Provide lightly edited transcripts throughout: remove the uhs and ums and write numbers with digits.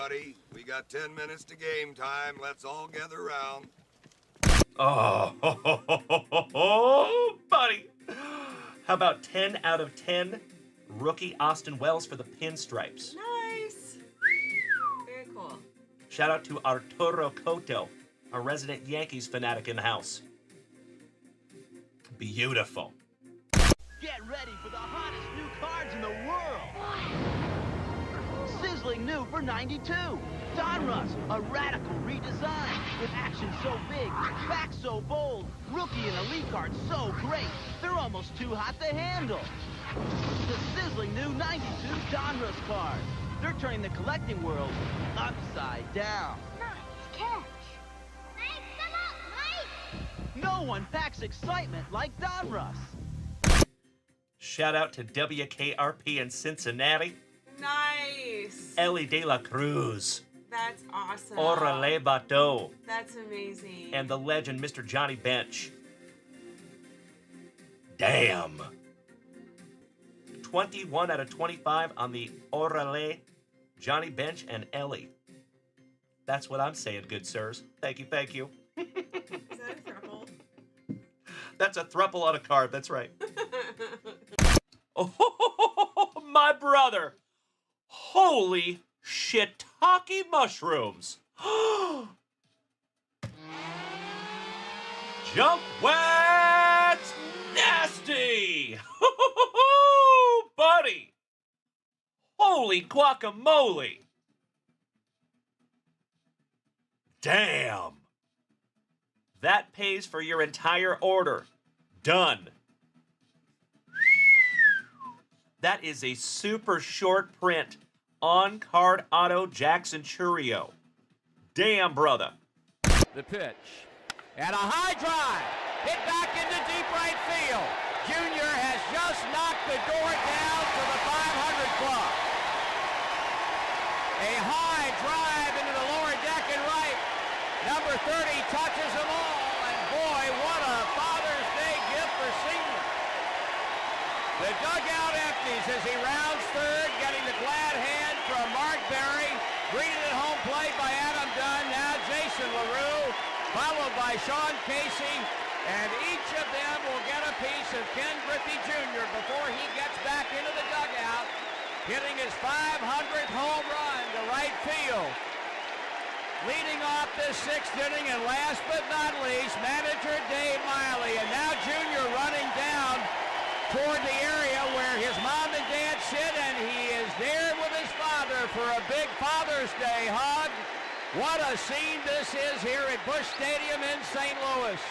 everybody. We got 10 minutes to game time. Let's all gather around. Oh, buddy. How about 10 out of 10 rookie Austin Wells for the pinstripes? Nice. Very cool. Shout out to Arturo Cotto, a resident Yankees fanatic in the house. Beautiful. Get ready for the hottest new cards in the world. Sizzling new for 92. Donruss, a radical redesign with action so big, facts so bold, rookie and elite cards so great, they're almost too hot to handle. The sizzling new 92 Donruss cards. They're turning the collecting world upside down. Nice catch. Thanks a lot, Mike. No one packs excitement like Donruss. Shout out to WKRP in Cincinnati. Nice. Ellie De La Cruz. That's awesome. Orale Bateau. That's amazing. And the legend, Mr. Johnny Bench. Damn. 21 out of 25 on the Orale, Johnny Bench, and Ellie. That's what I'm saying, good sirs. Thank you, thank you. Is that a throuple? That's a thruple on a card, that's right. Oh, my brother. Holy shiitake mushrooms. Junkwax nasty. Buddy. Holy guacamole. Damn. That pays for your entire order. Done. That is a super short print on-card auto Jackson Churio. Damn, brother. The pitch. And a high drive. Hit back into deep right field. Junior has just knocked the door down to the 500 club. A high drive into the lower deck and right. Number 30 touches them all. And boy, what a Father's Day gift for Senior. The dugout empties as he rounds third, getting the glad hand from Mark Berry. Greeted at home plate by Adam Dunn. Now Jason LaRue, followed by Sean Casey. And each of them will get a piece of Ken Griffey Jr. before he gets back into the dugout, hitting his 500th home run to right field. Leading off this sixth inning, and last but not least, manager Dave Miley. And now Junior running down toward the area where his mom and dad sit, and he is there with his father for a big Father's Day hug. What a scene this is here at Busch Stadium in St. Louis.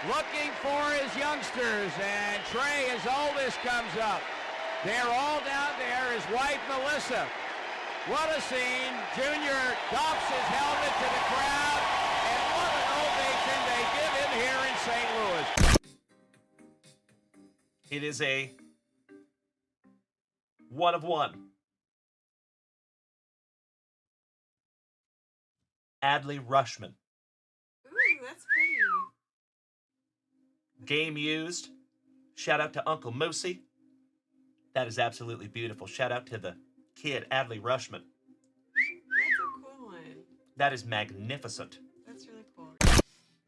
Looking for his youngsters, and Trey, his oldest, comes up. They're all down there, his wife Melissa. What a scene. Junior doffs his helmet to the crowd, and what an ovation they give him here in St. Louis. It is a 1 of 1. Adley Rushman. Ooh, that's pretty. Game used. Shout out to Uncle Moosey. That is absolutely beautiful. Shout out to the kid, Adley Rushman. That's a cool one. That is magnificent. That's really cool.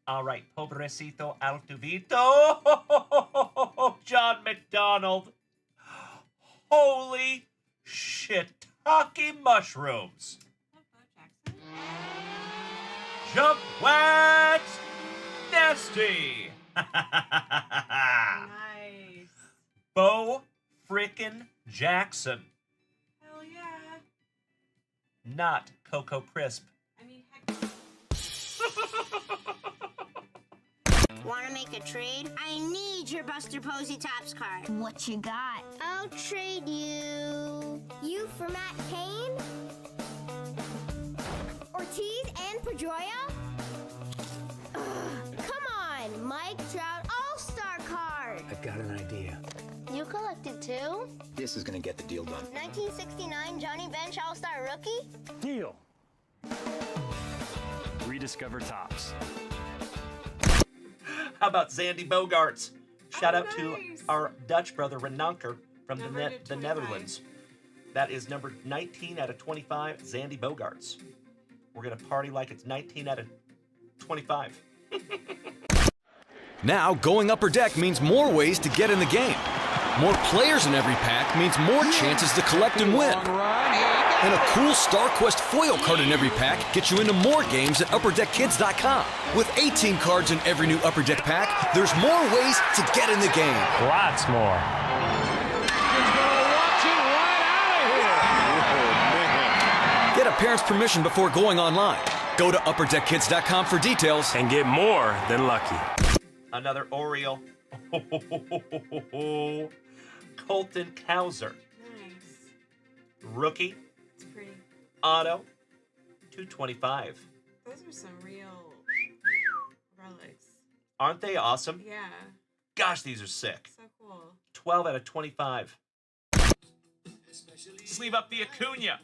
All right, pobrecito Altuvito. John McDonald. Holy shiitake mushrooms. Jump wax nasty. Nice. Bo frickin' Jackson. Hell yeah. Not Cocoa Crisp. I mean, heck. Want to make a trade? I need your Buster Posey Tops card. What you got? I'll trade you. You for Matt Cain? Ortiz and Pedroia? Come on, Mike Trout All-Star card. I've got an idea. You collected two? This is gonna get the deal done. 1969 Johnny Bench All-Star rookie? Deal. Rediscover Tops. How about Zandy Bogarts? Shout out nice. to our Dutch brother Renanker from Numbered at the 25. Netherlands. That is number 19 out of 25, Zandy Bogarts. We're going to party like it's 19 out of 25. Now, going upper deck means more ways to get in the game. More players in every pack means more chances to collect and win. And a cool Star Quest foil card in every pack gets you into more games at UpperDeckKids.com. With 18 cards in every new Upper Deck pack, there's more ways to get in the game. Lots more. Get a parent's permission before going online. Go to UpperDeckKids.com for details. And get more than lucky. Another Oriole. Colton Cowser. Nice. Rookie. It's pretty. Auto. 225. Those are some real relics. Aren't they awesome? Yeah. Gosh, these are sick. So cool. 12 out of 25. Sleeve up the Acuna.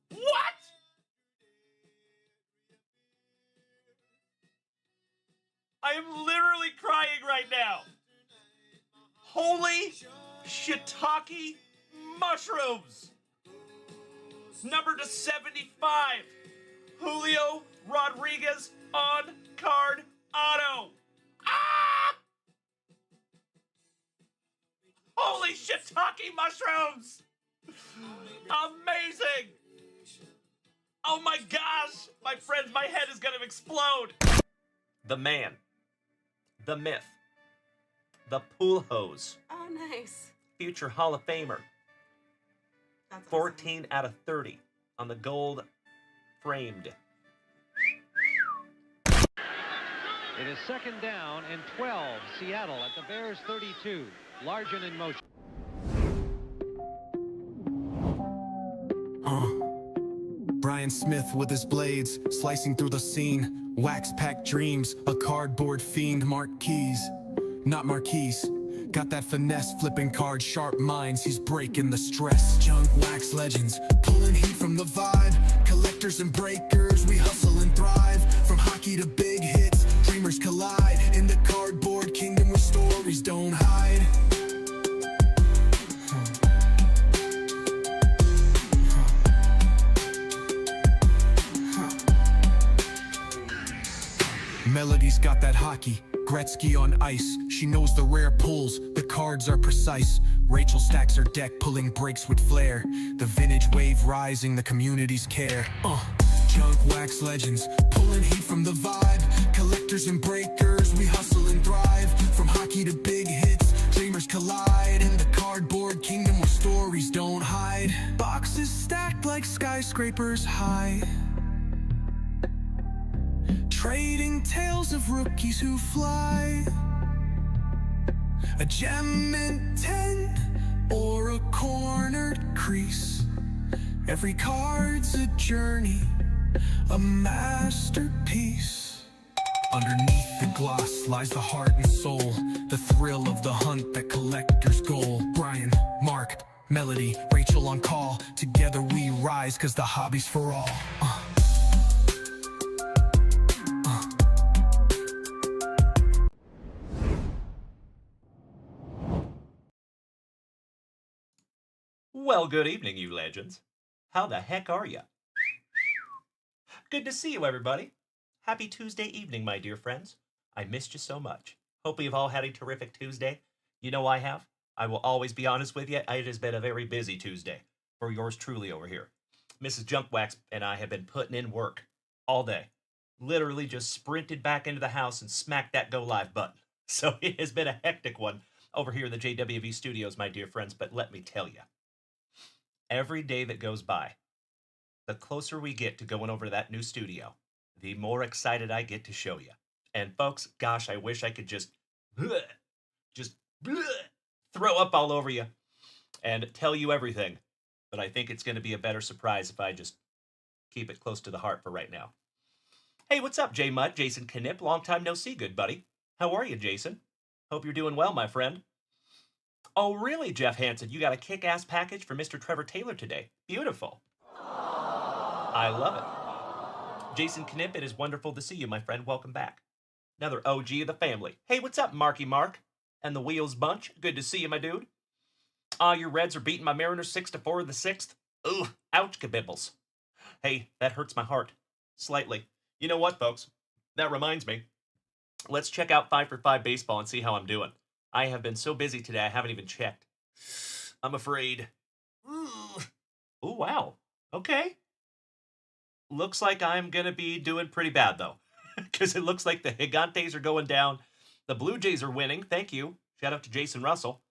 What? I am literally crying right now. Holy shiitake mushrooms. Number to 75. Julio Rodriguez on card auto. Ah! Holy shiitake mushrooms! Amazing! Oh my gosh! My friends, my head is gonna explode! The man. The myth. The pool hose. Oh, nice. Future Hall of Famer. That's awesome. 14 out of 30 on the gold framed. It is second down and 12. Seattle at the Bears 32. Largen in motion. Brian Smith with his blades, slicing through the scene. Wax-packed dreams, a cardboard fiend. Marquise, not Marquise. Got that finesse, flipping cards, sharp minds, he's breaking the stress. Junk wax legends, pulling heat from the vibe. Collectors and breakers, we hustle and thrive. From hockey to big hits, dreamers collide. In the cardboard kingdom where stories don't hide. Melody's got that hockey, Gretzky on ice. She knows the rare pulls, the cards are precise. Rachel stacks her deck, pulling breaks with flair. The vintage wave rising, the community's care. Junk wax legends, pulling heat from the vibe. Collectors and breakers, we hustle and thrive. From hockey to big hits, dreamers collide. In the cardboard kingdom where stories don't hide. Boxes stacked like skyscrapers high. Trading tales of rookies who fly. A gem in 10 or a cornered crease. Every card's a journey, a masterpiece. Underneath the gloss lies the heart and soul, the thrill of the hunt, that collector's goal. Brian, Mark, Melody, Rachel on call. Together we rise, cause the hobby's for all. Well, good evening, you legends. How the heck are ya? Good to see you, everybody. Happy Tuesday evening, my dear friends. I missed you so much. Hope you've all had a terrific Tuesday. You know I have. I will always be honest with you. It has been a very busy Tuesday for yours truly over here. Mrs. Junkwax and I have been putting in work all day. Literally just sprinted back into the house and smacked that go live button. So it has been a hectic one over here in the JWV studios, my dear friends. But let me tell you, every day that goes by, the closer we get to going over to that new studio, the more excited I get to show you. And folks, gosh, I wish I could just throw up all over you and tell you everything. But I think it's going to be a better surprise if I just keep it close to the heart for right now. Hey, what's up, J Mutt? Jason Knipp, long time no see, good buddy. How are you, Jason? Hope you're doing well, my friend. Oh, really, Jeff Hansen? You got a kick-ass package for Mr. Trevor Taylor today. Beautiful. I love it. Jason Knipp, it is wonderful to see you, my friend. Welcome back. Another OG of the family. Hey, what's up, Marky Mark? And the Wheels Bunch. Good to see you, my dude. Your Reds are beating my Mariners 6-4 in the 6th. Ugh, ouch, kabibbles. Hey, that hurts my heart. Slightly. You know what, folks? That reminds me. Let's check out 5 for 5 baseball and see how I'm doing. I have been so busy today, I haven't even checked. I'm afraid. Ooh, wow. Okay. Looks like I'm going to be doing pretty bad, though. Because it looks like the Gigantes are going down. The Blue Jays are winning. Thank you. Shout out to Jason Russell.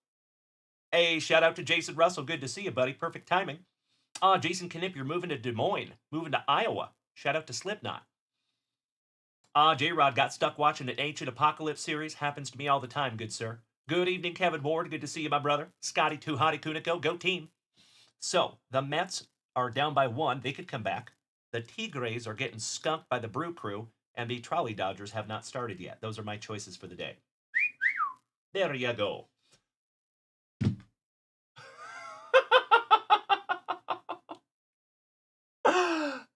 Hey, shout out to Jason Russell. Good to see you, buddy. Perfect timing. Jason Knipp, you're moving to Des Moines. Moving to Iowa. Shout out to Slipknot. J-Rod got stuck watching an Ancient Apocalypse series. Happens to me all the time, good sir. Good evening, Kevin Ward. Good to see you, my brother. Scotty Too Hottie Kuniko. Go team. So, the Mets are down by 1. They could come back. The Tigres are getting skunked by the Brew Crew. And the Trolley Dodgers have not started yet. Those are my choices for the day. There you go.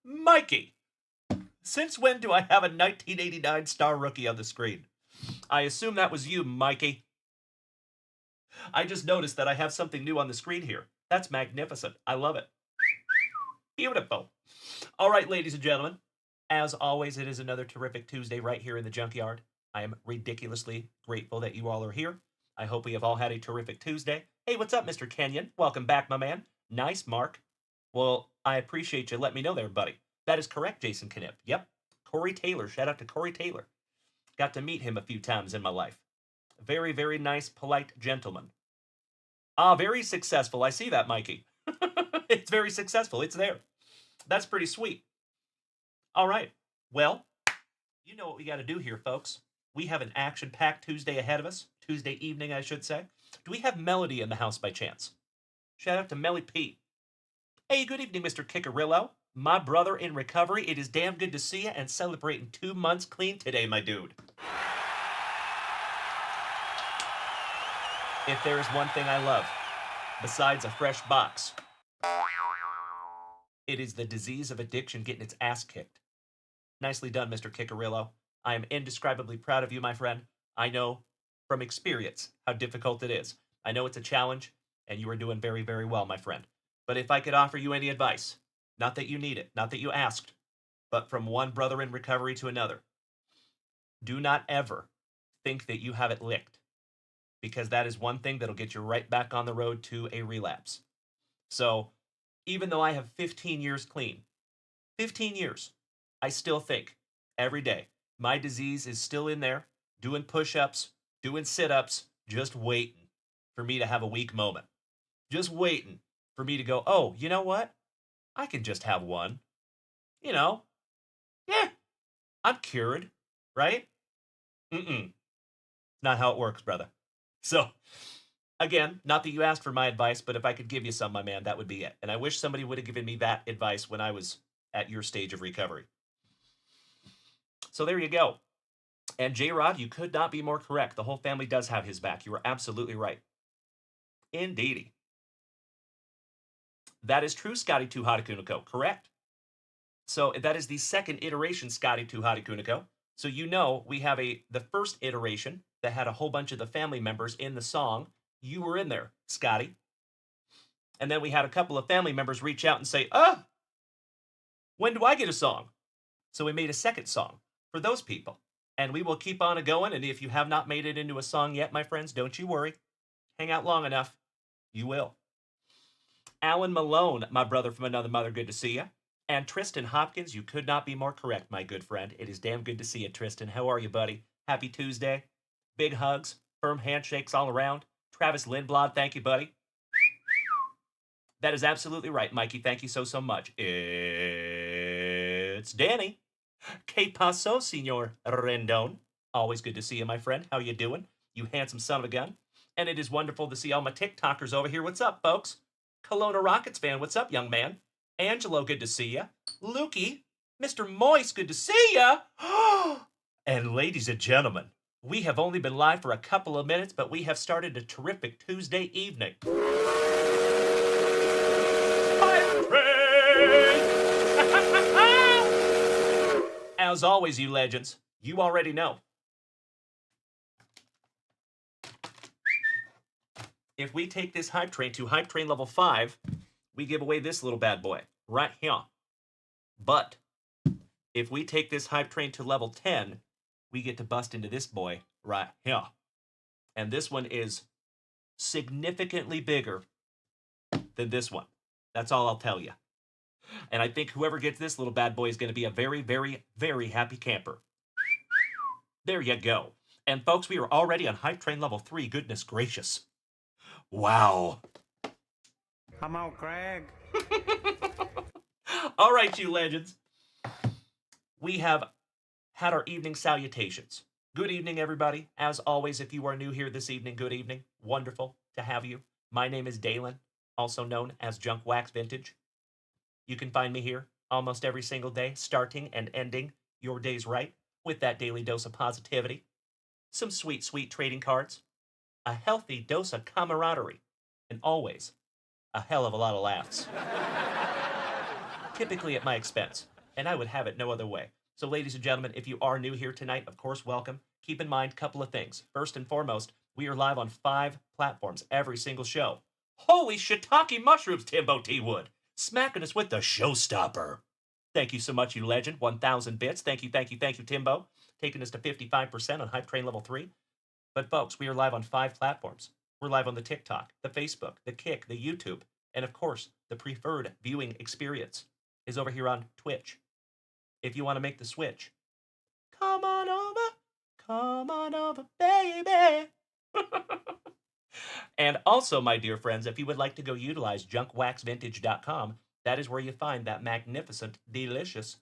Mikey, since when do I have a 1989 star rookie on the screen? I assume that was you, Mikey. I just noticed that I have something new on the screen here. That's magnificent. I love it. Beautiful. All right, ladies and gentlemen. As always, it is another terrific Tuesday right here in the Junkyard. I am ridiculously grateful that you all are here. I hope we have all had a terrific Tuesday. Hey, what's up, Mr. Kenyon? Welcome back, my man. Nice, Mark. Well, I appreciate you letting me know there, buddy. That is correct, Jason Knipp. Yep. Corey Taylor. Shout out to Corey Taylor. Got to meet him a few times in my life. Very, very nice, polite gentleman. Very successful. I see that, Mikey. It's very successful. It's there. That's pretty sweet. All right. Well, you know what we got to do here, folks. We have an action-packed Tuesday ahead of us. Tuesday evening, I should say. Do we have Melody in the house by chance? Shout out to Melly P. Hey, good evening, Mr. Kickarillo. My brother in recovery. It is damn good to see you and celebrating 2 months clean today, my dude. If there is one thing I love, besides a fresh box, it is the disease of addiction getting its ass kicked. Nicely done, Mr. Kickarillo. I am indescribably proud of you, my friend. I know from experience how difficult it is. I know it's a challenge, and you are doing very, very well, my friend. But if I could offer you any advice, not that you need it, not that you asked, but from one brother in recovery to another, do not ever think that you have it licked, because that is one thing that'll get you right back on the road to a relapse. So, even though I have 15 years clean, 15 years, I still think every day my disease is still in there, doing push-ups, doing sit-ups, just waiting for me to have a weak moment. Just waiting for me to go, oh, you know what? I can just have one. You know, yeah, I'm cured, right? Not how it works, brother. So, again, not that you asked for my advice, but if I could give you some, my man, that would be it. And I wish somebody would have given me that advice when I was at your stage of recovery. So there you go. And J-Rod, you could not be more correct. The whole family does have his back. You are absolutely right. Indeedy. That is true, Scotty Too Hottie Kuniko. Correct. So that is the second iteration, Scotty Too Hottie Kuniko. So you know we have the first iteration that had a whole bunch of the family members in the song. You were in there, Scotty. And then we had a couple of family members reach out and say, oh, when do I get a song? So we made a second song for those people. And we will keep on going. And if you have not made it into a song yet, my friends, don't you worry. Hang out long enough. You will. Alan Malone, my brother from another mother, good to see you. And Tristan Hopkins, you could not be more correct, my good friend. It is damn good to see you, Tristan. How are you, buddy? Happy Tuesday. Big hugs, firm handshakes all around. Travis Lindblad, thank you, buddy. That is absolutely right, Mikey. Thank you so much. It's Danny. Que paso, Senor Rendon? Always good to see you, my friend. How you doing? You handsome son of a gun. And it is wonderful to see all my TikTokers over here. What's up, folks? Kelowna Rockets fan, what's up, young man? Angelo, good to see ya. Lukey, Mr. Moist, good to see ya. And ladies and gentlemen, we have only been live for a couple of minutes, but we have started a terrific Tuesday evening. As always, you legends, you already know. If we take this hype train to hype train level 5, we give away this little bad boy right here. But if we take this hype train to level 10, we get to bust into this boy right here. And this one is significantly bigger than this one. That's all I'll tell you. And I think whoever gets this little bad boy is going to be a very, very, very happy camper. There you go. And folks, we are already on hype train level 3. Goodness gracious. Wow. Come on, Craig. All right, you legends. We have had our evening salutations. Good evening, everybody. As always, if you are new here this evening, good evening. Wonderful to have you. My name is Dalen, also known as Junkwax Vintage. You can find me here almost every single day, starting and ending your days right with that daily dose of positivity, some sweet, sweet trading cards, a healthy dose of camaraderie, and always a hell of a lot of laughs. Typically at my expense, and I would have it no other way. So ladies and gentlemen, if you are new here tonight, of course, welcome. Keep in mind a couple of things. First and foremost, we are live on 5 platforms every single show. Holy shiitake mushrooms, Timbo T. Wood, smacking us with the showstopper. Thank you so much, you legend. 1,000 bits. Thank you, thank you, thank you, Timbo. Taking us to 55% on Hype Train Level 3. But folks, we are live on 5 platforms. We're live on the TikTok, the Facebook, the Kick, the YouTube, and of course, the preferred viewing experience is over here on Twitch. If you want to make the switch, come on over, baby. And also, my dear friends, if you would like to go utilize junkwaxvintage.com, that is where you find that magnificent, delicious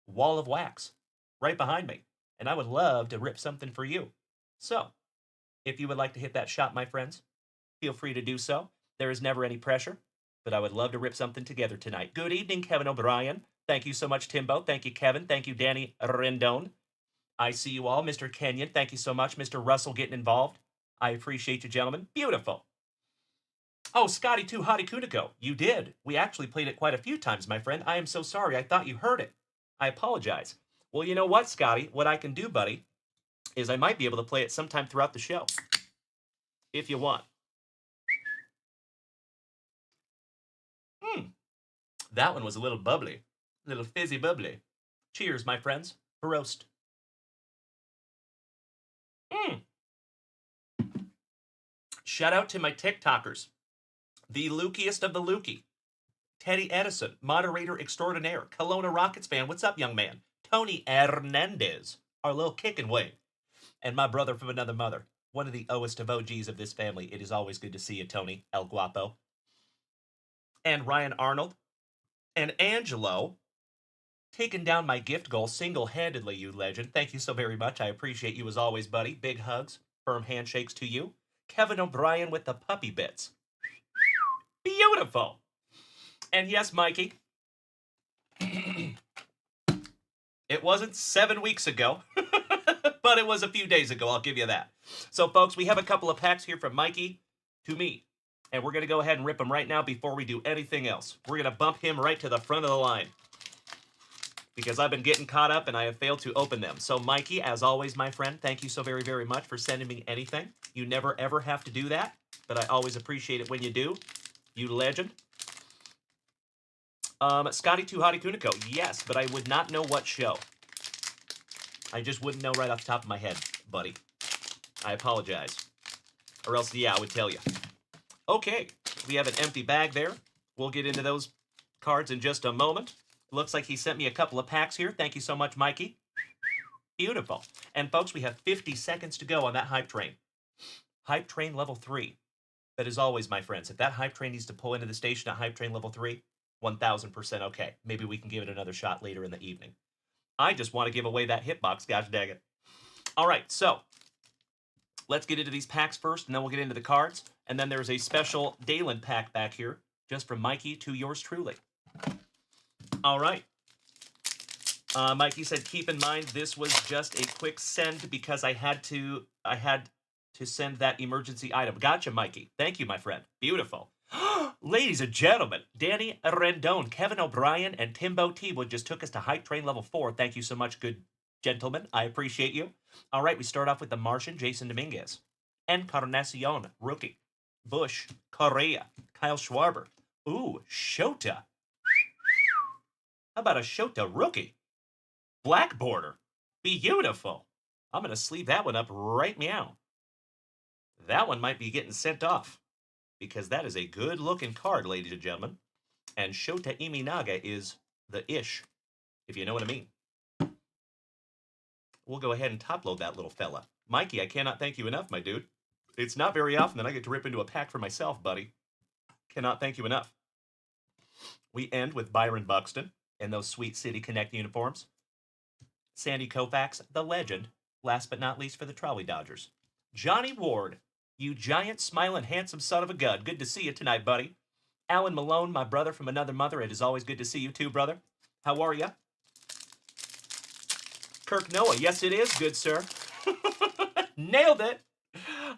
wall of wax right behind me. And I would love to rip something for you. So, if you would like to hit that shop, my friends, feel free to do so. There is never any pressure, but I would love to rip something together tonight. Good evening, Kevin O'Brien. Thank you so much, Timbo. Thank you, Kevin. Thank you, Danny Rendon. I see you all. Mr. Kenyon, thank you so much. Mr. Russell getting involved. I appreciate you, gentlemen. Beautiful. Oh, Scotty 2 Hottie Kuniko. You did. We actually played it quite a few times, my friend. I am so sorry. I thought you heard it. I apologize. Well, you know what, Scotty? What I can do, buddy, is I might be able to play it sometime throughout the show. If you want. That one was a little bubbly. A little fizzy bubbly. Cheers, my friends. Prost. Shout out to my TikTokers. The Lukiest of the Lukey. Teddy Edison, moderator extraordinaire. Kelowna Rockets fan. What's up, young man? Tony Hernandez, our little kicking way. And my brother from another mother. One of the oest of OGs of this family. It is always good to see you, Tony El Guapo. And Ryan Arnold. And Angelo. Taking down my gift goal single-handedly, you legend. Thank you so very much. I appreciate you as always, buddy. Big hugs. Firm handshakes to you. Kevin O'Brien with the puppy bits. Beautiful. And yes, Mikey. It wasn't 7 weeks ago, but it was a few days ago. I'll give you that. So, folks, we have a couple of packs here from Mikey to me. And we're going to go ahead and rip them right now before we do anything else. We're going to bump him right to the front of the line. Because I've been getting caught up and I have failed to open them. So, Mikey, as always, my friend, thank you so very, very much for sending me anything. You never, ever have to do that, but I always appreciate it when you do. You legend. Scotty 2 Hottie Kuniko, yes, but I would not know what show. I just wouldn't know right off the top of my head, buddy. I apologize. Or else, yeah, I would tell you. Okay, we have an empty bag there. We'll get into those cards in just a moment. Looks like he sent me a couple of packs here. Thank you so much, Mikey. Beautiful. And folks, we have 50 seconds to go on that hype train. Hype train level 3. But as always, my friends, if that hype train needs to pull into the station at hype train level 3, 1,000% okay. Maybe we can give it another shot later in the evening. I just want to give away that hitbox, gosh dang it. All right, so let's get into these packs first, and then we'll get into the cards. And then there's a special Dalen pack back here, just from Mikey to yours truly. All right. Mikey said, keep in mind, this was just a quick send because I had to send that emergency item. Gotcha, Mikey. Thank you, my friend. Beautiful. Ladies and gentlemen, Danny Rendon, Kevin O'Brien, and Timbo T-Wood just took us to Hype Train Level 4. Thank you so much, good gentlemen. I appreciate you. All right, we start off with the Martian, Jason Dominguez. Encarnacion, rookie. Bush, Correa, Kyle Schwarber. Ooh, Shota. How about a Shota rookie? Black border. Beautiful. I'm going to sleeve that one up right meow. That one might be getting sent off because that is a good-looking card, ladies and gentlemen. And Shota Iminaga is the ish, if you know what I mean. We'll go ahead and top-load that little fella. Mikey, I cannot thank you enough, my dude. It's not very often that I get to rip into a pack for myself, buddy. Cannot thank you enough. We end with Byron Buxton in those sweet City Connect uniforms. Sandy Koufax, the legend. Last but not least for the Trolley Dodgers. Johnny Ward, you giant, smiling, handsome son of a gun. Good to see you tonight, buddy. Alan Malone, my brother from another mother. It is always good to see you too, brother. How are ya? Kirk Noah, yes it is, good sir. Nailed it.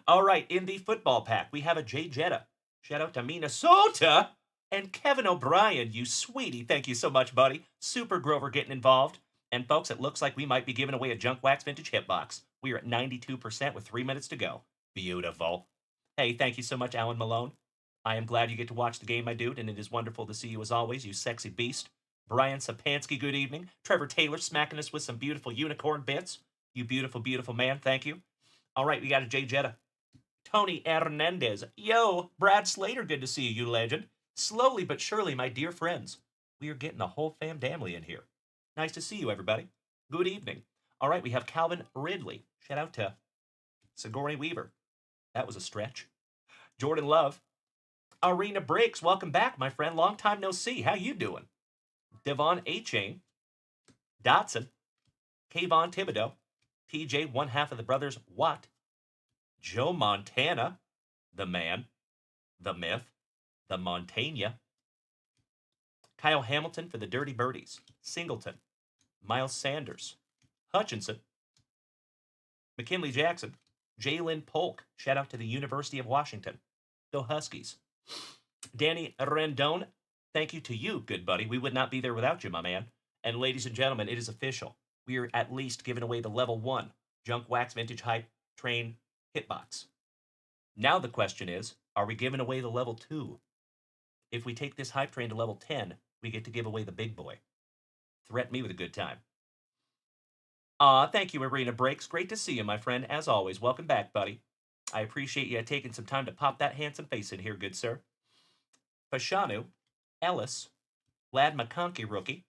All right, in the football pack, we have a Jay Jetta. Shout out to Minnesota. And Kevin O'Brien, you sweetie. Thank you so much, buddy. Super Grover getting involved. And folks, it looks like we might be giving away a Junkwax Vintage Hitbox. We are at 92% with 3 minutes to go. Beautiful. Hey, thank you so much, Alan Malone. I am glad you get to watch the game, my dude, and it is wonderful to see you as always, you sexy beast. Brian Sapansky, good evening. Trevor Taylor smacking us with some beautiful unicorn bits. You beautiful, beautiful man. Thank you. All right, we got a Jay Jetta. Tony Hernandez. Yo, Brad Slater, good to see you, you legend. Slowly but surely, my dear friends, we are getting the whole family in here. Nice to see you, everybody. Good evening. All right, we have Calvin Ridley. Shout out to Sigourney Weaver. That was a stretch. Jordan Love. Arena Breaks, welcome back, my friend. Long time no see. How you doing? Devon A-Chain. Dotson. Kayvon Thibodeau. TJ, one half of the brothers Watt. Joe Montana. The man. The myth. The Montaigne. Kyle Hamilton for the Dirty Birdies. Singleton. Miles Sanders. Hutchinson. McKinley Jackson. Jalen Polk. Shout out to the University of Washington. Go Huskies. Danny Rendon. Thank you to you, good buddy. We would not be there without you, my man. And ladies and gentlemen, it is official. We are at least giving away the level 1 Junkwax Vintage Hype Train Hitbox. Now the question is, are we giving away the level 2? If we take this Hype Train to level 10, we get to give away the big boy. Threaten me with a good time. Thank you, Arena Breaks. Great to see you, my friend. As always, welcome back, buddy. I appreciate you taking some time to pop that handsome face in here, good sir. Fashanu, Ellis, Lad McConkey, rookie.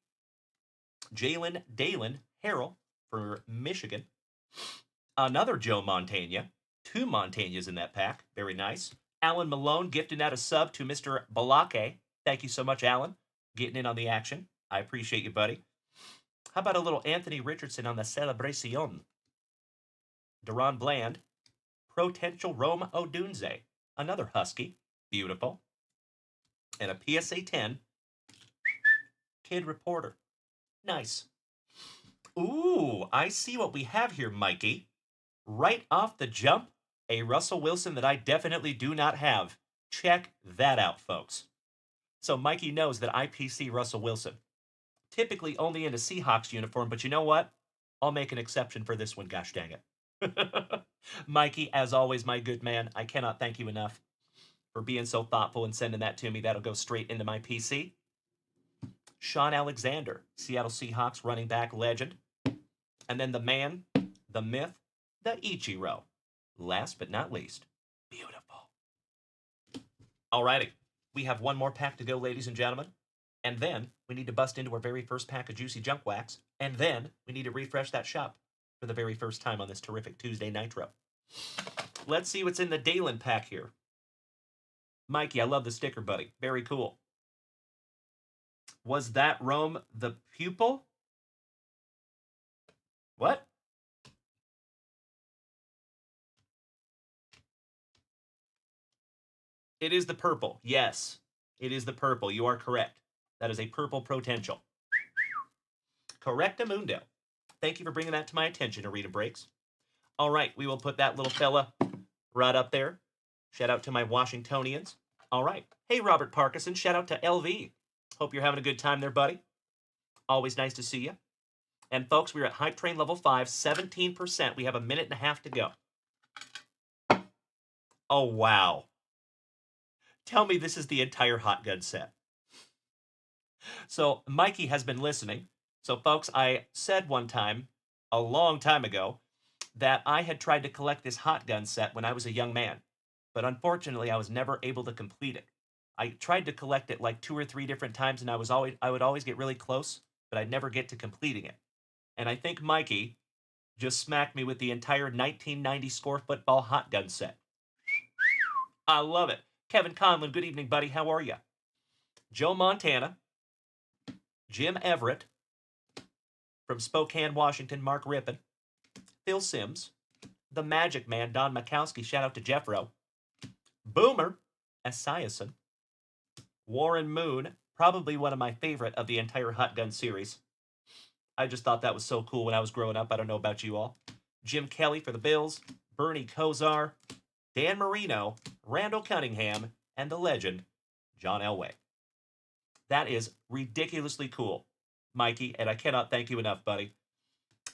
Jalen Dalen Harrell for Michigan. Another Joe Montaigne. 2 Montaignes in that pack. Very nice. Alan Malone gifting out a sub to Mr. Balake. Thank you so much, Alan. Getting in on the action. I appreciate you, buddy. How about a little Anthony Richardson on the Celebration? Deron Bland. Potential Rome Odunze. Another Husky. Beautiful. And a PSA 10. Kid Reporter. Nice. Ooh, I see what we have here, Mikey. Right off the jump, a Russell Wilson that I definitely do not have. Check that out, folks. So Mikey knows that I PC Russell Wilson. Typically only in a Seahawks uniform, but you know what? I'll make an exception for this one, gosh dang it. Mikey, as always, my good man, I cannot thank you enough for being so thoughtful and sending that to me. That'll go straight into my PC. Sean Alexander, Seattle Seahawks running back legend. And then the man, the myth, the Ichiro. Last but not least, beautiful. Alrighty, we have one more pack to go, ladies and gentlemen. And then we need to bust into our very first pack of Juicy Junk Wax. And then we need to refresh that shop for the very first time on this terrific Tuesday Nitro. Let's see what's in the Dalen pack here. Mikey, I love the sticker, buddy. Very cool. Was that Rome the pupil? What? It is the purple. Yes, it is the purple. You are correct. That is a purple potential. Correctamundo. Thank you for bringing that to my attention, Arena Breaks. All right, we will put that little fella right up there. Shout out to my Washingtonians. All right. Hey, Robert Parkinson, shout out to LV. Hope you're having a good time there, buddy. Always nice to see you. And folks, we're at Hype Train Level 5, 17%. We have a minute and a half to go. Oh, wow. Tell me this is the entire hot gun set. So Mikey has been listening. So folks, I said one time, a long time ago, that I had tried to collect this hot gun set when I was a young man. But unfortunately, I was never able to complete it. I tried to collect it like 2 or 3 different times, and I would always get really close, but I'd never get to completing it. And I think Mikey just smacked me with the entire 1990 score football hot gun set. I love it. Kevin Conlon, good evening, buddy. How are you? Joe Montana, Jim Everett, from Spokane, Washington, Mark Rippon, Phil Sims, the Magic Man, Don Makowski, shout out to Jeffro, Boomer, Esiason, Warren Moon, probably one of my favorite of the entire Hot Gun series. I just thought that was so cool when I was growing up. I don't know about you all. Jim Kelly for the Bills, Bernie Kosar, Dan Marino, Randall Cunningham, and the legend, John Elway. That is ridiculously cool, Mikey, and I cannot thank you enough, buddy.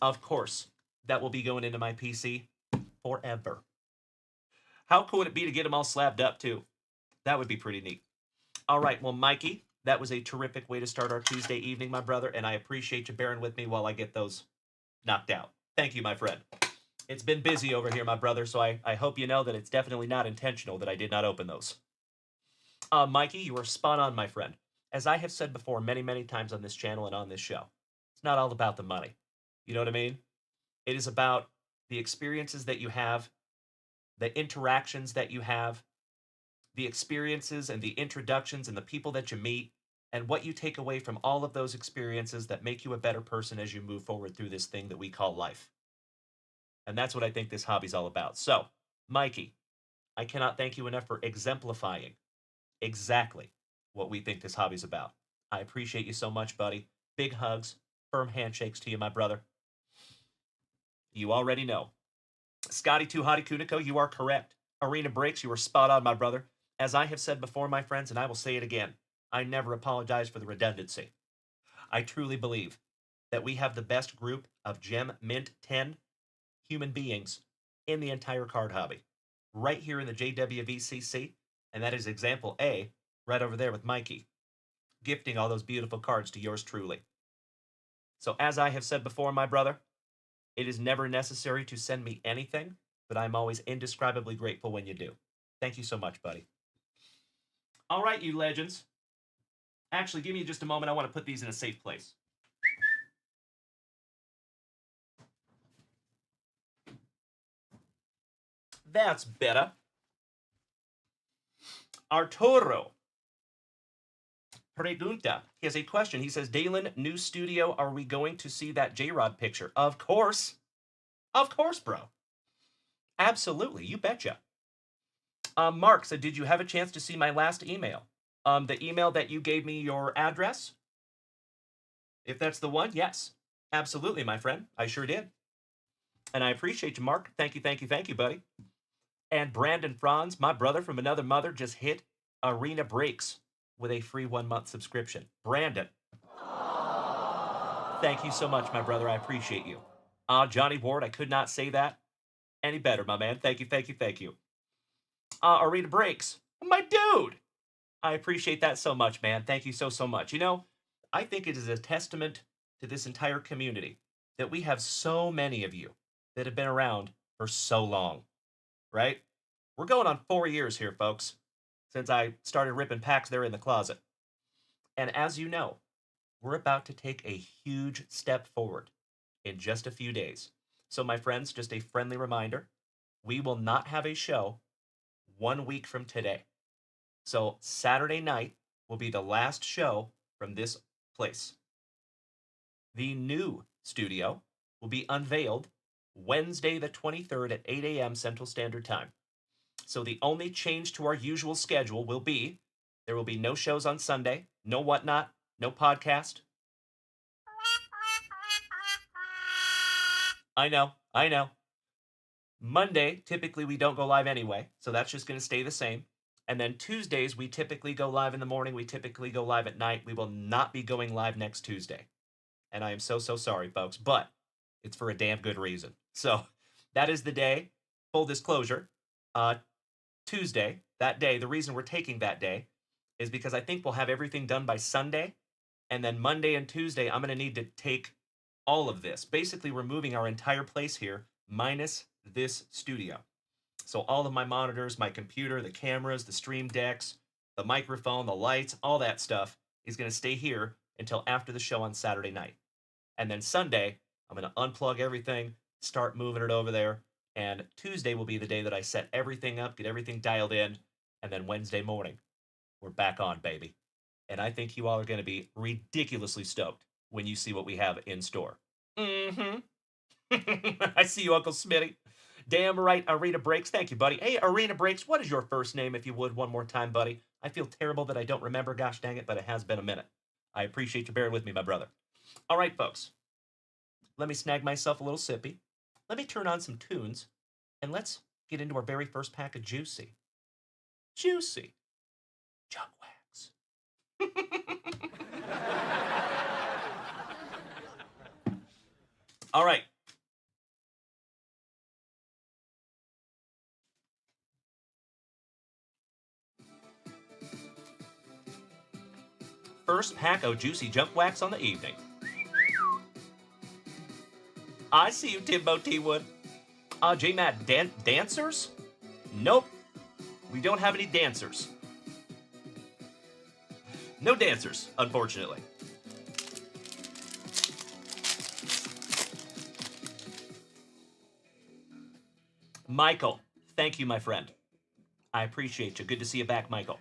Of course, that will be going into my PC forever. How cool would it be to get them all slabbed up, too? That would be pretty neat. All right, well, Mikey, that was a terrific way to start our Tuesday evening, my brother, and I appreciate you bearing with me while I get those knocked out. Thank you, my friend. It's been busy over here, my brother, so I hope you know that it's definitely not intentional that I did not open those. Mikey, you are spot on, my friend. As I have said before many, many times on this channel and on this show, it's not all about the money. You know what I mean? It is about the experiences that you have, the interactions that you have, the experiences and the introductions and the people that you meet, and what you take away from all of those experiences that make you a better person as you move forward through this thing that we call life. And that's what I think this hobby's all about. So, Mikey, I cannot thank you enough for exemplifying exactly what we think this hobby's about. I appreciate you so much, buddy. Big hugs, firm handshakes to you, my brother. You already know. Scotty 2 Hottie Kuniko, you are correct. Arena Breaks, you are spot on, my brother. As I have said before, my friends, and I will say it again, I never apologize for the redundancy. I truly believe that we have the best group of Gem Mint 10 human beings in the entire card hobby. Right here in the JWVCC, and that is example A, right over there with Mikey, gifting all those beautiful cards to yours truly. So as I have said before, my brother, it is never necessary to send me anything, but I'm always indescribably grateful when you do. Thank you so much, buddy. All right, you legends. Actually, give me just a moment. I want to put these in a safe place. That's better. Arturo Pregunta. He has a question. He says, Dalen, new studio, are we going to see that J-Rod picture? Of course. Of course, bro. Absolutely. You betcha. Mark said, did you have a chance to see my last email? The email that you gave me your address? If that's the one, yes. Absolutely, my friend. I sure did. And I appreciate you, Mark. Thank you, thank you, thank you, buddy. And Brandon Franz, my brother from another mother, just hit Arena Breaks with a free 1-month subscription. Brandon. Thank you so much, my brother. I appreciate you. Johnny Ward, I could not say that any better, my man. Thank you, thank you, thank you. Arena Breaks. My dude. I appreciate that so much, man. Thank you so, so much. You know, I think it is a testament to this entire community that we have so many of you that have been around for so long, right? We're going on 4 years here, folks, since I started ripping packs there in the closet. And as you know, we're about to take a huge step forward in just a few days. So, my friends, just a friendly reminder, we will not have a show 1 week from today. So Saturday night will be the last show from this place. The new studio will be unveiled Wednesday the 23rd at 8 a.m. Central Standard Time. So the only change to our usual schedule will be there will be no shows on Sunday, no whatnot, no podcast. I know. Monday, typically we don't go live anyway, so that's just going to stay the same. And then Tuesdays, we typically go live in the morning. We typically go live at night. We will not be going live next Tuesday. And I am so sorry, folks, but it's for a damn good reason. So that is the day, full disclosure, Tuesday, that day. The reason we're taking that day is because I think we'll have everything done by Sunday. And then Monday and Tuesday, I'm going to need to take all of this, basically removing our entire place here, minus this studio. So all of my monitors, my computer, the cameras, the stream decks, the microphone, the lights, all that stuff is going to stay here until after the show on Saturday night. And then Sunday, I'm going to unplug everything, start moving it over there. And Tuesday will be the day that I set everything up, get everything dialed in. And then Wednesday morning, we're back on, baby. And I think you all are going to be ridiculously stoked when you see what we have in store. I see you, Uncle Smitty. Damn right, Arena Breaks. Thank you, buddy. Hey, Arena Breaks, what is your first name, if you would, one more time, buddy? I feel terrible that I don't remember, gosh dang it, but it has been a minute. I appreciate you bearing with me, my brother. All right, folks. Let me snag myself a little sippy. Let me turn on some tunes, and let's get into our very first pack of Juicy. Juicy. Junkwax. All right. First pack of Juicy Junkwax on the evening. I see you, Timbo T. Wood. J-Matt, dancers? Nope. We don't have any dancers. No dancers, unfortunately. Michael, thank you, my friend. I appreciate you. Good to see you back, Michael.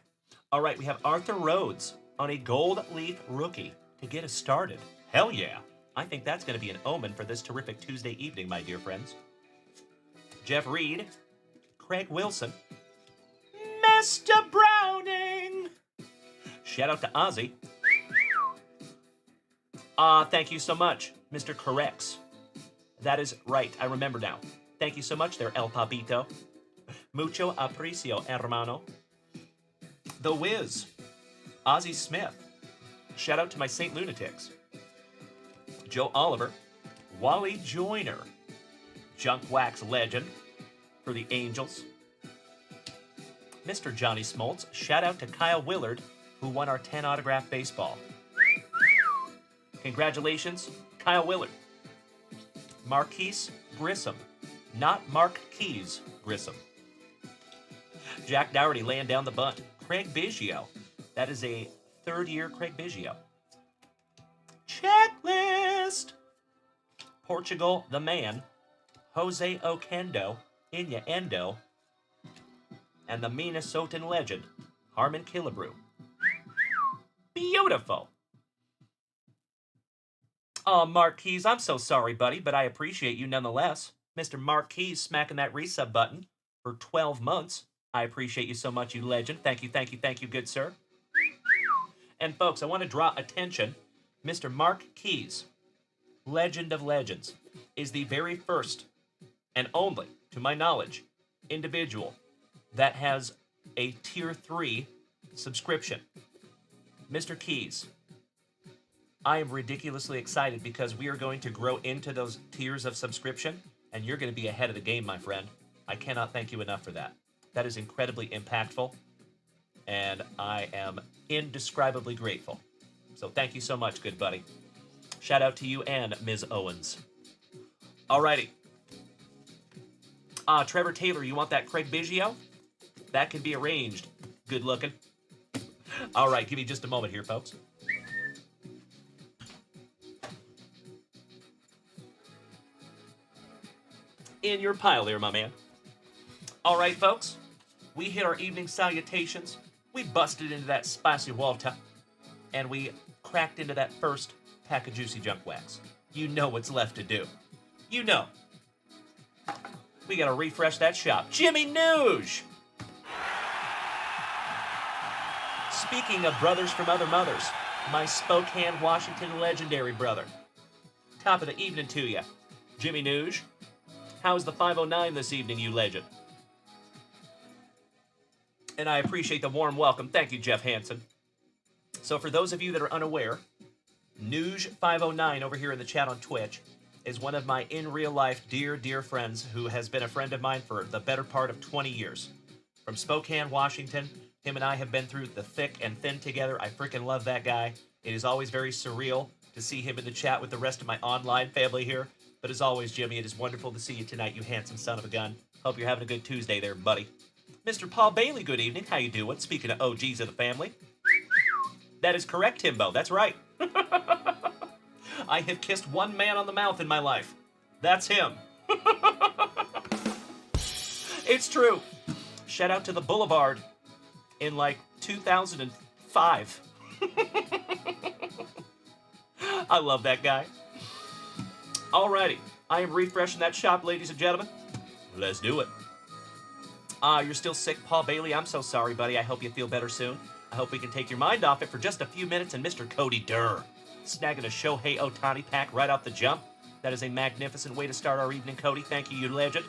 All right, we have Arthur Rhodes on a gold leaf rookie to get us started. Hell yeah. I think that's going to be an omen for this terrific Tuesday evening, my dear friends. Jeff Reed, Craig Wilson, Mr. Browning. Shout out to Ozzy. Thank you so much, Mr. Correx. That is right, I remember now. Thank you so much there, El Papito. Mucho aprecio, hermano. The Wiz, Ozzy Smith. Shout out to my St. Lunatics. Joe Oliver, Wally Joyner, Junkwax legend for the Angels. Mr. Johnny Smoltz, shout out to Kyle Willard, who won our 10 autograph baseball. Congratulations, Kyle Willard. Marquise Grissom, not Mark Keys Grissom. Jack Dougherty laying down the bunt. Craig Biggio, that is a third-year Craig Biggio. Checklist. Portugal the Man, Jose Oquendo, Inya Endo, and the Minnesotan legend, Harmon Killebrew. Beautiful. Oh, Mark Keys, I'm so sorry, buddy, but I appreciate you nonetheless. Mr. Mark Keys smacking that resub button for 12 months. I appreciate you so much, you legend. Thank you, thank you, thank you, good sir. And folks, I want to draw attention. Mr. Mark Keys, legend of legends, is the very first and only, to my knowledge, individual that has a Tier 3 subscription. Mr. Keys, I am ridiculously excited because we are going to grow into those tiers of subscription, and you're going to be ahead of the game, my friend. I cannot thank you enough for that. That is incredibly impactful, and I am indescribably grateful. So thank you so much, good buddy. Shout out to you and Ms. Owens. Alrighty. Trevor Taylor, you want that Craig Biggio? That can be arranged. Good looking. All right, give me just a moment here, folks. In your pile there, my man. All right, folks. We hit our evening salutations. We busted into that spicy water. And we cracked into that first pack of Juicy Junkwax. You know what's left to do. You know. We gotta refresh that shop. Jimmy Nooge! Speaking of brothers from other mothers, my Spokane, Washington legendary brother. Top of the evening to ya, Jimmy Nooge. How's the 509 this evening, you legend? And I appreciate the warm welcome. Thank you, Jeff Hansen. So for those of you that are unaware, Nuge509 over here in the chat on Twitch is one of my in real life dear friends who has been a friend of mine for the better part of 20 years. From Spokane, Washington, him and I have been through the thick and thin together. I freaking love that guy. It is always very surreal to see him in the chat with the rest of my online family here. But as always, Jimmy, it is wonderful to see you tonight, you handsome son of a gun. Hope you're having a good Tuesday there, buddy. Mr. Paul Bailey, good evening. How you doing? Speaking of OGs of the family. That is correct, Timbo. That's right. I have kissed one man on the mouth in my life. That's him. It's true. Shout out to the Boulevard in like 2005. I love that guy. Alrighty, I am refreshing that shop, ladies and gentlemen. Let's do it. You're still sick, Paul Bailey. I'm so sorry, buddy. I hope you feel better soon. I hope we can take your mind off it for just a few minutes. And Mr. Cody Durr, snagging a Shohei Ohtani pack right off the jump. That is a magnificent way to start our evening, Cody. Thank you, you legend.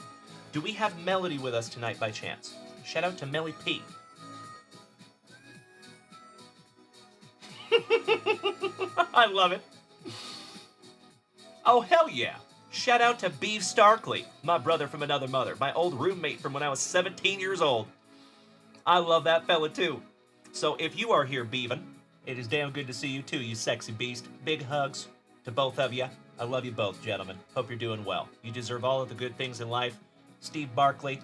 Do we have Melody with us tonight by chance? Shout out to Melly P. I love it. Oh, hell yeah. Shout out to Beeve Starkley, my brother from another mother, my old roommate from when I was 17 years old. I love that fella too. So if you are here, Beaven, it is damn good to see you too, you sexy beast. Big hugs to both of you. I love you both, gentlemen. Hope you're doing well. You deserve all of the good things in life. Steve Barkley,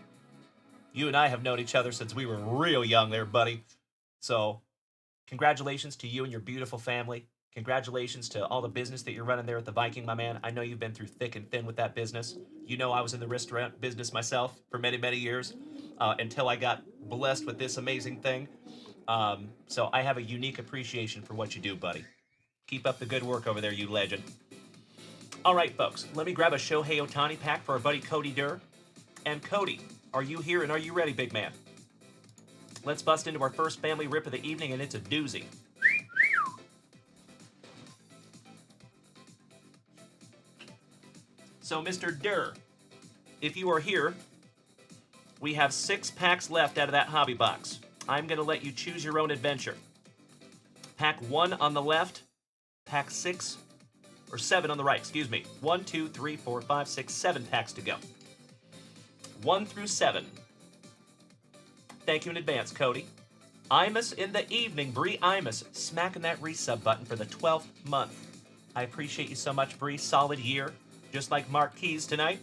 you and I have known each other since we were real young there, buddy. So congratulations to you and your beautiful family. Congratulations to all the business that you're running there at the Viking, my man. I know you've been through thick and thin with that business. You know I was in the restaurant business myself for many, many years until I got blessed with this amazing thing. So I have a unique appreciation for what you do, buddy. Keep up the good work over there, you legend. All right, folks, let me grab a Shohei Ohtani pack for our buddy Cody Durr. And Cody, are you here and are you ready, big man? Let's bust into our first family rip of the evening, and it's a doozy. So, Mr. Durr, if you are here, we have 6 packs left out of that hobby box. I'm going to let you choose your own adventure. Pack 1 on the left, pack 6, or 7 on the right, excuse me. 1, 2, 3, 4, 5, 6, 7 packs to go. 1 through 7. Thank you in advance, Cody. Imus in the evening, Bree Imus, smacking that resub button for the 12th month. I appreciate you so much, Bree. Solid year. Just like Mark Keys tonight.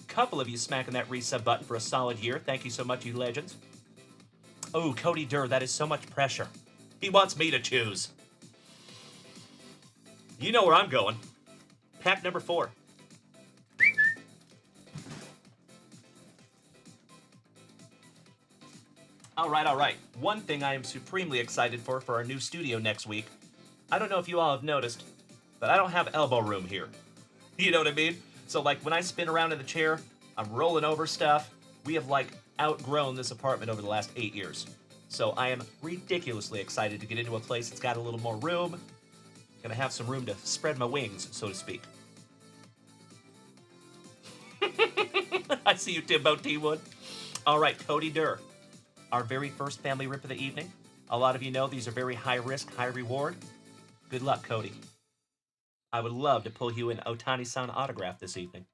Couple of you smacking that resub button for a solid year. Thank you so much, you legends. Oh, Cody Durr, that is so much pressure. He wants me to choose. You know where I'm going. Pack number 4. All right. One thing I am supremely excited for our new studio next week. I don't know if you all have noticed, but I don't have elbow room here. You know what I mean? So like when I spin around in the chair, I'm rolling over stuff. We have like outgrown this apartment over the last 8 years. So I am ridiculously excited to get into a place that's got a little more room. Gonna have some room to spread my wings, so to speak. I see you, Timbo T-Wood. All right, Cody Durr. Our very first family rip of the evening. A lot of you know these are very high risk, high reward. Good luck, Cody. I would love to pull you an Ohtani-san autograph this evening.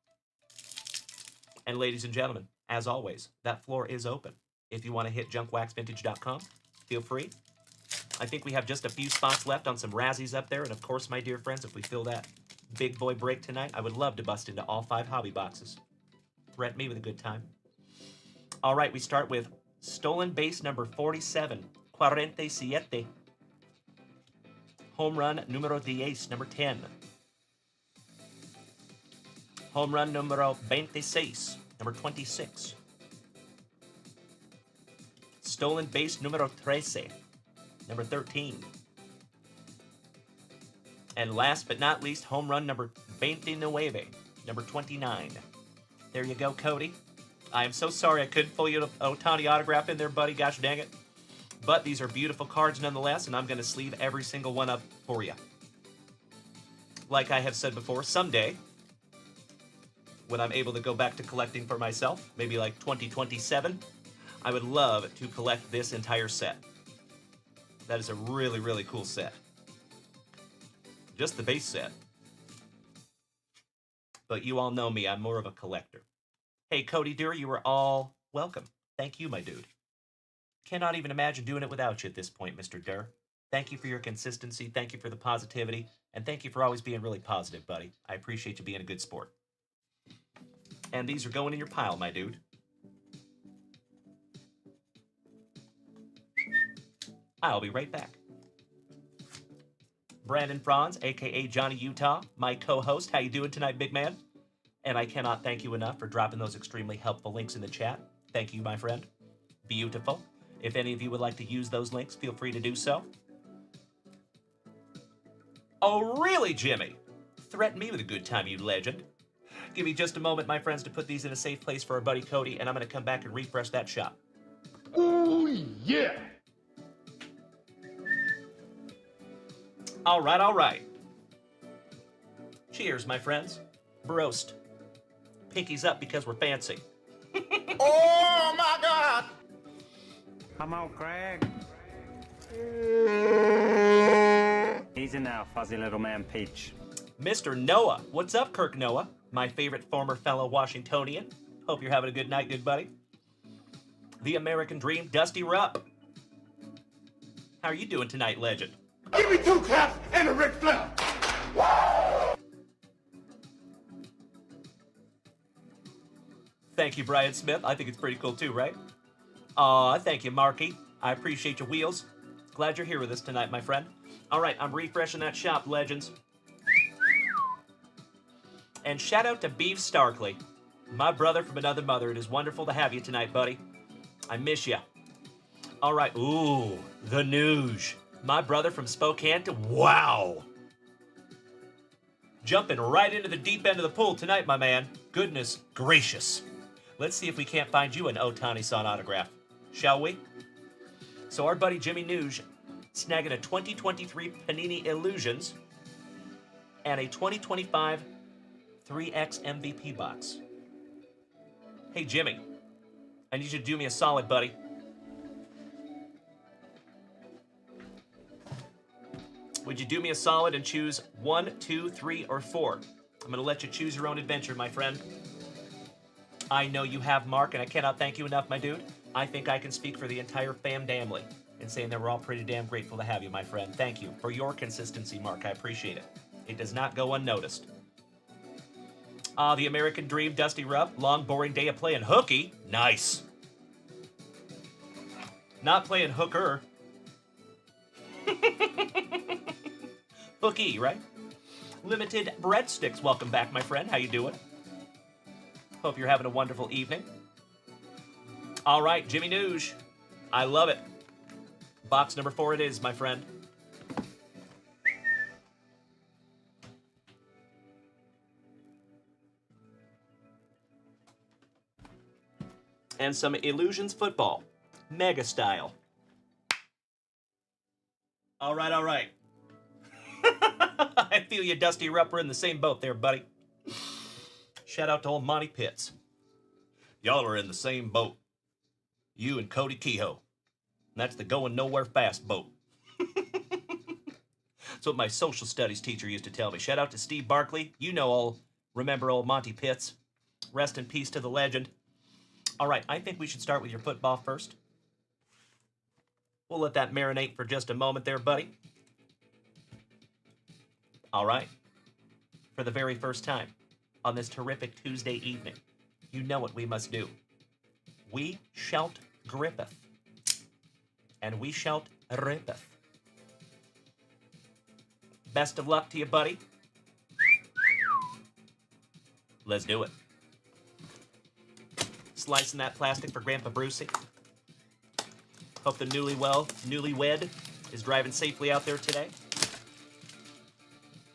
And ladies and gentlemen, as always, that floor is open. If you want to hit junkwaxvintage.com, feel free. I think we have just a few spots left on some Razzies up there. And of course, my dear friends, if we fill that big boy break tonight, I would love to bust into all 5 hobby boxes. Threaten me with a good time. All right, we start with stolen base number 47, 47. Home run numero 10, number 10. Home run numero 26, number 26. Stolen base numero 13, number 13. And last but not least, home run number 29, number 29. There you go, Cody. I am so sorry I couldn't pull you an Ohtani autograph in there, buddy. Gosh dang it. But these are beautiful cards nonetheless, and I'm going to sleeve every single one up for you. Like I have said before, someday, when I'm able to go back to collecting for myself, maybe like 2027, I would love to collect this entire set. That is a really, really cool set. Just the base set. But you all know me, I'm more of a collector. Hey, Cody Deer, you are all welcome. Thank you, my dude. Cannot even imagine doing it without you at this point, Mr. Durr. Thank you for your consistency, thank you for the positivity, and thank you for always being really positive, buddy. I appreciate you being a good sport. And these are going in your pile, my dude. I'll be right back. Brandon Franz, a.k.a. Johnny Utah, my co-host. How you doing tonight, big man? And I cannot thank you enough for dropping those extremely helpful links in the chat. Thank you, my friend. Beautiful. If any of you would like to use those links, feel free to do so. Oh, really, Jimmy? Threaten me with a good time, you legend. Give me just a moment, my friends, to put these in a safe place for our buddy Cody, and I'm going to come back and refresh that shop. Oh, yeah! All right, all right. Cheers, my friends. Broast. Pinkies up because we're fancy. Oh, my God! Come on, Craig. Easy now, fuzzy little man Peach. Mr. Noah. What's up, Kirk Noah? My favorite former fellow Washingtonian. Hope you're having a good night, good buddy. The American Dream, Dusty Rupp. How are you doing tonight, legend? Give me 2 claps and a Ric Flair! Thank you, Brian Smith. I think it's pretty cool too, right? Aw, thank you, Marky. I appreciate your wheels. Glad you're here with us tonight, my friend. All right, I'm refreshing that shop, legends. And shout out to Beef Starkley, my brother from another mother. It is wonderful to have you tonight, buddy. I miss you. All right, ooh, the Nooge. My brother from Spokane to wow. Jumping right into the deep end of the pool tonight, my man. Goodness gracious. Let's see if we can't find you an Ohtani-san autograph, shall we? So our buddy Jimmy Nooge snagging a 2023 Panini Illusions and a 2025 3X MVP box. Hey, Jimmy, I need you to do me a solid, buddy. Would you do me a solid and choose 1, 2, 3, or 4? I'm going to let you choose your own adventure, my friend. I know you have, Mark, and I cannot thank you enough, my dude. I think I can speak for the entire fam-damly in saying that we're all pretty damn grateful to have you, my friend. Thank you for your consistency, Mark. I appreciate it. It does not go unnoticed. The American Dream, Dusty Rupp. Long, boring day of playing hooky. Nice. Not playing hooker. Hooky, right? Limited Breadsticks, welcome back, my friend. How you doing? Hope you're having a wonderful evening. All right, Jimmy Nooge. I love it. Box number 4 it is, my friend. And some Illusions football. Mega style. All right, all right. I feel you, Dusty Rupp. We're in the same boat there, buddy. Shout out to old Monty Pitts. Y'all are in the same boat. You and Cody Kehoe. That's the going nowhere fast boat. That's what my social studies teacher used to tell me. Shout out to Steve Barkley. You know all, remember old Monty Pitts. Rest in peace to the legend. All right, I think we should start with your football first. We'll let that marinate for just a moment there, buddy. All right. For the very first time on this terrific Tuesday evening, you know what we must do. We shalt grippeth. And we shalt rippeth. Best of luck to you, buddy. Let's do it. Slicing that plastic for Grandpa Brucey. Hope the newlywed is driving safely out there today.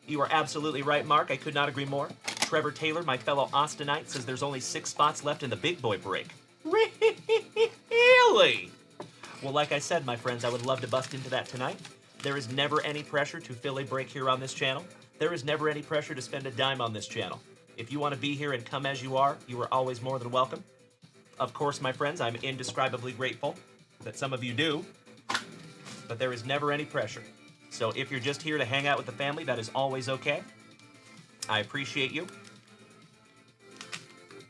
You are absolutely right, Mark. I could not agree more. Trevor Taylor, my fellow Austinite, says there's only 6 spots left in the big boy break. Really? Well, like I said, my friends, I would love to bust into that tonight. There is never any pressure to fill a break here on this channel. There is never any pressure to spend a dime on this channel. If you want to be here and come as you are always more than welcome. Of course, my friends, I'm indescribably grateful that some of you do, but there is never any pressure. So if you're just here to hang out with the family, that is always okay. I appreciate you.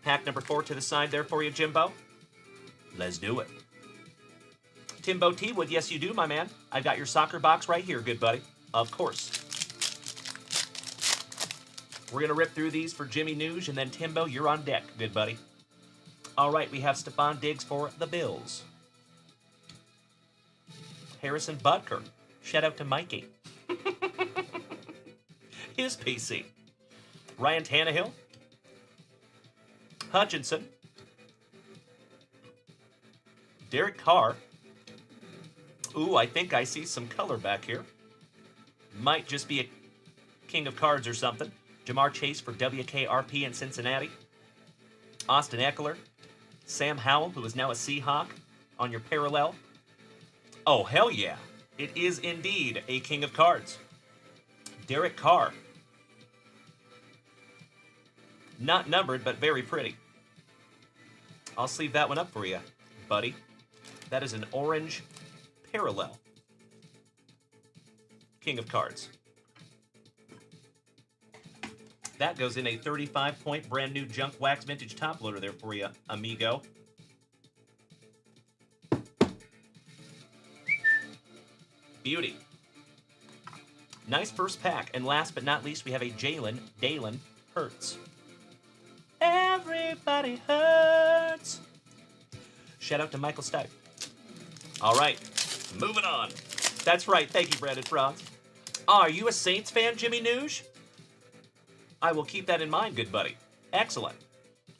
Pack number 4 to the side there for you, Jimbo. Let's do it. Timbo T-Wood, yes you do, my man. I got your soccer box right here, good buddy. Of course. We're going to rip through these for Jimmy Nuge, and then Timbo, you're on deck, good buddy. All right, we have Stephon Diggs for the Bills. Harrison Butker. Shout out to Mikey. His PC. Ryan Tannehill. Hutchinson. Derek Carr. Ooh, I think I see some color back here. Might just be a king of cards or something. Jamar Chase for WKRP in Cincinnati. Austin Eckler. Sam Howell, who is now a Seahawk, on your parallel. Oh, hell yeah. It is indeed a king of cards. Derek Carr. Not numbered, but very pretty. I'll sleeve that one up for you, buddy. That is an orange parallel. King of cards. That goes in a 35-point brand new junkwax vintage top loader there for you, amigo. Beauty. Nice first pack. And last but not least, we have a Dalen Hurts. Everybody hurts. Shout out to Michael Stipe. All right, moving on. That's right. Thank you, Brandon Franz. Are you a Saints fan, Jimmy Nuge? I will keep that in mind, good buddy. Excellent.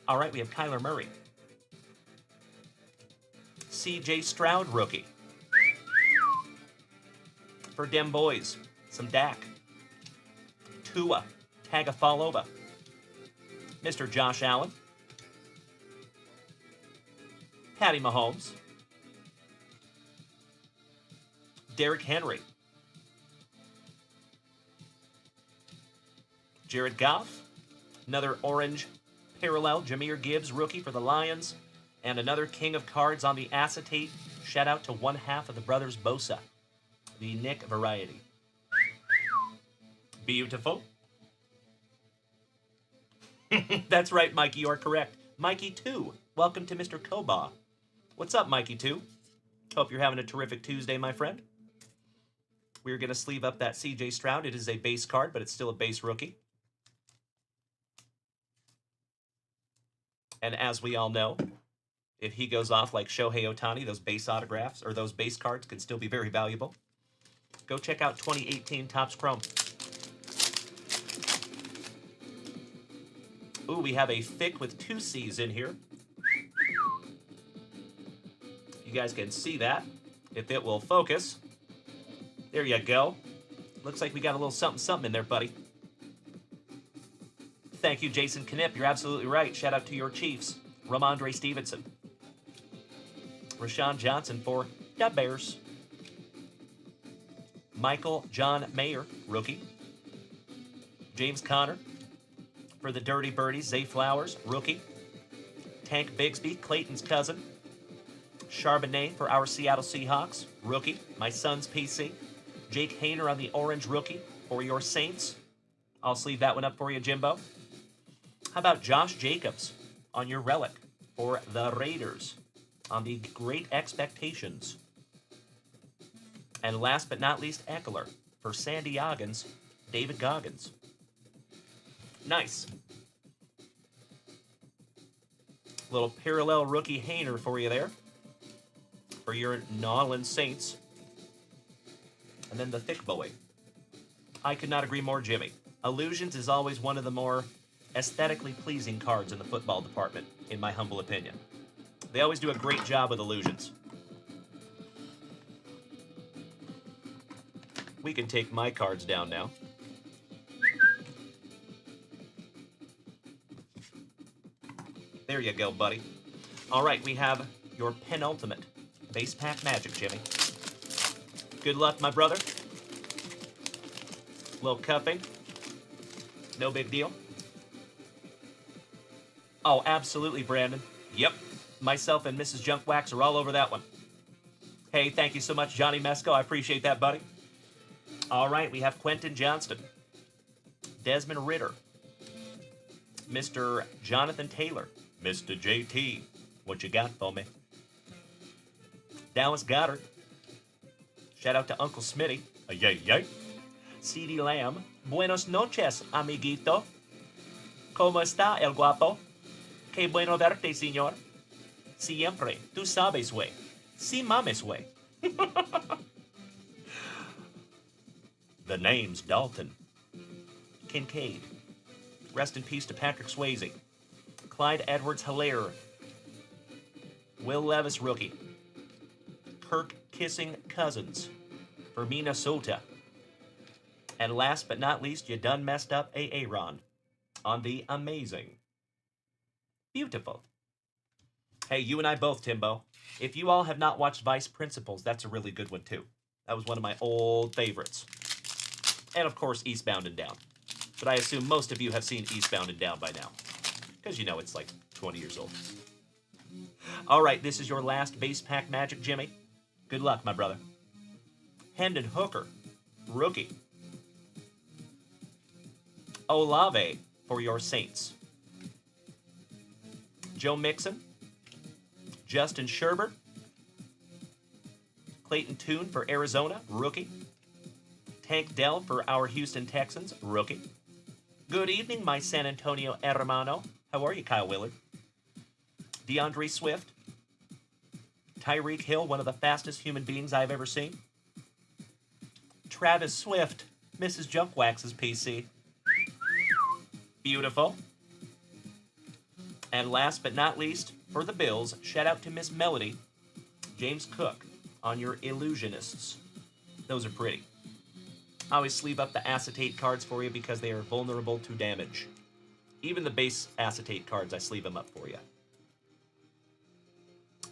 All right, we have Kyler Murray. C.J. Stroud, rookie. For dem boys, some Dak. Tua Tagovailoa. Mr. Josh Allen. Patty Mahomes. Derrick Henry. Jared Goff. Another orange parallel, Jahmyr Gibbs, rookie for the Lions. And another king of cards on the acetate. Shout out to one half of the brothers Bosa. The Nick variety. Beautiful. That's right, Mikey, you are correct. Mikey 2, welcome to Mr. Koba. What's up, Mikey 2? Hope you're having a terrific Tuesday, my friend. We're going to sleeve up that C.J. Stroud. It is a base card, but it's still a base rookie. And as we all know, if he goes off like Shohei Ohtani, those base autographs, or those base cards can still be very valuable. Go check out 2018 Topps Chrome. Ooh, we have a thick with 2 C's in here. You guys can see that, if it will focus. There you go. Looks like we got a little something in there, buddy. Thank you, Jason Knipp. You're absolutely right. Shout out to your Chiefs. Ramondre Stevenson. Rashawn Johnson for the Bears. Michael John Mayer, rookie. James Conner for the Dirty Birdies. Zay Flowers, rookie. Tank Bigsby, Clayton's cousin. Charbonnet for our Seattle Seahawks, rookie. My son's PC. Jake Hayner on the orange rookie for your Saints. I'll sleeve that one up for you, Jimbo. How about Josh Jacobs on your relic for the Raiders on the Great Expectations? And last but not least, Eckler for San Diego's David Goggins. Nice. Little parallel rookie Hayner for you there for your New Orleans Saints. And then the thick boy. I could not agree more, Jimmy. Illusions is always one of the more aesthetically pleasing cards in the football department, in my humble opinion. They always do a great job with illusions. We can take my cards down now. There you go, buddy. All right, we have your penultimate base pack magic, Jimmy. Good luck, my brother. Little cuffing. No big deal. Oh, absolutely, Brandon. Yep. Myself and Mrs. Junkwax are all over that one. Hey, thank you so much, Johnny Mesco. I appreciate that, buddy. All right, we have Quentin Johnston, Desmond Ritter, Mr. Jonathan Taylor, Mr. JT. What you got for me? Dallas Goddard. Shout out to Uncle Smitty. Yay, yay. CD Lamb. Buenos noches, amiguito. ¿Cómo está el guapo? Qué bueno verte, señor. Siempre. Tú sabes, güey. Si mames, güey. The name's Dalton. Kincaid. Rest in peace to Patrick Swayze. Clyde Edwards-Helaire. Will Levis, rookie. Kirk Kissing Cousins for Minnesota. And last but not least, you done messed up Aaron on the amazing. Beautiful. Hey, you and I both, Timbo. If you all have not watched Vice Principals, that's a really good one too. That was one of my old favorites. And of course, Eastbound and Down. But I assume most of you have seen Eastbound and Down by now. Because you know it's like 20 years old. All right, this is your last base pack magic, Jimmy. Good luck, my brother. Hendon Hooker, rookie. Olave for your Saints. Joe Mixon. Justin Sherbert. Clayton Tune for Arizona, rookie. Tank Dell for our Houston Texans, rookie. Good evening, my San Antonio hermano. How are you, Kyle Willard? DeAndre Swift. Tyreek Hill, one of the fastest human beings I've ever seen. Travis Swift, Mrs. Junkwax's PC. Beautiful. And last but not least, for the Bills, shout out to Miss Melody, James Cook, on your Illusionists. Those are pretty. I always sleeve up the acetate cards for you because they are vulnerable to damage. Even the base acetate cards, I sleeve them up for you.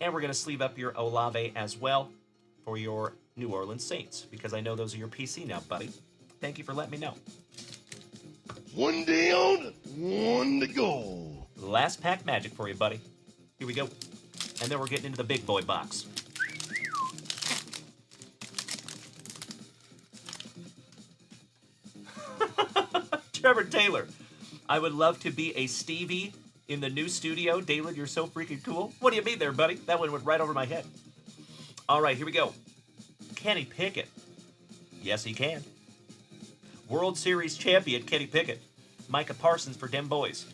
And we're going to sleeve up your Olave as well for your New Orleans Saints, because I know those are your PC now, buddy. Thank you for letting me know. One down, one to go. Last pack magic for you, buddy. Here we go. And then we're getting into the big boy box. Trevor Taylor. I would love to be a Stevie in the new studio. Dalen, you're so freaking cool. What do you mean there, buddy? That one went right over my head. All right, here we go. Kenny Pickett. Yes, he can. World Series champion Kenny Pickett. Micah Parsons for Dem Boys.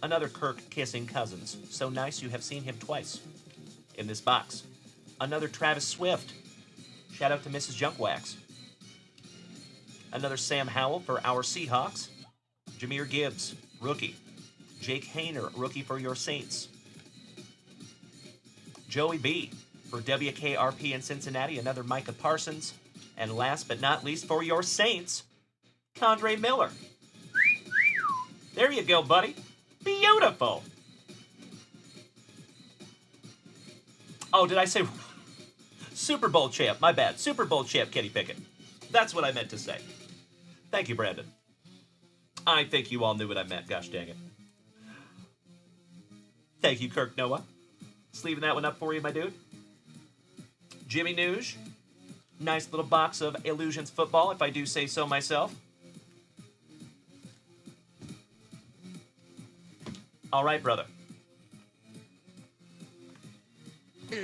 Another Kirk Kissing Cousins. So nice you have seen him twice in this box. Another Travis Swift. Shout out to Mrs. Junkwax. Another Sam Howell for our Seahawks. Jahmyr Gibbs, rookie. Jake Hayner, rookie for your Saints. Joey B for WKRP in Cincinnati. Another Micah Parsons. And last but not least for your Saints, Condre Miller. There you go, buddy. Beautiful. Oh, did I say Super Bowl champ? My bad. Super Bowl champ, Kenny Pickett. That's what I meant to say. Thank you, Brandon. I think you all knew what I meant. Gosh dang it. Thank you, Kirk Noah. Sleeving that one up for you, my dude. Jimmy Nuge. Nice little box of Illusions football, if I do say so myself. All right, brother. It's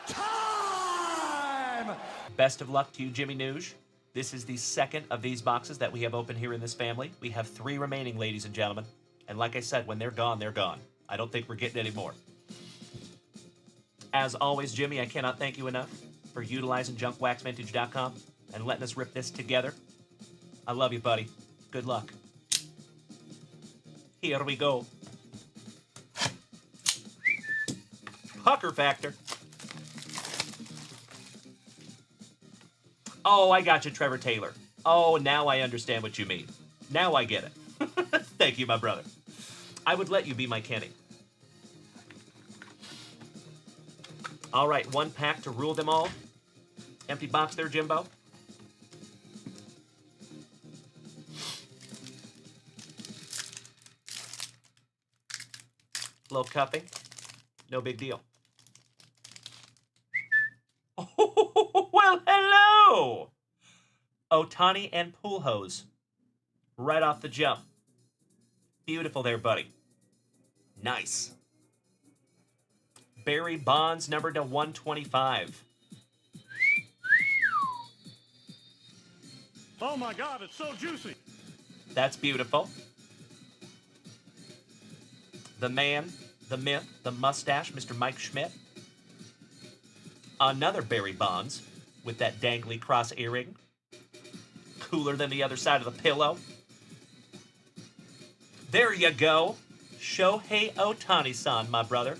time! Best of luck to you, Jimmy Nuge. This is the second of these boxes that we have open here in this family. We have 3 remaining, ladies and gentlemen. And like I said, when they're gone, they're gone. I don't think we're getting any more. As always, Jimmy, I cannot thank you enough for utilizing junkwaxvintage.com and letting us rip this together. I love you, buddy. Good luck. Here we go. Pucker factor. Oh, I got you, Trevor Taylor. Oh, now I understand what you mean. Now I get it. Thank you, my brother. I would let you be my Kenny. All right, 1 pack to rule them all. Empty box there, Jimbo. Little cupping. No big deal. Oh, well, hello! Otani and Pool Hose. Right off the jump. Beautiful there, buddy. Nice. Barry Bonds, numbered to 125. Oh my God, it's so juicy. That's beautiful. The man, the myth, the mustache, Mr. Mike Schmidt. Another Barry Bonds with that dangly cross earring. Cooler than the other side of the pillow. There you go. Shohei Ohtani-san, my brother.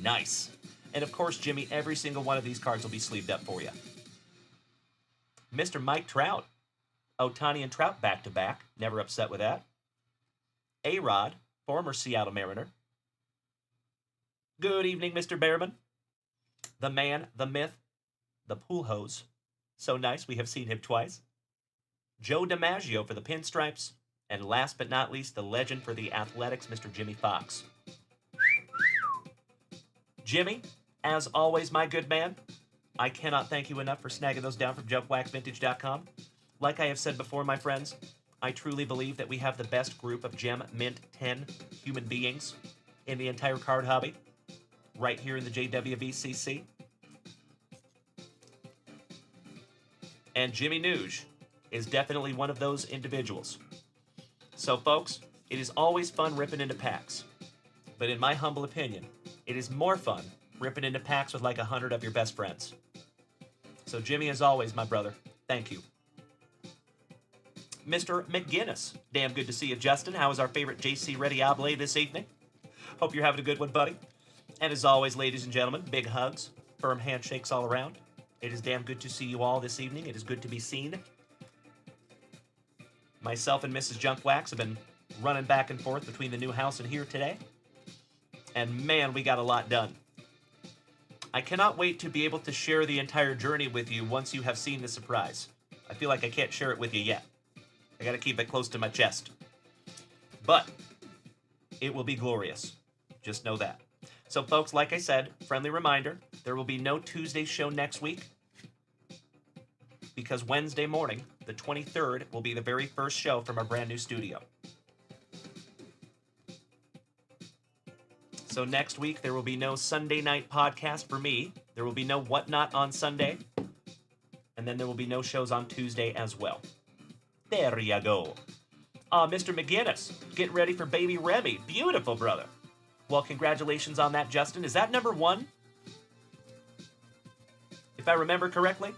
Nice. And of course, Jimmy, every single one of these cards will be sleeved up for you. Mr. Mike Trout. Ohtani and Trout back-to-back. Never upset with that. A-Rod, former Seattle Mariner. Good evening, Mr. Behrman. The man, the myth, the Pool Hose. So nice, we have seen him twice. Joe DiMaggio for the Pinstripes. And last but not least, the legend for the Athletics, Mr. Jimmy Fox. Jimmy, as always, my good man, I cannot thank you enough for snagging those down from junkwaxvintage.com. Like I have said before, my friends, I truly believe that we have the best group of Gem Mint 10 human beings in the entire card hobby, right here in the JWVCC. And Jimmy Nuge is definitely one of those individuals. So, folks, it is always fun ripping into packs. But in my humble opinion, it is more fun ripping into packs with like 100 of your best friends. So, Jimmy, as always, my brother, thank you. Mr. McGinnis, damn good to see you, Justin. How is our favorite JC Rediable this evening? Hope you're having a good one, buddy. And as always, ladies and gentlemen, big hugs, firm handshakes all around. It is damn good to see you all this evening. It is good to be seen. Myself and Mrs. Junkwax have been running back and forth between the new house and here today. And man, we got a lot done. I cannot wait to be able to share the entire journey with you once you have seen the surprise. I feel like I can't share it with you yet. I gotta keep it close to my chest. But it will be glorious. Just know that. So folks, like I said, friendly reminder, there will be no Tuesday show next week because Wednesday morning, the 23rd, will be the very first show from our brand new studio. So next week, there will be no Sunday night podcast for me. There will be no Whatnot on Sunday. And then there will be no shows on Tuesday as well. There you go. Mr. McGinnis, get ready for baby Remy. Beautiful, brother. Well, congratulations on that, Justin. Is that number 1? If I remember correctly?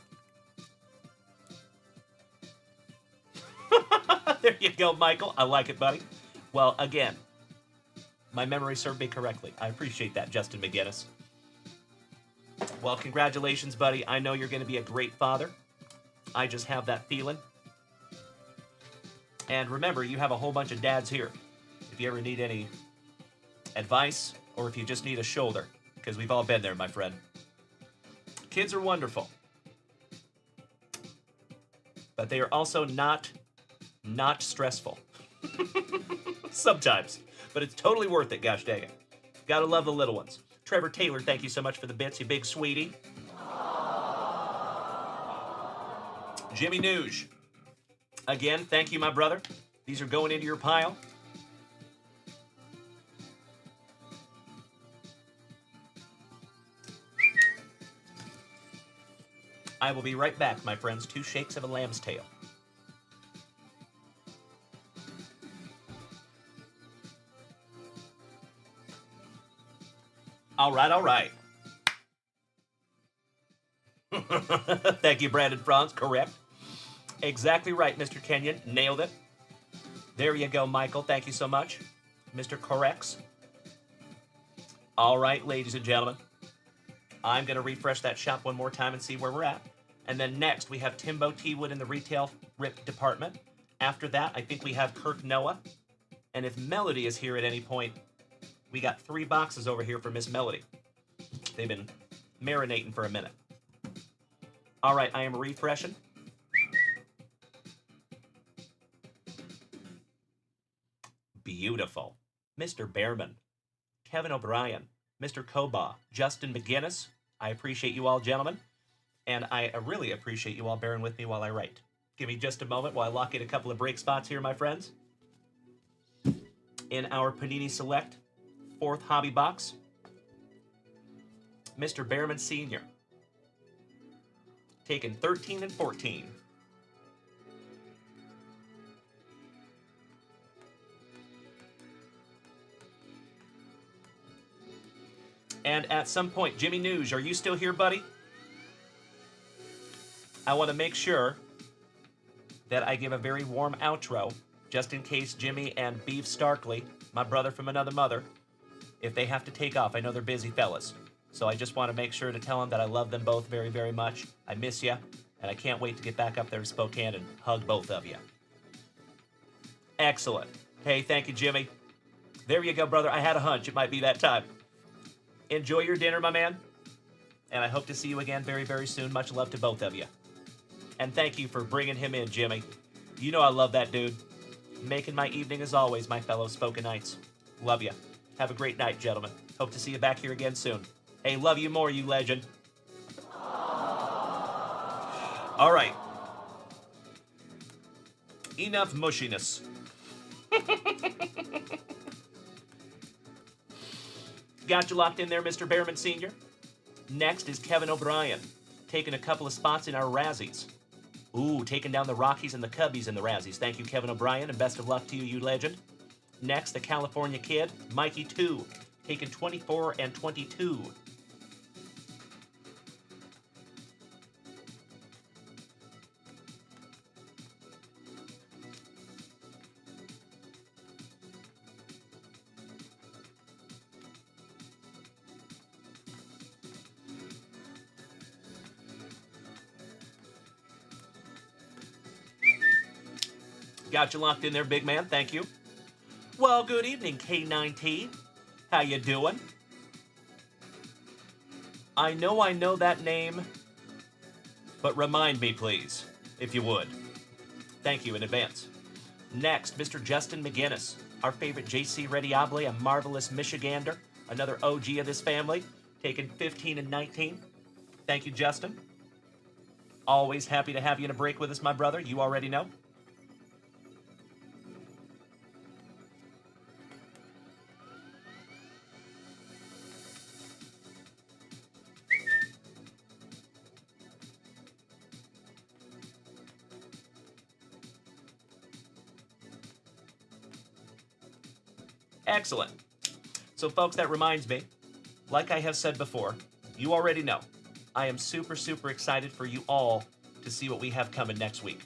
There you go, Michael. I like it, buddy. Well, again, my memory served me correctly. I appreciate that, Justin McGinnis. Well, congratulations, buddy. I know you're going to be a great father. I just have that feeling. And remember, you have a whole bunch of dads here. If you ever need any advice, or if you just need a shoulder, because we've all been there, my friend. Kids are wonderful. But they are also not stressful. Sometimes. But it's totally worth it, gosh dang it. Gotta love the little ones. Trevor Taylor, thank you so much for the bits, you big sweetie. Jimmy Nuge. Again, thank you, my brother. These are going into your pile. I will be right back, my friends. 2 shakes of a lamb's tail. All right. Thank you, Brandon Franz. Correct. Exactly right, Mr. Kenyon. Nailed it. There you go, Michael. Thank you so much. Mr. Corrects. All right, ladies and gentlemen. I'm going to refresh that shop one more time and see where we're at. And then next, we have Timbo Teawood in the retail rip department. After that, I think we have Kirk Noah. And if Melody is here at any point, we got 3 boxes over here for Miss Melody. They've been marinating for a minute. All right, I am refreshing. Beautiful. Mr. Behrman, Kevin O'Brien, Mr. Koba, Justin McGinnis. I appreciate you all, gentlemen. And I really appreciate you all bearing with me while I write. Give me just a moment while I lock in a couple of break spots here, my friends. In our Panini Select 4th hobby box, Mr. Behrman Sr. taking 13 and 14. And at some point, Jimmy News, are you still here, buddy? I want to make sure that I give a very warm outro, just in case Jimmy and Beef Starkley, my brother from another mother, if they have to take off. I know they're busy fellas. So I just want to make sure to tell them that I love them both very, very much. I miss you, and I can't wait to get back up there to Spokane and hug both of you. Excellent. Hey, thank you, Jimmy. There you go, brother. I had a hunch it might be that time. Enjoy your dinner, my man. And I hope to see you again very, very soon. Much love to both of you. And thank you for bringing him in, Jimmy. You know I love that dude. Making my evening as always, my fellow Spokanites. Love you. Have a great night, gentlemen. Hope to see you back here again soon. Hey, love you more, you legend. All right. Enough mushiness. Got you locked in there, Mr. Behrman Sr.? Next is Kevin O'Brien, taking a couple of spots in our Razzies. Ooh, taking down the Rockies and the Cubbies in the Razzies. Thank you, Kevin O'Brien, and best of luck to you, you legend. Next, the California Kid, Mikey 2, taking 24 and 22. Got you locked in there, big man. Thank you. Well, good evening, K9T. How you doing? I know that name, but remind me, please, if you would. Thank you in advance. Next, Mr. Justin McGinnis, our favorite JC Rediable, a marvelous Michigander, another OG of this family, taking 15 and 19. Thank you, Justin. Always happy to have you in a break with us, my brother. You already know. Excellent. So, folks, that reminds me, like I have said before, you already know, I am super, super excited for you all to see what we have coming next week.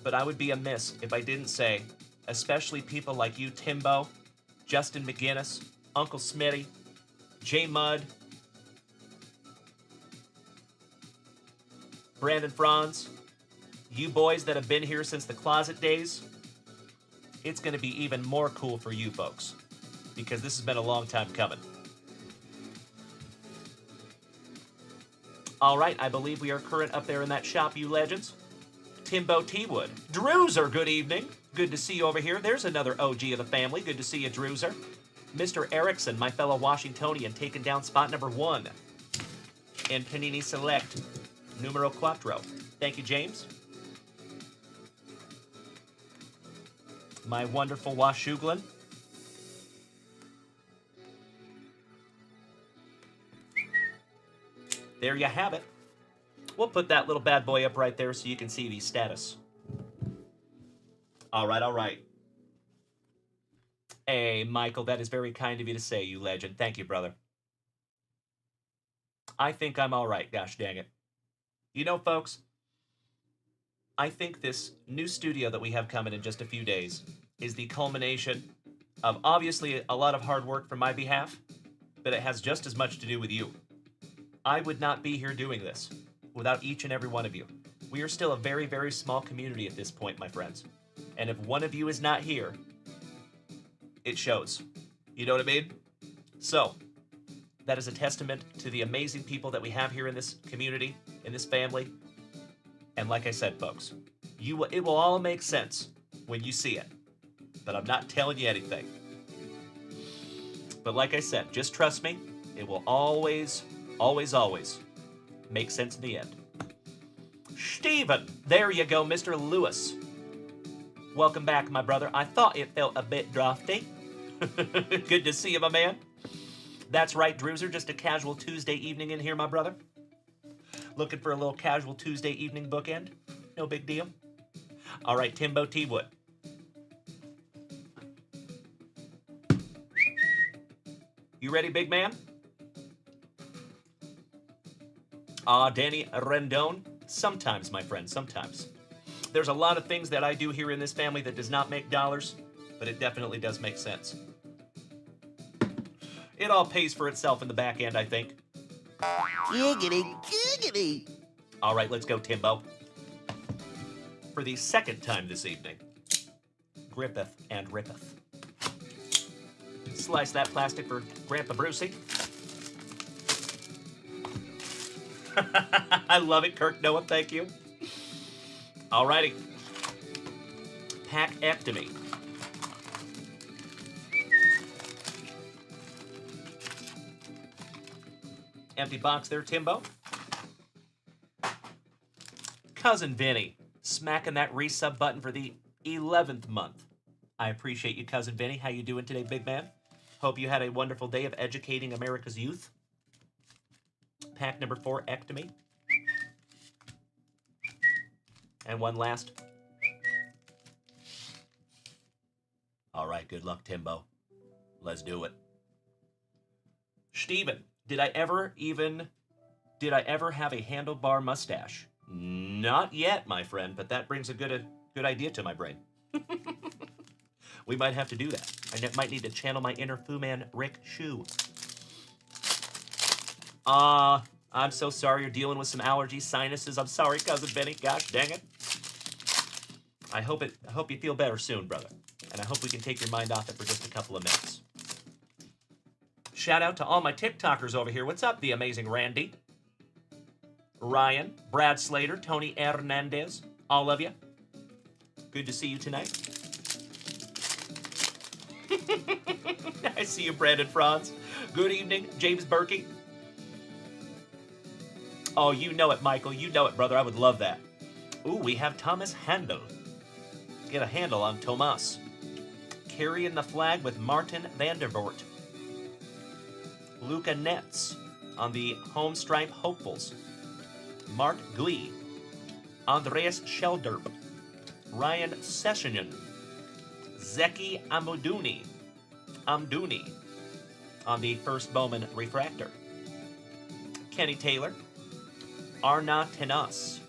But I would be amiss if I didn't say, especially people like you, Timbo, Justin McGinnis, Uncle Smitty, J Mudd, Brandon Franz, you boys that have been here since the closet days, it's going to be even more cool for you folks, because this has been a long time coming. All right, I believe we are current up there in that shop, you legends. Timbo T-Wood. Drewzer, good evening. Good to see you over here. There's another OG of the family. Good to see you, Drewzer. Mr. Erickson, my fellow Washingtonian, taking down spot number 1 in Panini Select, numero 4. Thank you, James. My wonderful Washouglin. There you have it. We'll put that little bad boy up right there so you can see the status. All right, all right. Hey, Michael, that is very kind of you to say, you legend. Thank you, brother. I think I'm all right, gosh dang it. You know, folks, I think this new studio that we have coming in just a few days is the culmination of obviously a lot of hard work from my behalf, but it has just as much to do with you. I would not be here doing this without each and every one of you. We are still a very, very small community at this point, my friends. And if one of you is not here, it shows. You know what I mean? So, that is a testament to the amazing people that we have here in this community, in this family. And like I said, folks, it will all make sense when you see it. But I'm not telling you anything. But like I said, just trust me. It will always, always, always make sense in the end. Steven, there you go, Mr. Lewis. Welcome back, my brother. I thought it felt a bit drafty. Good to see you, my man. That's right, Drewser, just a casual Tuesday evening in here, my brother. Looking for a little casual Tuesday evening bookend? No big deal. All right, Timbo T. Wood. You ready, big man? Danny Rendon. Sometimes, my friend, sometimes. There's a lot of things that I do here in this family that does not make dollars, but it definitely does make sense. It all pays for itself in the back end, I think. Giggity, giggity. All right, let's go, Timbo. For the second time this evening, Grippeth and Rippeth. Slice that plastic for Grandpa Brucey. I love it, Kirk Noah, thank you. Alrighty. Packectomy. Empty box there, Timbo. Cousin Vinny, smacking that resub button for the 11th month. I appreciate you, Cousin Vinny. How you doing today, big man? Hope you had a wonderful day of educating America's youth. Pack number 4, ectomy. And one last. All right, good luck, Timbo. Let's do it. Steven, did I ever have a handlebar mustache? Not yet, my friend, but that brings a good idea to my brain. We might have to do that. I might need to channel my inner Fu Man Rick Shu. I'm so sorry you're dealing with some allergies, sinuses. I'm sorry, Cousin Benny. Gosh dang it. I hope you feel better soon, brother. And I hope we can take your mind off it for just a couple of minutes. Shout out to all my TikTokers over here. What's up, the amazing Randy? Ryan, Brad Slater, Tony Hernandez, all of you. Good to see you tonight. I see you, Brandon Franz. Good evening, James Berkey. Oh, you know it, Michael. You know it, brother. I would love that. Ooh, we have Thomas Handel. Get a handle on Tomas. Carrying the flag with Martin Vandervoort. Luca Netz on the Home Stripe Hopefuls. Mark Glee. Andreas Shelderb. Ryan Sessionen. Zeki Amdouni on the First Bowman Refractor. Kenny Taylor. Arna Tenas.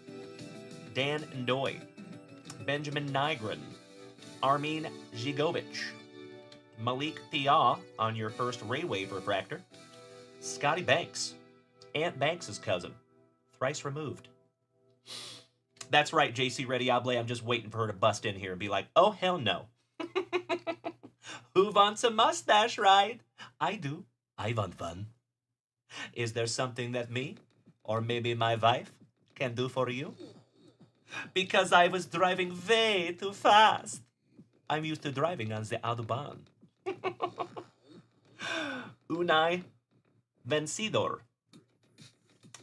Dan Ndoy. Benjamin Nygren. Armin Zigovich. Malik Thea on your first Ray Wave Refractor. Scotty Banks. Aunt Banks' cousin. Thrice removed. That's right, JC Rediable. I'm just waiting for her to bust in here and be like, oh, hell no. Who wants a mustache ride? I do. I want one. Is there something that me, or maybe my wife, can do for you? Because I was driving way too fast. I'm used to driving on the Autobahn. Unai Vencedor.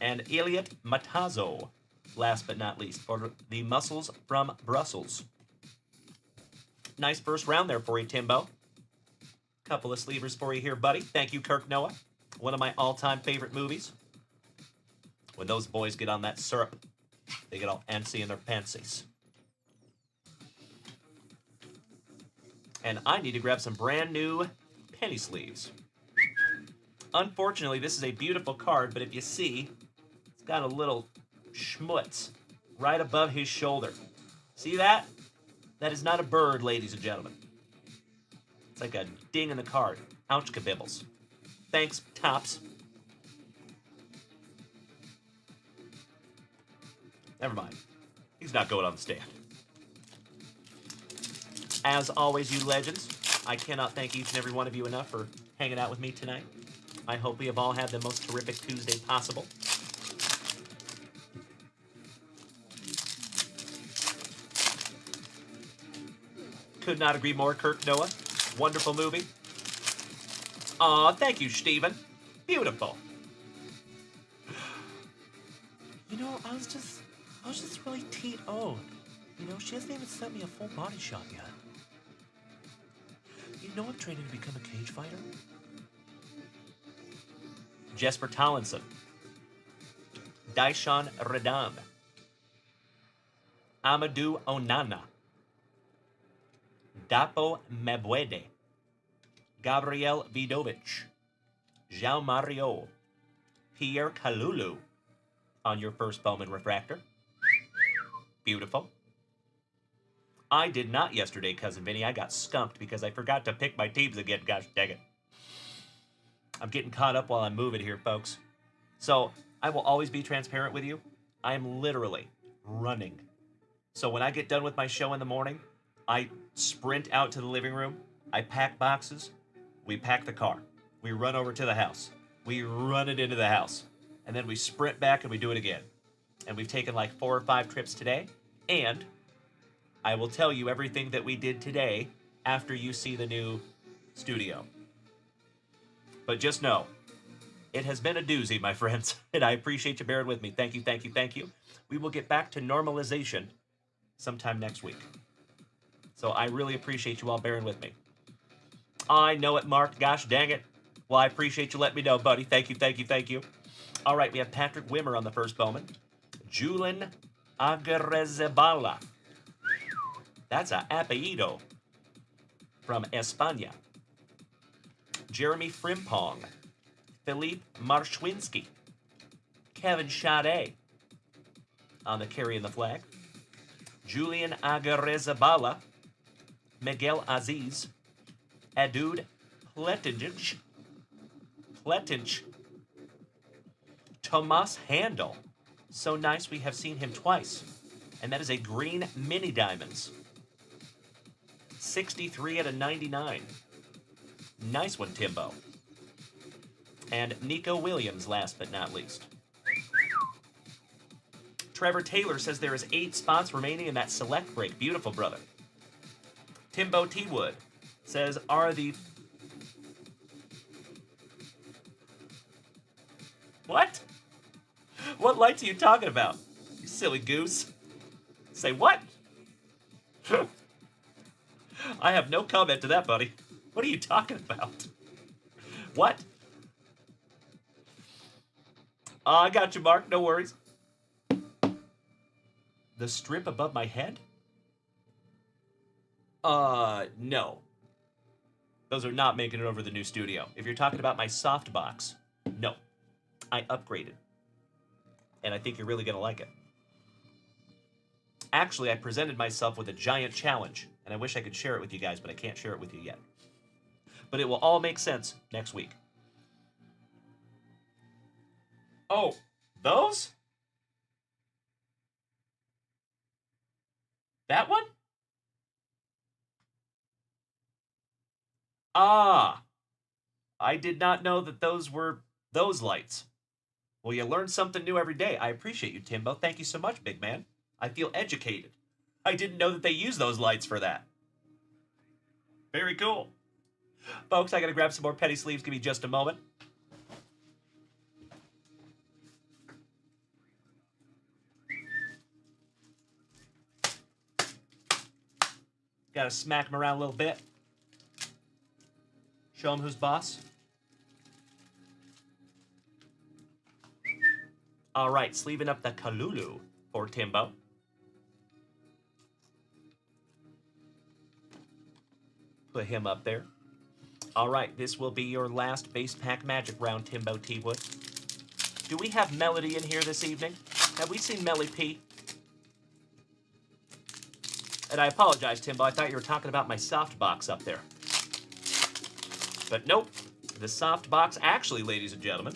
And Elliot Matazo, last but not least, for the Muscles from Brussels. Nice first round there for you, Timbo. Couple of sleevers for you here, buddy. Thank you, Kirk Noah. One of my all-time favorite movies. When those boys get on that syrup, they get all antsy in their pantsies. And I need to grab some brand new penny sleeves. Unfortunately, this is a beautiful card, but if you see, it's got a little schmutz right above his shoulder. See that? That is not a bird, ladies and gentlemen. It's like a ding in the card. Ouch, kabibbles. Thanks, Tops. Never mind. He's not going on the stand. As always, you legends, I cannot thank each and every one of you enough for hanging out with me tonight. I hope we have all had the most terrific Tuesday possible. Could not agree more, Kirk Noah. Wonderful movie. Aw, thank you, Steven. Beautiful. You know, I was just really T.O'. You know, she hasn't even sent me a full body shot yet. You know I'm training to become a cage fighter? Jesper Tollinson. Daishan Redam. Amadou Onana. Dapo Mebwede. Gabriel Vidovic. João Mario. Pierre Kalulu on your first Bowman refractor. Beautiful. I did not yesterday, Cousin Vinny. I got skunked because I forgot to pick my teams again. Gosh dang it. I'm getting caught up while I'm moving here, folks. So I will always be transparent with you. I am literally running. So when I get done with my show in the morning, I sprint out to the living room. I pack boxes. We pack the car. We run over to the house. We run it into the house. And then we sprint back and we do it again. And we've taken like 4 or 5 trips today. And I will tell you everything that we did today after you see the new studio. But just know, it has been a doozy, my friends. And I appreciate you bearing with me. Thank you, thank you, thank you. We will get back to normalization sometime next week. So I really appreciate you all bearing with me. I know it, Mark. Gosh dang it. Well, I appreciate you letting me know, buddy. Thank you, thank you, thank you. All right, we have Patrick Wimmer on the first Bowman. Julen Agrezabala. That's a apellido from España. Jeremy Frimpong. Philippe Marschwinski. Kevin Sade on the carry and the flag. Julian Agrezabala. Miguel Aziz. Adud Pletinch. Tomas Handel. So nice we have seen him twice. And that is a green mini diamonds. 63 out of 99. Nice one, Timbo. And Nico Williams, last but not least. Trevor Taylor says there is 8 spots remaining in that select break. Beautiful, brother. Timbo T. Wood says, are the... What? What lights are you talking about? You silly goose. Say what? I have no comment to that, buddy. What are you talking about? What? I got you, Mark. No worries. The strip above my head? No. Those are not making it over the new studio. If you're talking about my softbox, no. I upgraded. And I think you're really going to like it. Actually, I presented myself with a giant challenge, and I wish I could share it with you guys, but I can't share it with you yet. But it will all make sense next week. Oh, those? That one? Ah, I did not know that those were those lights. Well, you learn something new every day. I appreciate you, Timbo. Thank you so much, big man. I feel educated. I didn't know that they use those lights for that. Very cool. Folks, I gotta grab some more penny sleeves. Give me just a moment. Gotta smack them around a little bit. Show them who's boss. All right, sleeving up the Kalulu for Timbo. Put him up there. All right, this will be your last base pack magic round, Timbo T. Wood. Do we have Melody in here this evening? Have we seen Melly P? And I apologize, Timbo. I thought you were talking about my soft box up there. But nope. The soft box, actually, ladies and gentlemen,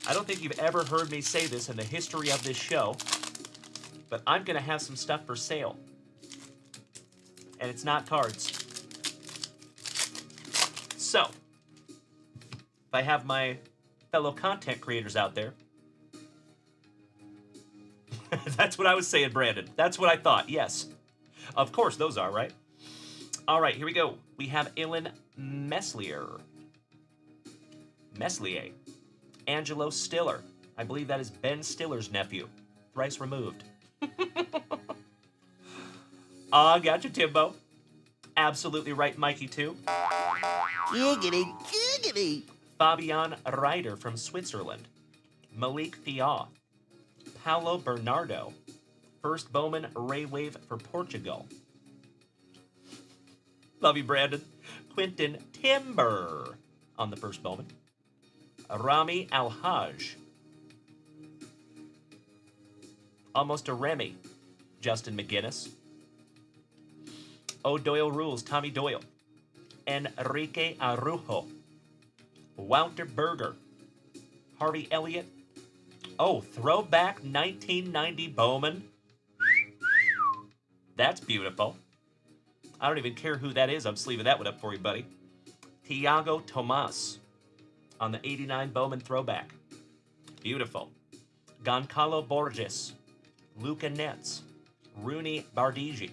I don't think you've ever heard me say this in the history of this show, but I'm going to have some stuff for sale. And it's not cards. So, if I have my fellow content creators out there, that's what I was saying, Brandon. That's what I thought, yes. Of course, those are, right? All right, here we go. We have Ilan Meslier. Meslier. Angelo Stiller. I believe that is Ben Stiller's nephew. Thrice removed. Got you, Timbo. Absolutely right, Mikey, too. Giggity, giggity. Fabian Ryder from Switzerland. Malik Fiat. Paulo Bernardo. First Bowman Ray Wave for Portugal. Love you, Brandon. Quentin Timber on the first Bowman. Rami Al-Haj. Almost a Remy. Justin McGinnis. O'Doyle Rules, Tommy Doyle. Enrique Arujo. Walter Berger. Harvey Elliott. Oh, throwback 1990 Bowman. That's beautiful. I don't even care who that is. I'm sleeving that one up for you, buddy. Tiago Tomas on the 89 Bowman throwback. Beautiful. Goncalo Borges. Luca Netz. Rooney Bargi.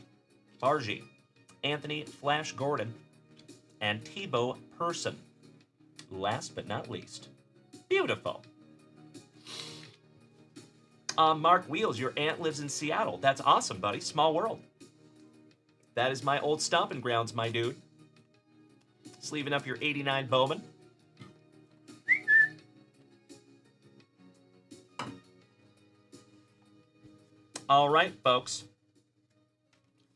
Anthony Flash Gordon. And Tebow Person. Last but not least. Beautiful. Mark Wheels, your aunt lives in Seattle. That's awesome, buddy. Small world. That is my old stomping grounds, my dude. Sleeving up your 89 Bowman. All right, folks.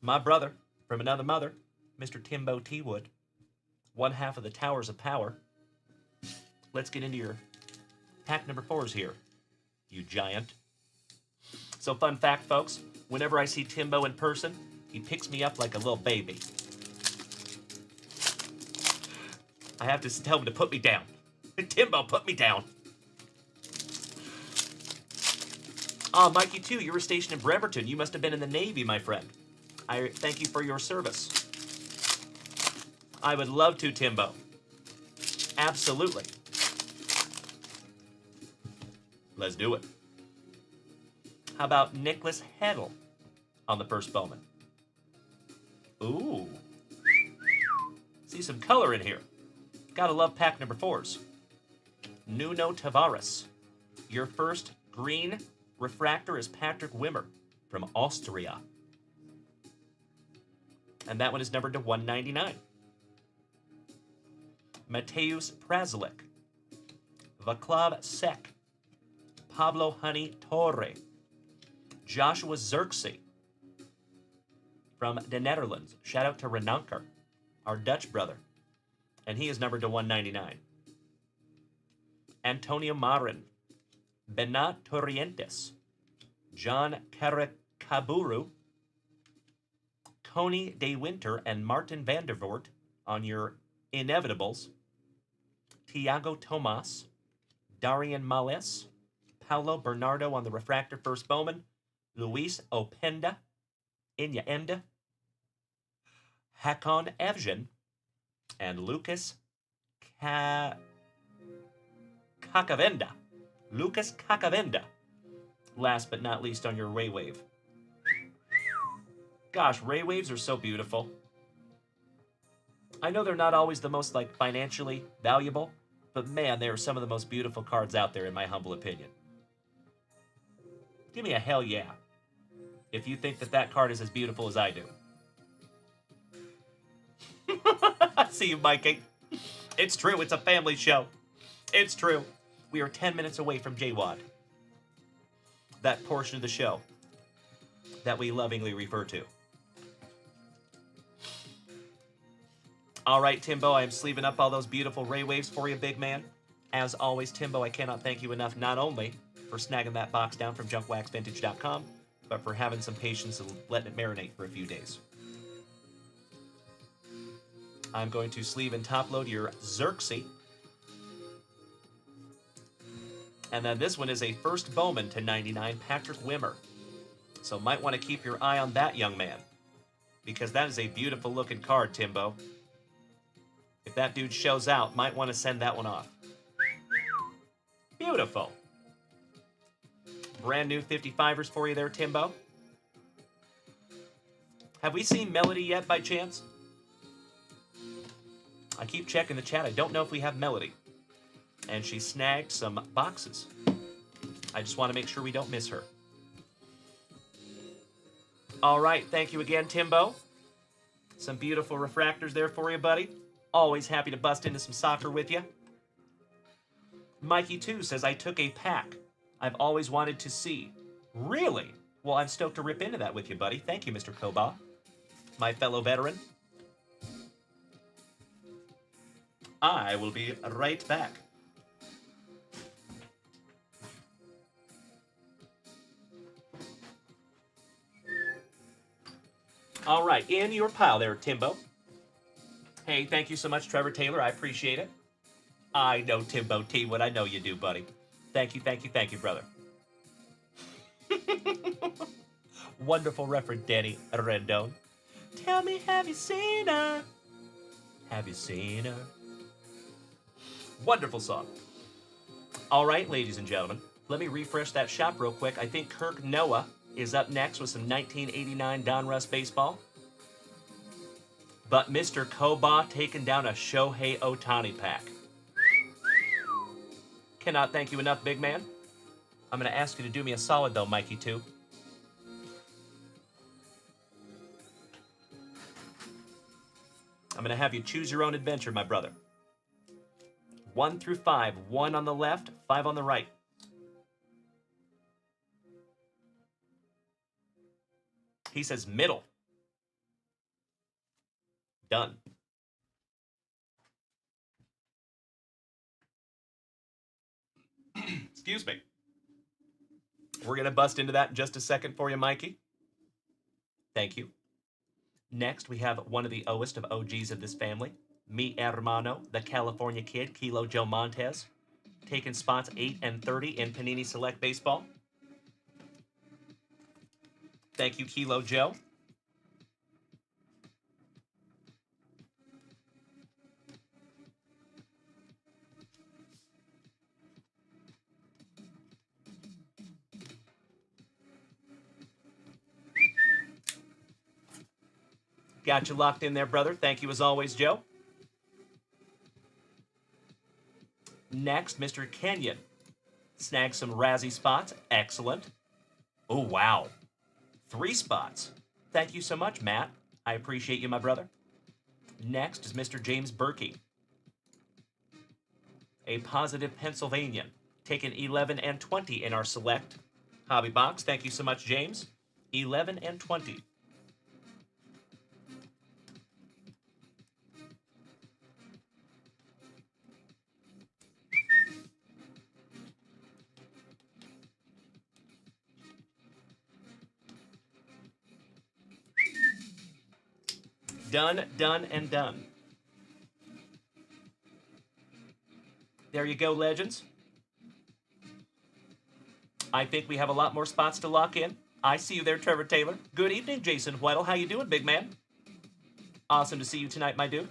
My brother from another mother, Mr. Timbo T. Wood. One half of the Towers of Power. Let's get into your pack number 4s here, you giant. So fun fact, folks, whenever I see Timbo in person, he picks me up like a little baby. I have to tell him to put me down. Timbo, put me down. Oh, Mikey, too, you were stationed in Bremerton. You must have been in the Navy, my friend. I thank you for your service. I would love to, Timbo. Absolutely. Let's do it. How about Nicholas Heddle on the first Bowman? Ooh. See some color in here. Gotta love pack number 4s. Nuno Tavares. Your first green refractor is Patrick Wimmer from Austria. And that one is numbered to 199. Mateusz Praslik. Vaclav Sek. Pablo Honey Torre. Joshua Xerxes from the Netherlands. Shout out to Renanker, our Dutch brother. And he is numbered to 199. Antonio Marin. Benat Torrientes. John Karakaburu. Coney De Winter and Martin Vandervoort on your inevitables. Tiago Tomas. Darian Males. Paulo Bernardo on the refractor first Bowman. Luis Openda. Inyenda. Hakon Evgen. And Lucas Kakavenda. Lucas Kakavenda. Last but not least on your Ray Wave. Gosh, Ray Waves are so beautiful. I know they're not always the most, financially valuable, but man, they are some of the most beautiful cards out there in my humble opinion. Give me a hell yeah if you think that that card is as beautiful as I do. I see you, Mikey. It's true. It's a family show. It's true. We are 10 minutes away from JWAD. That portion of the show that we lovingly refer to. All right, Timbo, I am sleeving up all those beautiful Ray Waves for you, big man. As always, Timbo, I cannot thank you enough not only for snagging that box down from junkwaxvintage.com, but for having some patience and letting it marinate for a few days. I'm going to sleeve and top load your Xerxes. And then this one is a first Bowman to 99, Patrick Wimmer. So might want to keep your eye on that young man, because that is a beautiful looking card, Timbo. If that dude shows out, might want to send that one off. Beautiful. Brand new 55ers for you there, Timbo. Have we seen Melody yet by chance? I keep checking the chat. I don't know if we have Melody. And she snagged some boxes. I just want to make sure we don't miss her. All right, thank you again, Timbo. Some beautiful refractors there for you, buddy. Always happy to bust into some soccer with you. Mikey, too, says, I took a pack I've always wanted to see. Really? Well, I'm stoked to rip into that with you, buddy. Thank you, Mr. Koba, my fellow veteran. I will be right back. All right, in your pile there, Timbo. Hey, thank you so much, Trevor Taylor. I appreciate it. I know Timbo T, what I know you do, buddy. Thank you, brother. Wonderful reference, Danny Rendon. Tell me, have you seen her? Have you seen her? Wonderful song. All right, ladies and gentlemen, let me refresh that shop real quick. I think Kirk Noah is up next with some 1989 Donruss baseball. But Mr. Koba taking down a Shohei Ohtani pack. Cannot thank you enough, big man. I'm going to ask you to do me a solid, though, Mikey, too. I'm going to have you choose your own adventure, my brother. 1 through 5. 1 on the left, 5 on the right. He says middle. Done. Excuse me. We're going to bust into that in just a second for you, Mikey. Thank you. Next, we have one of the oldest of OGs of this family, mi hermano, the California Kid, Kilo Joe Montez, taking spots 8 and 30 in Panini Select Baseball. Thank you, Kilo Joe. Got you locked in there, brother. Thank you as always, Joe. Next, Mr. Kenyon. Snagged some Razzie spots. Excellent. Oh, wow. 3 spots. Thank you so much, Matt. I appreciate you, my brother. Next is Mr. James Berkey. A positive Pennsylvanian. Taking 11 and 20 in our select hobby box. Thank you so much, James. 11 and 20. Done, done, and done. There you go, legends. I think we have a lot more spots to lock in. I see you there, Trevor Taylor. Good evening, Jason Whittle. How you doing, big man? Awesome to see you tonight, my dude.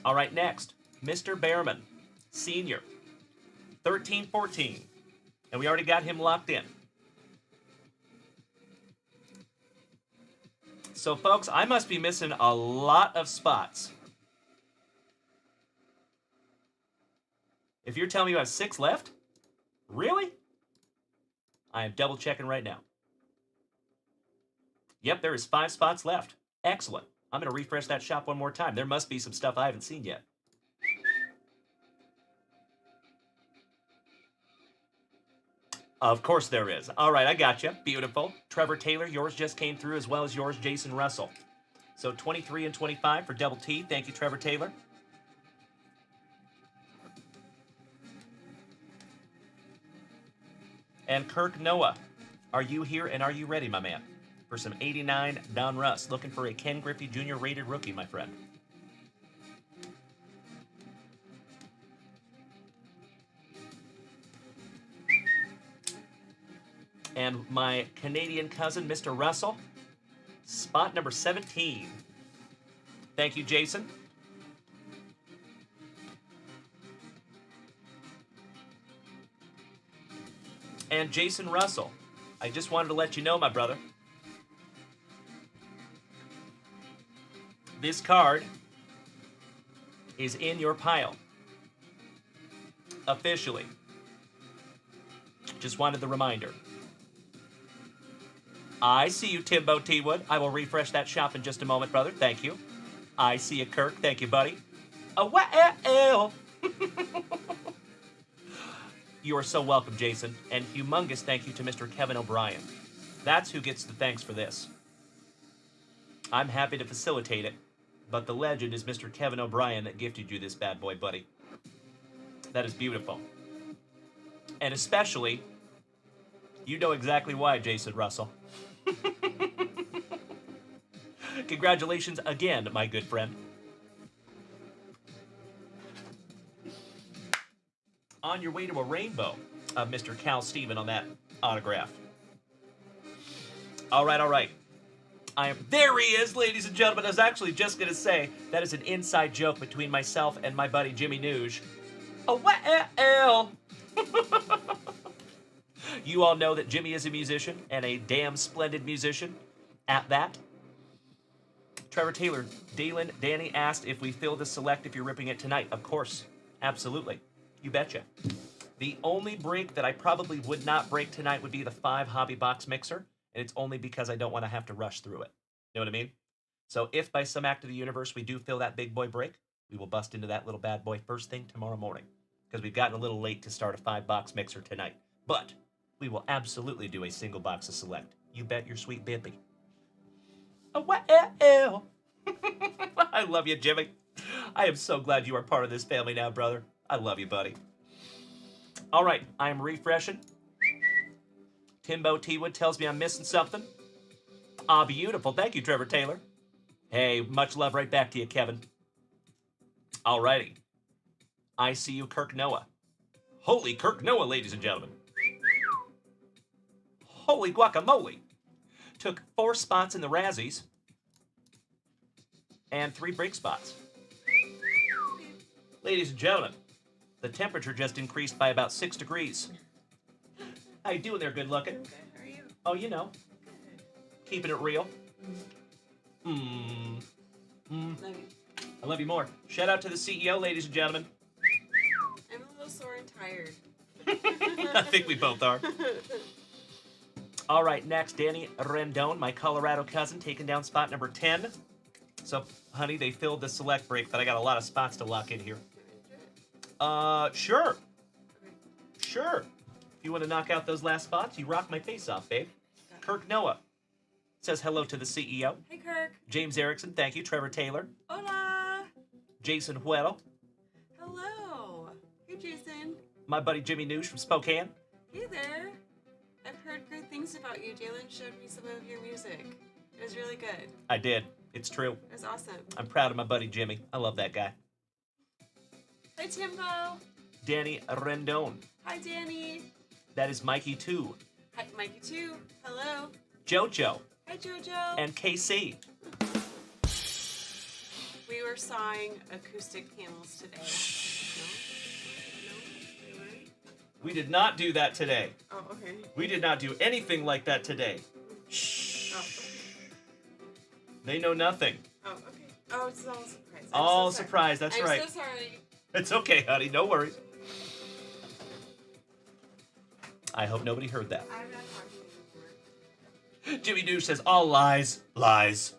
All right, next, Mr. Behrman, senior, 13-14. And we already got him locked in. So, folks, I must be missing a lot of spots. If you're telling me you have 6 left, really? I am double checking right now. Yep, there is 5 spots left. Excellent. I'm going to refresh that shop one more time. There must be some stuff I haven't seen yet. Of course there is. All right, I got you. Beautiful. Trevor Taylor, yours just came through, as well as yours, Jason Russell. So 23 and 25 for Double T. Thank you, Trevor Taylor. And Kirk Noah, are you here and are you ready, my man? For some 89 Donruss. Looking for a Ken Griffey Jr. rated rookie, my friend. And my Canadian cousin, Mr. Russell, spot number 17. Thank you, Jason. And Jason Russell, I just wanted to let you know, my brother, this card is in your pile. officially. Just wanted the reminder. I see you, Timbo T. Wood. I will refresh that shop in just a moment, brother. Thank you. I see you, Kirk. Thank you, buddy. Well. You are so welcome, Jason. And humongous thank you to Mr. Kevin O'Brien. That's who gets the thanks for this. I'm happy to facilitate it, but the legend is Mr. Kevin O'Brien that gifted you this bad boy, buddy. That is beautiful. And especially, you know exactly why, Jason Russell. Congratulations again, my good friend. On your way to a rainbow, Mr. Cal Steven on that autograph. All right. There he is, ladies and gentlemen. I was actually just going to say that is an inside joke between myself and my buddy Jimmy Nuge. Well. You all know that Jimmy is a musician, and a damn splendid musician at that. Trevor Taylor, Dalen, Danny asked if we fill the select if you're ripping it tonight. Of course. Absolutely. You betcha. The only break that I probably would not break tonight would be the 5 hobby box mixer, and it's only because I don't want to have to rush through it. You know what I mean? So if by some act of the universe we do fill that big boy break, we will bust into that little bad boy first thing tomorrow morning, because we've gotten a little late to start a 5-box mixer tonight. But we will absolutely do a single box of select. You bet your sweet bippy. Well. I love you, Jimmy. I am so glad you are part of this family now, brother. I love you, buddy. All right, I am refreshing. Timbo T. Wood tells me I'm missing something. Ah, beautiful. Thank you, Trevor Taylor. Hey, much love right back to you, Kevin. All righty. I see you, Kirk Noah. Holy Kirk Noah, ladies and gentlemen. Holy guacamole. Took 4 spots in the Razzies and 3 break spots. Ladies and gentlemen, the temperature just increased by about 6 degrees. How you doing there, good looking? Good. How are you? Oh, you know. Keeping it real. Love you. I love you more. Shout out to the CEO, ladies and gentlemen. I'm a little sore and tired. I think we both are. All right, next, Danny Rendon, my Colorado cousin, taking down spot number 10. So, honey, they filled the select break, but I got a lot of spots to lock in here. Sure. Sure. If you want to knock out those last spots, you rock my face off, babe. Kirk Noah says hello to the CEO. Hey, Kirk. James Erickson, thank you. Trevor Taylor. Hola. Jason Huero. Hello. Hey, Jason. My buddy Jimmy Nuge from Spokane. Hey there. I've heard great things about you. Jalen showed me some of your music. It was really good. I did. It's true. It was awesome. I'm proud of my buddy Jimmy. I love that guy. Hi, Timbo. Danny Rendon. Hi, Danny. That is Mikey 2. Hi, Mikey, too. Hello. Jojo. Hi, Jojo. And KC. We were sawing acoustic panels today. No, we weren't. We did not do that today. Oh, okay. We did not do anything like that today. Shh. Oh, okay. They know nothing. Oh, okay. Oh, it's all a surprise. All surprise, that's right. I'm so sorry. It's okay, honey. No worries. I hope nobody heard that. I'm not talking anymore. Jimmy Douche says, all lies. Lies.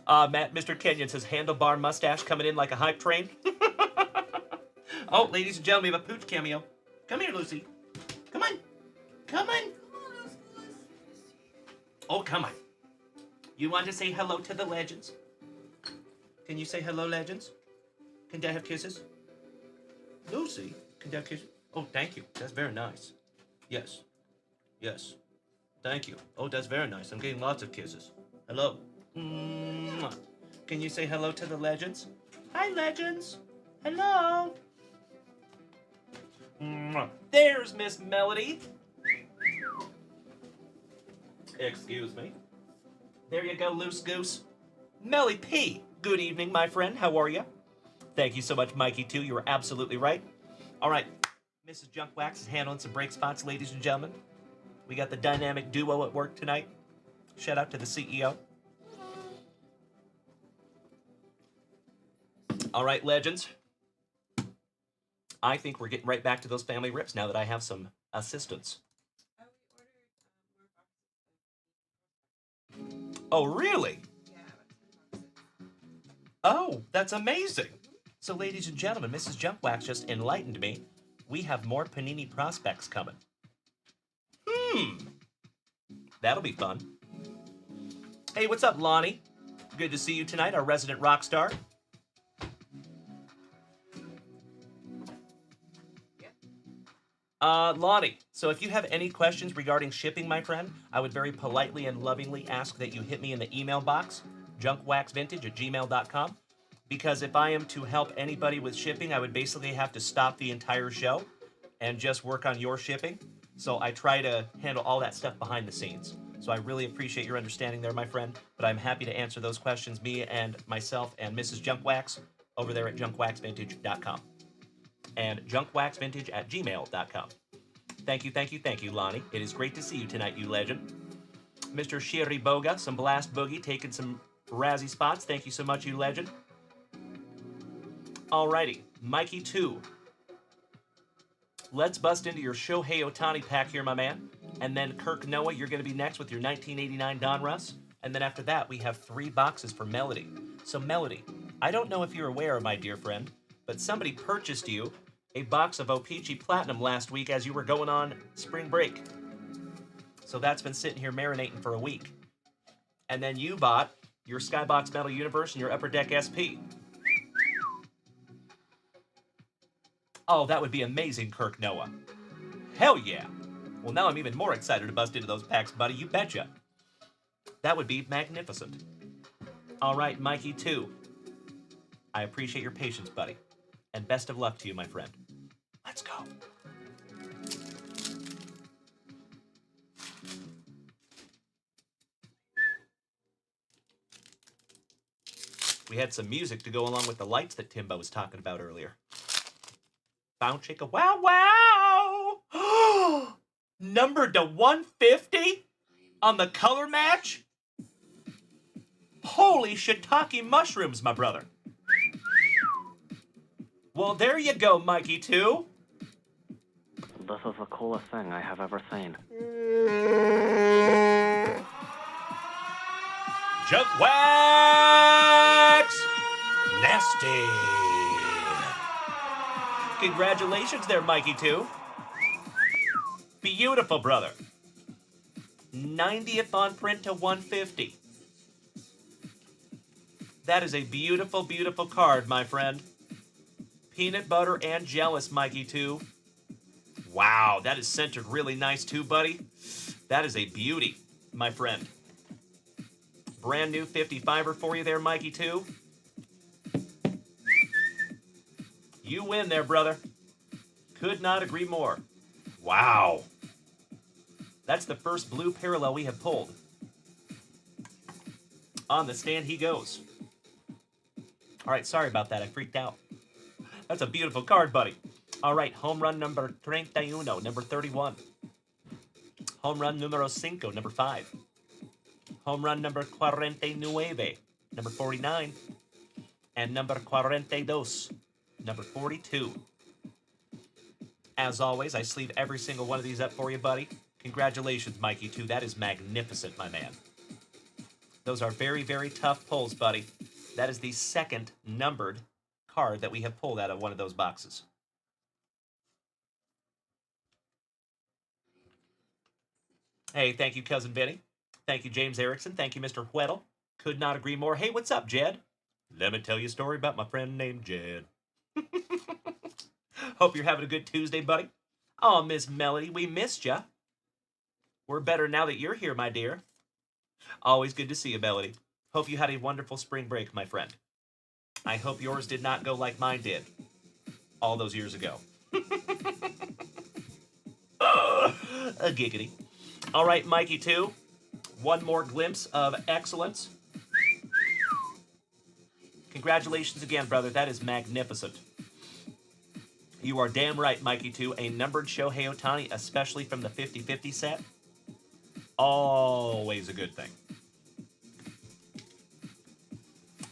Mr. Kenyon says, handlebar mustache coming in like a hype train. Oh, ladies and gentlemen, we have a pooch cameo. Come here, Lucy. Come on. Come on. Oh, come on. You want to say hello to the legends? Can you say hello, legends? Can Dad have kisses? Lucy, can Dad have kisses? Oh, thank you. That's very nice. Yes. Yes. Thank you. Oh, that's very nice. I'm getting lots of kisses. Hello. Mwah. Can you say hello to the legends? Hi, legends. Hello. Mwah. There's Miss Melody. Excuse me. There you go, loose goose. Melly P. Good evening, my friend. How are you? Thank you so much, Mikey, too. You were absolutely right. All right. Mrs. Junkwax is handling some break spots, ladies and gentlemen. We got the dynamic duo at work tonight. Shout out to the CEO. All right, legends. I think we're getting right back to those family rips now that I have some assistance. Oh, really? Oh, that's amazing. So, ladies and gentlemen, Mrs. Junkwax just enlightened me. We have more Panini prospects coming. That'll be fun. Hey, what's up, Lonnie? Good to see you tonight, our resident rock star. Lonnie, so if you have any questions regarding shipping, my friend, I would very politely and lovingly ask that you hit me in the email box, junkwaxvintage@gmail.com, because if I am to help anybody with shipping, I would basically have to stop the entire show and just work on your shipping. So I try to handle all that stuff behind the scenes. So I really appreciate your understanding there, my friend, but I'm happy to answer those questions, me and myself and Mrs. Junkwax over there at junkwaxvintage.com. and junkwaxvintage@gmail.com. Thank you, Lonnie. It is great to see you tonight, you legend. Mr. Sherry Boga, some Blast Boogie, taking some Razzie spots. Thank you so much, you legend. Alrighty, Mikey 2. Let's bust into your Shohei Ohtani pack here, my man. And then Kirk Noah, you're going to be next with your 1989 Donruss. And then after that, we have 3 boxes for Melody. So Melody, I don't know if you're aware, my dear friend, but somebody purchased you a box of O-Pee-Chee Platinum last week as you were going on spring break. So that's been sitting here marinating for a week. And then you bought your Skybox Metal Universe and your Upper Deck SP. Oh, that would be amazing, Kirk Noah. Hell yeah. Well, now I'm even more excited to bust into those packs, buddy. You betcha. That would be magnificent. All right, Mikey 2. I appreciate your patience, buddy. And best of luck to you, my friend. Let's go. We had some music to go along with the lights that Timbo was talking about earlier. Bounce, chicka, wow, wow! Numbered to 150 on the color match? Holy shiitake mushrooms, my brother. Well, there you go, Mikey 2. This is the coolest thing I have ever seen. Junkwax! Nasty. Congratulations there, Mikey 2. Beautiful, brother. 90th on print to 150. That is a beautiful, beautiful card, my friend. Peanut butter and jealous, Mikey 2. Wow, that is centered really nice too, buddy. That is a beauty, my friend. Brand new 55er for you there, Mikey 2. You win there, brother. Could not agree more. Wow. That's the first blue parallel we have pulled. On the stand he goes. All right, sorry about that. I freaked out. That's a beautiful card, buddy. All right, home run number 31, number 31. Home run numero 5, number 5. Home run number 49, number 49. And number 42, number 42. As always, I sleeve every single one of these up for you, buddy. Congratulations, Mikey 2. That is magnificent, my man. Those are very, very tough pulls, buddy. That is the second numbered card that we have pulled out of one of those boxes. Hey, thank you, Cousin Vinny. Thank you, James Erickson. Thank you, Mr. Weddle. Could not agree more. Hey, what's up, Jed? Let me tell you a story about my friend named Jed. Hope you're having a good Tuesday, buddy. Oh, Miss Melody, we missed ya. We're better now that you're here, my dear. Always good to see you, Melody. Hope you had a wonderful spring break, my friend. I hope yours did not go like mine did all those years ago. A giggity. All right, Mikey 2. One more glimpse of excellence. Congratulations again, brother. That is magnificent. You are damn right, Mikey 2. A numbered Shohei Ohtani, especially from the 50-50 set. Always a good thing.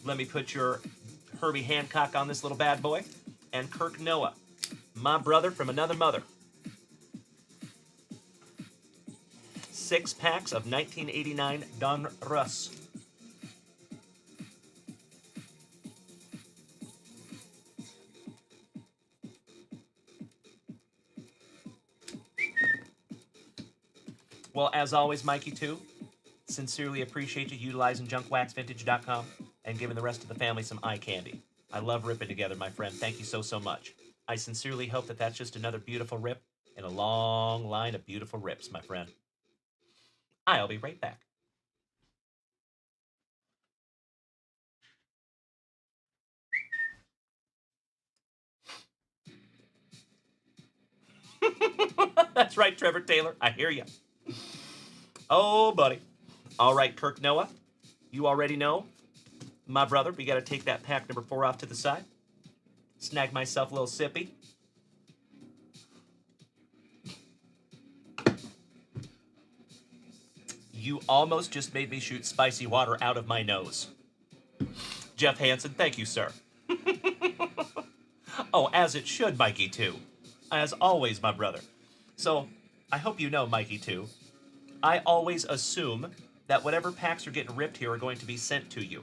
Let me put your Herbie Hancock on this little bad boy. And Kirk Noah. My brother from another mother. 6 packs of 1989 Don Russ. Well, as always, Mikey, too, sincerely appreciate you utilizing junkwaxvintage.com and giving the rest of the family some eye candy. I love ripping together, my friend. Thank you so much. I sincerely hope that that's just another beautiful rip in a long line of beautiful rips, my friend. I'll be right back. That's right, Trevor Taylor. I hear you. Oh, buddy. All right, Kirk Noah. You already know. My brother, we got to take that pack number 4 off to the side. Snag myself a little sippy. You almost just made me shoot spicy water out of my nose. Jeff Hansen, thank you, sir. Oh, as it should, Mikey, too. As always, my brother. So, I hope you know, Mikey, too. I always assume that whatever packs are getting ripped here are going to be sent to you.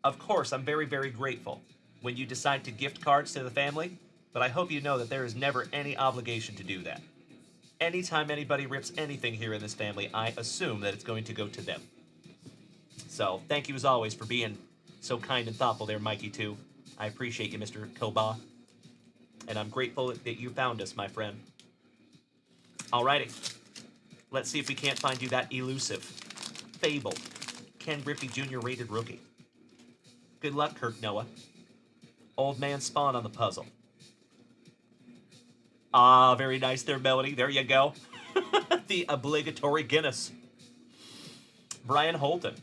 Of course, I'm very, very grateful when you decide to gift cards to the family, but I hope you know that there is never any obligation to do that. Anytime anybody rips anything here in this family, I assume that it's going to go to them. So, thank you as always for being so kind and thoughtful there, Mikey, too. I appreciate you, Mr. Koba. And I'm grateful that you found us, my friend. Alrighty. Let's see if we can't find you that elusive, fabled, Ken Griffey Jr. rated rookie. Good luck, Kirk Noah. Old man Spawn on the puzzle. Ah, very nice there, Melody. There you go. The obligatory Guinness. Brian Holton.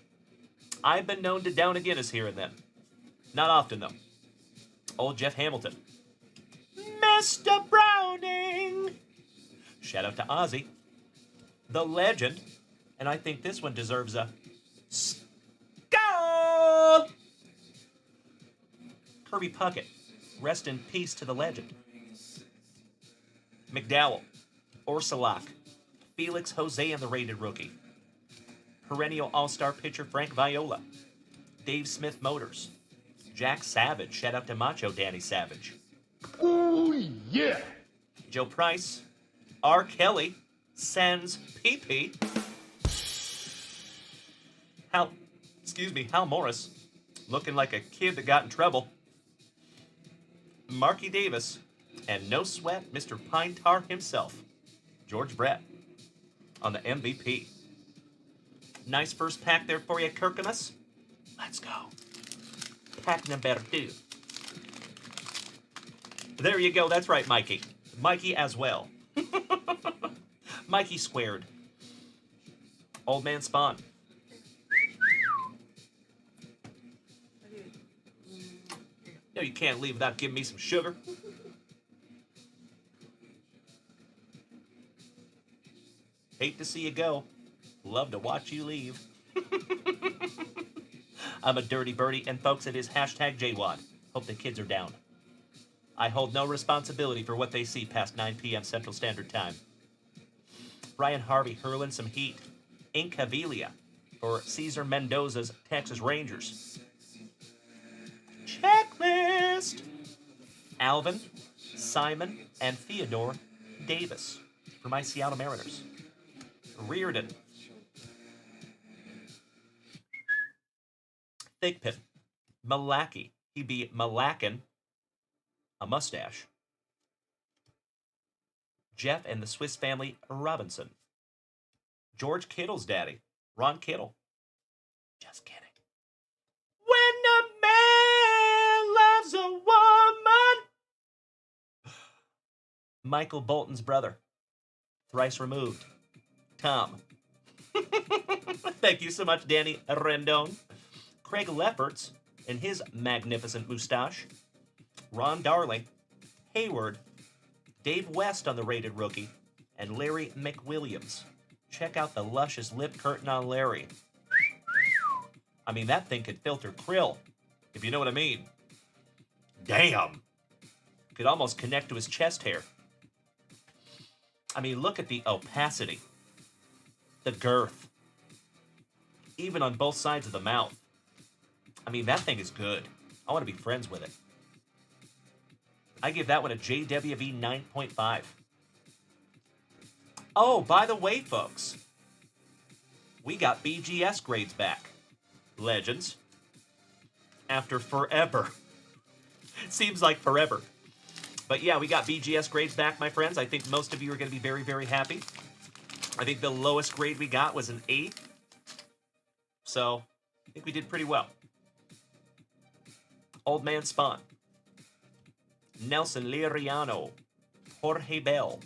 I've been known to down a Guinness here and then. Not often, though. Old Jeff Hamilton. Mr. Browning. Shout out to Ozzy. The legend. And I think this one deserves a skull. Kirby Puckett. Rest in peace to the legend. McDowell. Orsolak. Felix Jose and the rated rookie. Perennial all-star pitcher Frank Viola. Dave Smith Motors. Jack Savage. Shout out to Macho Danny Savage. Oh, yeah. Joe Price. R. Kelly. Sans PP. Hal Morris. Looking like a kid that got in trouble. Marky Davis. And no sweat, Mr. Pine Tar himself. George Brett. On the MVP. Nice first pack there for you, Kirkimus. Let's go. Pack number 2. There you go. That's right, Mikey. Mikey as well. Mikey squared. Old man Spawn. No, you can't leave without giving me some sugar. Hate to see you go. Love to watch you leave. I'm a dirty birdie, and folks, it is hashtag JWAD. Hope the kids are down. I hold no responsibility for what they see past 9 p.m. Central Standard Time. Brian Harvey hurling some heat. Incavilia for Cesar Mendoza's Texas Rangers. Checklist! Alvin, Simon, and Theodore Davis for my Seattle Mariners. Reardon. Thigpen. Malaki. He be Malakin. A mustache. Jeff and the Swiss Family Robinson. George Kittle's daddy. Ron Kittle. Just kidding. When a man loves a woman. Michael Bolton's brother. Thrice removed. Tom. Thank you so much, Danny Rendon. Craig Lefferts and his magnificent mustache. Ron Darling. Hayward. Dave West on the rated rookie. And Larry McWilliams. Check out the luscious lip curtain on Larry. I mean, that thing could filter krill, if you know what I mean. Damn. Could almost connect to his chest hair. I mean, look at the opacity. The girth. Even on both sides of the mouth. I mean, that thing is good. I want to be friends with it. I give that one a JWV 9.5. Oh, by the way, folks, we got BGS grades back. Legends. After forever. Seems like forever. But yeah, we got BGS grades back, my friends. I think most of you are going to be very, very happy. I think the lowest grade we got was an 8. So, I think we did pretty well. Old Man Spawn. Nelson Liriano. Jorge Bell.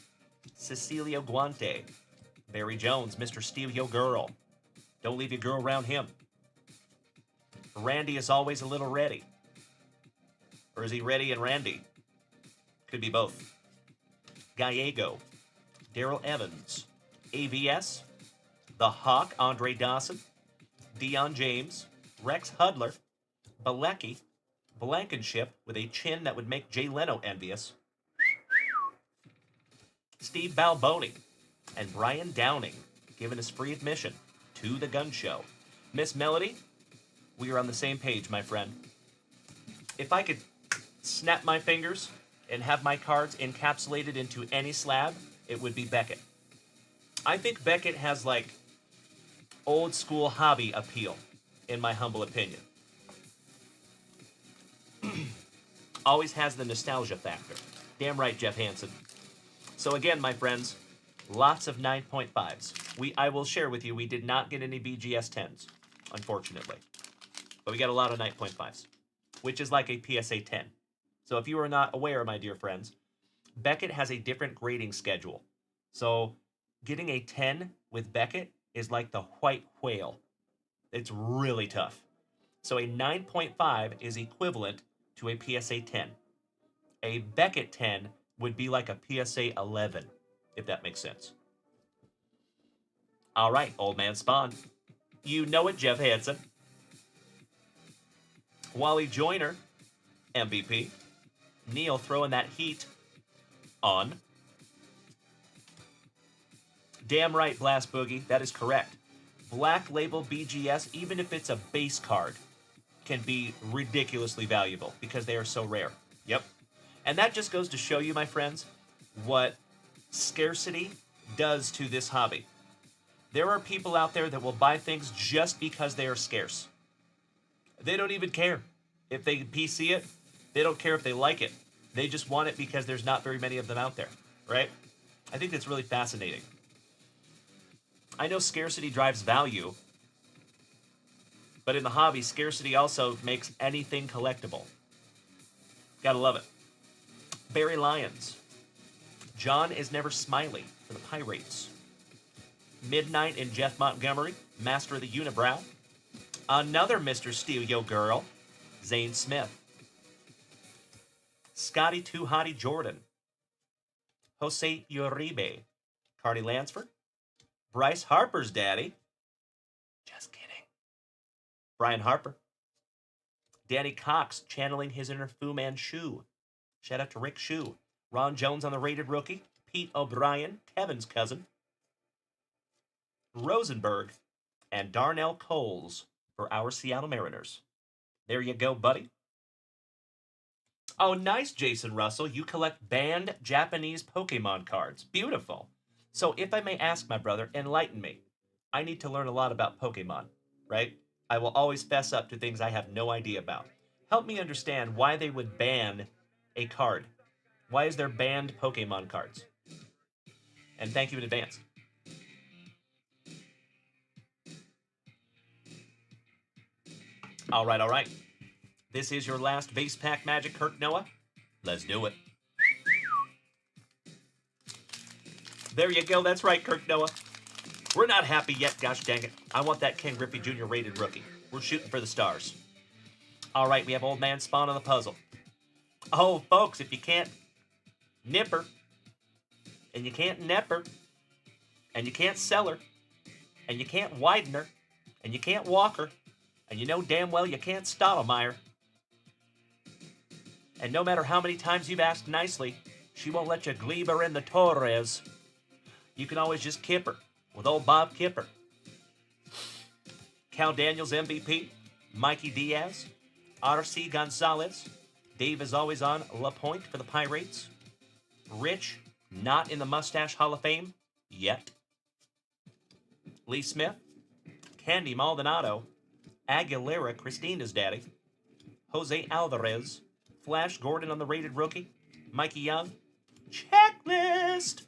Cecilio Guante. Barry Jones, Mr. Steal Yo Girl. Don't leave your girl around him. Randy is always a little ready. Or is he ready and Randy? Could be both. Gallego. Daryl Evans. AVS. The Hawk, Andre Dawson. Dion James. Rex Hudler. Balecki. Blankenship with a chin that would make Jay Leno envious. Steve Balboni. And Brian Downing, giving us free admission to the gun show. Miss Melody, we are on the same page, my friend. If I could snap my fingers and have my cards encapsulated into any slab, it would be Beckett. I think Beckett has, like, old school hobby appeal, in my humble opinion. Always has the nostalgia factor. Damn right, Jeff Hansen. So again, my friends, lots of 9.5s. I will share with you, we did not get any BGS 10s, unfortunately. But we got a lot of 9.5s, which is like a PSA 10. So if you are not aware, my dear friends, Beckett has a different grading schedule. So getting a 10 with Beckett is like the white whale. It's really tough. So a 9.5 is equivalent to a PSA 10. A Beckett 10 would be like a PSA 11, if that makes sense. All right, Old Man Spawn. You know it, Jeff Hansen. Wally Joyner, MVP. Neil throwing that heat on. Damn right, Blast Boogie. That is correct. Black Label BGS, even if it's a base card, can be ridiculously valuable because they are so rare. Yep. And that just goes to show you, my friends, what scarcity does to this hobby. There are people out there that will buy things just because they are scarce. They don't even care if they PC it. They don't care if they like it. They just want it because there's not very many of them out there, right? I think that's really fascinating. I know scarcity drives value, but in the hobby, scarcity also makes anything collectible. Gotta love it. Barry Lyons. John is never smiling for the Pirates. Midnight and Jeff Montgomery, master of the unibrow. Another Mr. Steal Yo Girl, Zane Smith. Scotty Too Hottie Jordan. Jose Uribe. Cardi Lansford. Bryce Harper's daddy. Just kidding. Brian Harper. Danny Cox channeling his inner Fu Manchu. Shout out to Rick Shu. Ron Jones on the rated rookie. Pete O'Brien, Kevin's cousin. Rosenberg. And Darnell Coles for our Seattle Mariners. There you go, buddy. Oh, nice, Jason Russell. You collect banned Japanese Pokemon cards. Beautiful. So if I may ask, my brother, enlighten me. I need to learn a lot about Pokemon, right? I will always fess up to things I have no idea about. Help me understand why they would ban a card. Why is there banned Pokemon cards? And thank you in advance. All right. This is your last base pack magic, Kirk Noah. Let's do it. There you go. That's right, Kirk Noah. We're not happy yet, gosh dang it. I want that Ken Griffey Jr. rated rookie. We're shooting for the stars. All right, we have Old Man Spawn on the puzzle. Oh, folks, if you can't nip her, and you can't nep her, and you can't sell her, and you can't widen her, and you can't walk her, and you know damn well you can't Stottlemyre, And no matter how many times you've asked nicely, she won't let you gleeb her in the Torres. You can always just kip her with old Bob Kipper. Cal Daniels MVP, Mikey Diaz, R.C. Gonzalez, Dave is always on La Pointe for the Pirates, Rich, not in the Mustache Hall of Fame yet, Lee Smith, Candy Maldonado, Aguilera, Christina's daddy, Jose Alvarez, Flash Gordon on the rated rookie, Mikey Young, Checklist,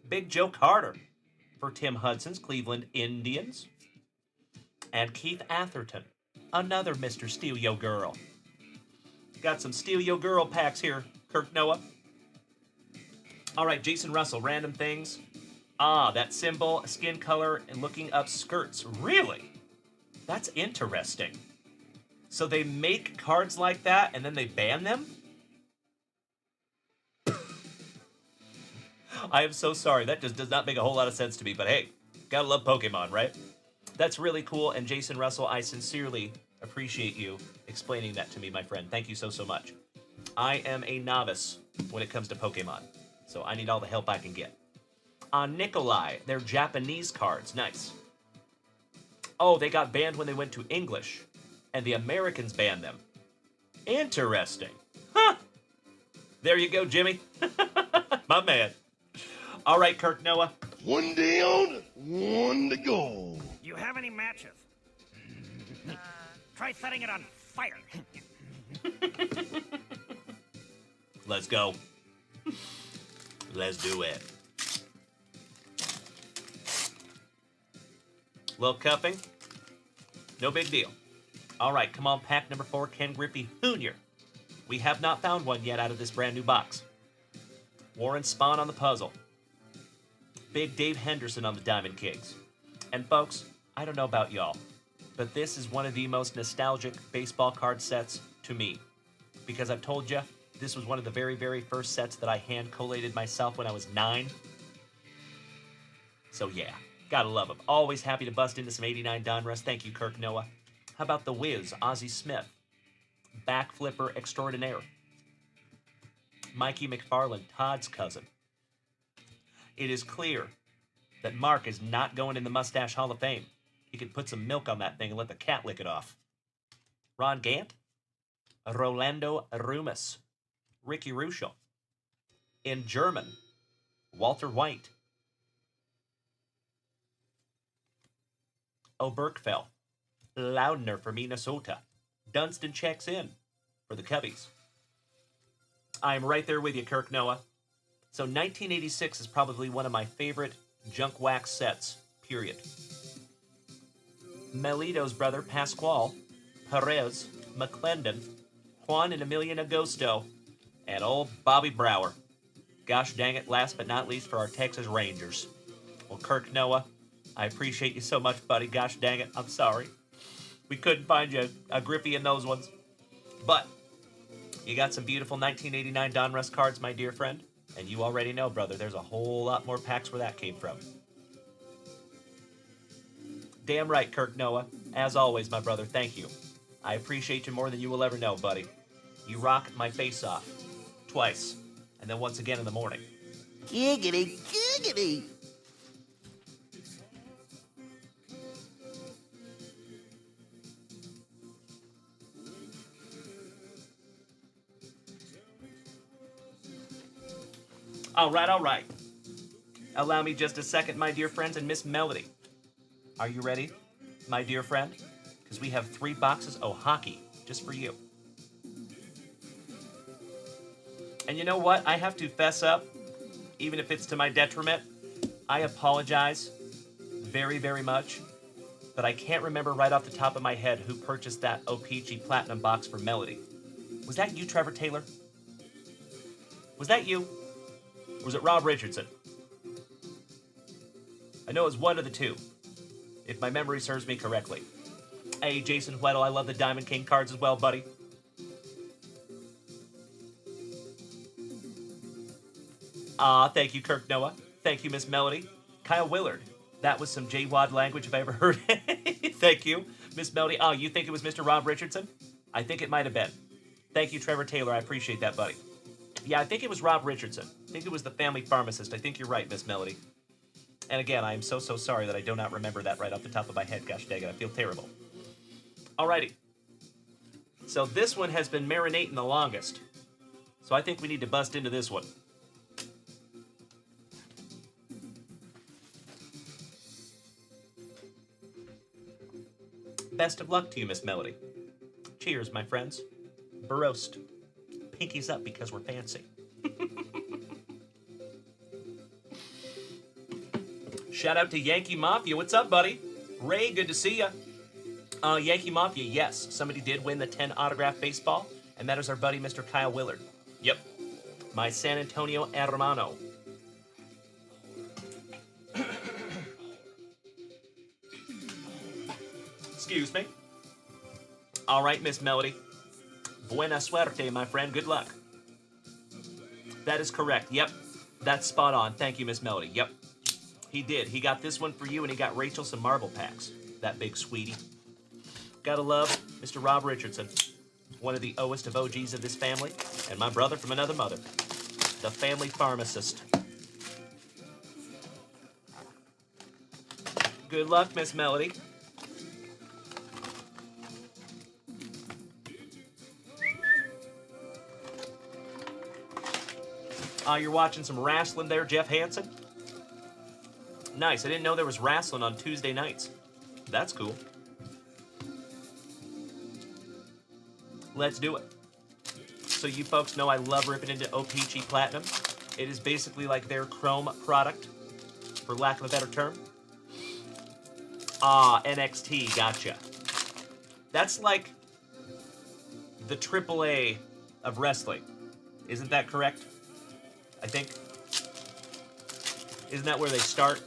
Big Joe Carter for Tim Hudson's Cleveland Indians, and Keith Atherton, another Mr. Steal Yo Girl. Got some Steal Yo Girl packs here, Kirk Noah. All right, Jason Russell, random things. Ah, that symbol, skin color, and looking up skirts. Really? That's interesting. So they make cards like that and then they ban them? I am so sorry. That just does not make a whole lot of sense to me. But hey, gotta love Pokemon, right? That's really cool. And Jason Russell, I sincerely appreciate you explaining that to me, my friend. Thank you so, so much. I am a novice when it comes to Pokemon, so I need all the help I can get. On Nikolai, they're Japanese cards. Nice. Oh, they got banned when they went to English, and the Americans banned them. Interesting. Huh. There you go, Jimmy. My man. All right, Kirk Noah. One down, one to go. You have any matches? Try setting it on fire. Let's go. Let's do it. Little cupping. No big deal. All right, come on, pack number 4, Ken Griffey Jr. We have not found one yet out of this brand new box. Warren Spahn on the puzzle. Big Dave Henderson on the Diamond Kings. And folks, I don't know about y'all, but this is one of the most nostalgic baseball card sets to me. Because I've told you, this was one of the very, very first sets that I hand collated myself when I was 9. So yeah, gotta love them. Always happy to bust into some 89 Donruss. Thank you, Kirk Noah. How about the Wiz, Ozzie Smith? Back flipper extraordinaire. Mikey McFarland, Todd's cousin. It is clear that Mark is not going in the Mustache Hall of Fame. He could put some milk on that thing and let the cat lick it off. Ron Gant, Rolando Arumas, Ricky Ruschel. In German, Walter White. Oberkfell, Loudner for Minnesota. Dunston checks in for the Cubbies. I'm right there with you, Kirk Noah. So 1986 is probably one of my favorite junk wax sets, period. Melito's brother, Pascual, Perez, McClendon, Juan and Emilian Agosto, and old Bobby Brower. Gosh dang it, last but not least for our Texas Rangers. Well, Kirk Noah, I appreciate you so much, buddy. Gosh dang it, I'm sorry. We couldn't find you a Griffey in those ones. But you got some beautiful 1989 Donruss cards, my dear friend. And you already know, brother, there's a whole lot more packs where that came from. Damn right, Kirk Noah. As always, my brother, thank you. I appreciate you more than you will ever know, buddy. You rock my face off. Twice. And then once again in the morning. Giggity, giggity. All right. Allow me just a second, my dear friends, and Miss Melody. Are you ready, my dear friend? Because we have 3 boxes of hockey just for you. And you know what? I have to fess up, even if it's to my detriment. I apologize very, very much, but I can't remember right off the top of my head who purchased that O-Pee-Chee Platinum box for Melody. Was that you, Trevor Taylor? Was that you? Or was it Rob Richardson? I know it was one of the two, if my memory serves me correctly. Hey, Jason Weddle, I love the Diamond King cards as well, buddy. Thank you, Kirk Noah. Thank you, Miss Melody. Kyle Willard. That was some J-Wad language if I ever heard it. Thank you, Miss Melody. Oh, you think it was Mr. Rob Richardson? I think it might have been. Thank you, Trevor Taylor. I appreciate that, buddy. Yeah, I think it was Rob Richardson. I think it was the family pharmacist. I think you're right, Miss Melody. And again, I am so sorry that I do not remember that right off the top of my head. Gosh dang it, I feel terrible. Alrighty. So this one has been marinating the longest. So I think we need to bust into this one. Best of luck to you, Miss Melody. Cheers, my friends. Barost. Pinkies up because we're fancy. Shout out to Yankee Mafia. What's up, buddy? Ray, good to see ya. Yankee Mafia, yes. Somebody did win the 10 autograph baseball, and that is our buddy, Mr. Kyle Willard. Yep. My San Antonio hermano. Excuse me. All right, Miss Melody. Buena suerte, my friend. Good luck. That is correct. Yep. That's spot on. Thank you, Miss Melody. Yep. He did. He got this one for you, and he got Rachel some marble packs. That big sweetie. Gotta love Mr. Rob Richardson, one of the oldest of OGs of this family, and my brother from another mother, the family pharmacist. Good luck, Miss Melody. You're watching some wrestling there, Jeff Hansen? Nice. I didn't know there was wrestling on Tuesday nights. That's cool. Let's do it. So you folks know I love ripping into O-Pee-Chee Platinum. It is basically like their chrome product, for lack of a better term. NXT, gotcha. That's like the AAA of wrestling. Isn't that correct? I think. Isn't that where they start?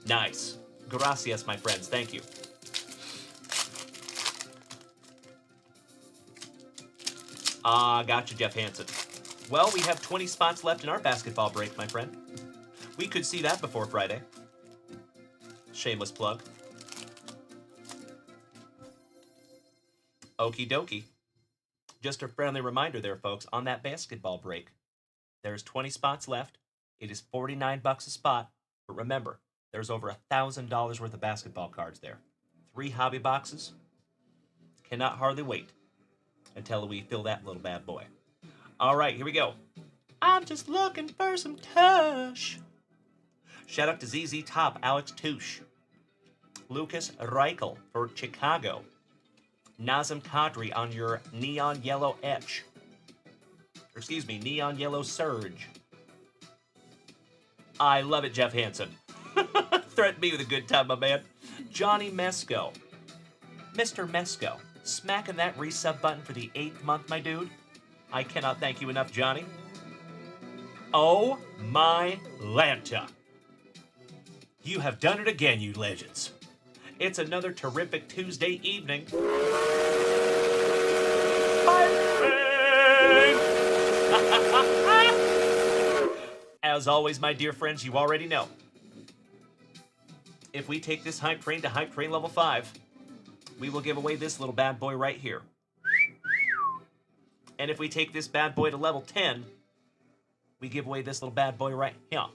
Nice. Gracias, my friends. Thank you. Gotcha, Jeff Hansen. Well, we have 20 spots left in our basketball break, my friend. We could see that before Friday. Shameless plug. Okie dokie. Just a friendly reminder there, folks, on that basketball break, there's 20 spots left. It is $49 a spot. But remember, there's over $1,000 worth of basketball cards there. 3 hobby boxes. Cannot hardly wait until we fill that little bad boy. All right, here we go. I'm just looking for some tush. Shout out to ZZ Top, Alex Touche. Lucas Reichel for Chicago. Nazem Kadri on your neon yellow etch. Or excuse me, neon yellow surge. I love it, Jeff Hansen. Threaten me with a good time, my man. Johnny Mesco. Mr. Mesco, smacking that resub button for the 8th month, my dude. I cannot thank you enough, Johnny. Oh my Lanta. You have done it again, you legends. It's another terrific Tuesday evening. As always, my dear friends, you already know. If we take this hype train to hype train level 5, we will give away this little bad boy right here. And if we take this bad boy to level 10, we give away this little bad boy right here.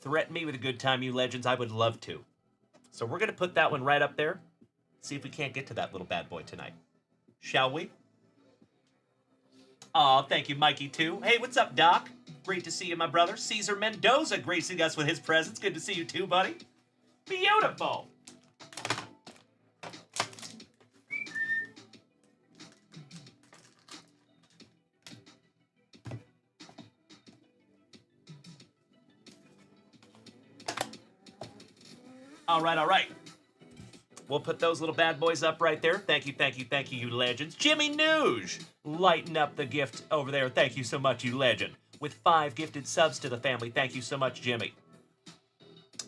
Threaten me with a good time, you legends. I would love to. So we're going to put that one right up there. See if we can't get to that little bad boy tonight. Shall we? Aw, thank you, Mikey, too. Hey, what's up, Doc? Great to see you, my brother. Caesar Mendoza gracing us with his presence. Good to see you, too, buddy. Beautiful. All right, all right. We'll put those little bad boys up right there. Thank you, thank you, thank you, you legends. Jimmy Nooge, lighten up the gift over there. Thank you so much, you legend. With 5 gifted subs to the family. Thank you so much, Jimmy.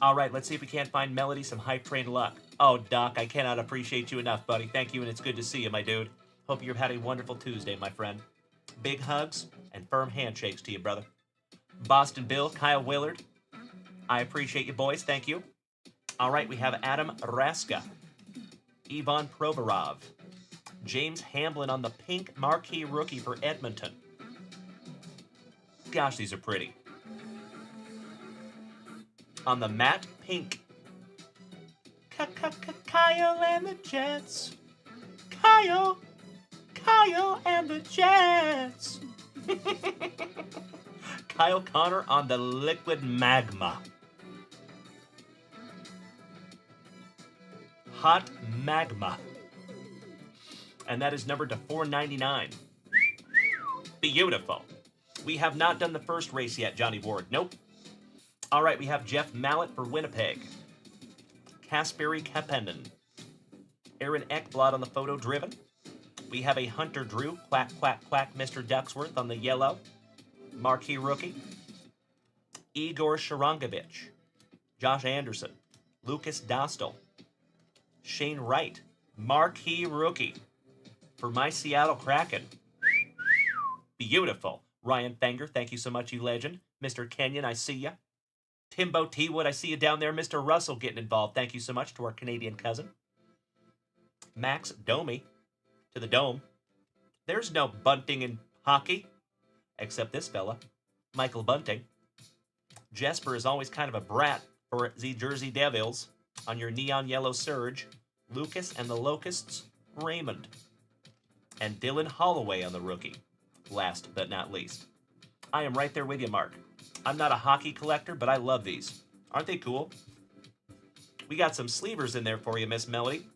All right, let's see if we can't find Melody some hype train luck. Oh, Doc, I cannot appreciate you enough, buddy. Thank you, and it's good to see you, my dude. Hope you've had a wonderful Tuesday, my friend. Big hugs and firm handshakes to you, brother. Boston Bill, Kyle Willard, I appreciate you, boys. Thank you. All right, we have Adam Raska, Ivan Provorov, James Hamblin on the pink marquee rookie for Edmonton. Gosh, these are pretty. On the matte pink, Kyle and the Jets. Kyle and the Jets. Kyle Connor on the liquid magma. Hot magma. And that is numbered to $4.99. Beautiful. We have not done the first race yet, Johnny Ward. Nope. All right, we have Jeff Mallett for Winnipeg. Kasperi Kapanen. Aaron Ekblad on the photo driven. We have a Hunter Drew, quack, quack, quack, Mr. Ducksworth on the yellow. Marquee rookie. Igor Sharangovich. Josh Anderson. Lucas Dostal. Shane Wright. Marquee rookie. For my Seattle Kraken. Beautiful. Ryan Fenger, thank you so much, you legend. Mr. Kenyon, I see ya. Timbo T-Wood, I see you down there. Mr. Russell getting involved. Thank you so much to our Canadian cousin. Max Domi to the Dome. There's no bunting in hockey, except this fella, Michael Bunting. Jesper is always kind of a brat for the Jersey Devils on your neon yellow surge. Lucas and the Locusts, Raymond. And Dylan Holloway on the rookie, last but not least. I am right there with you, Mark. I'm not a hockey collector, but I love these. Aren't they cool? We got some sleevers in there for you, Miss Melody.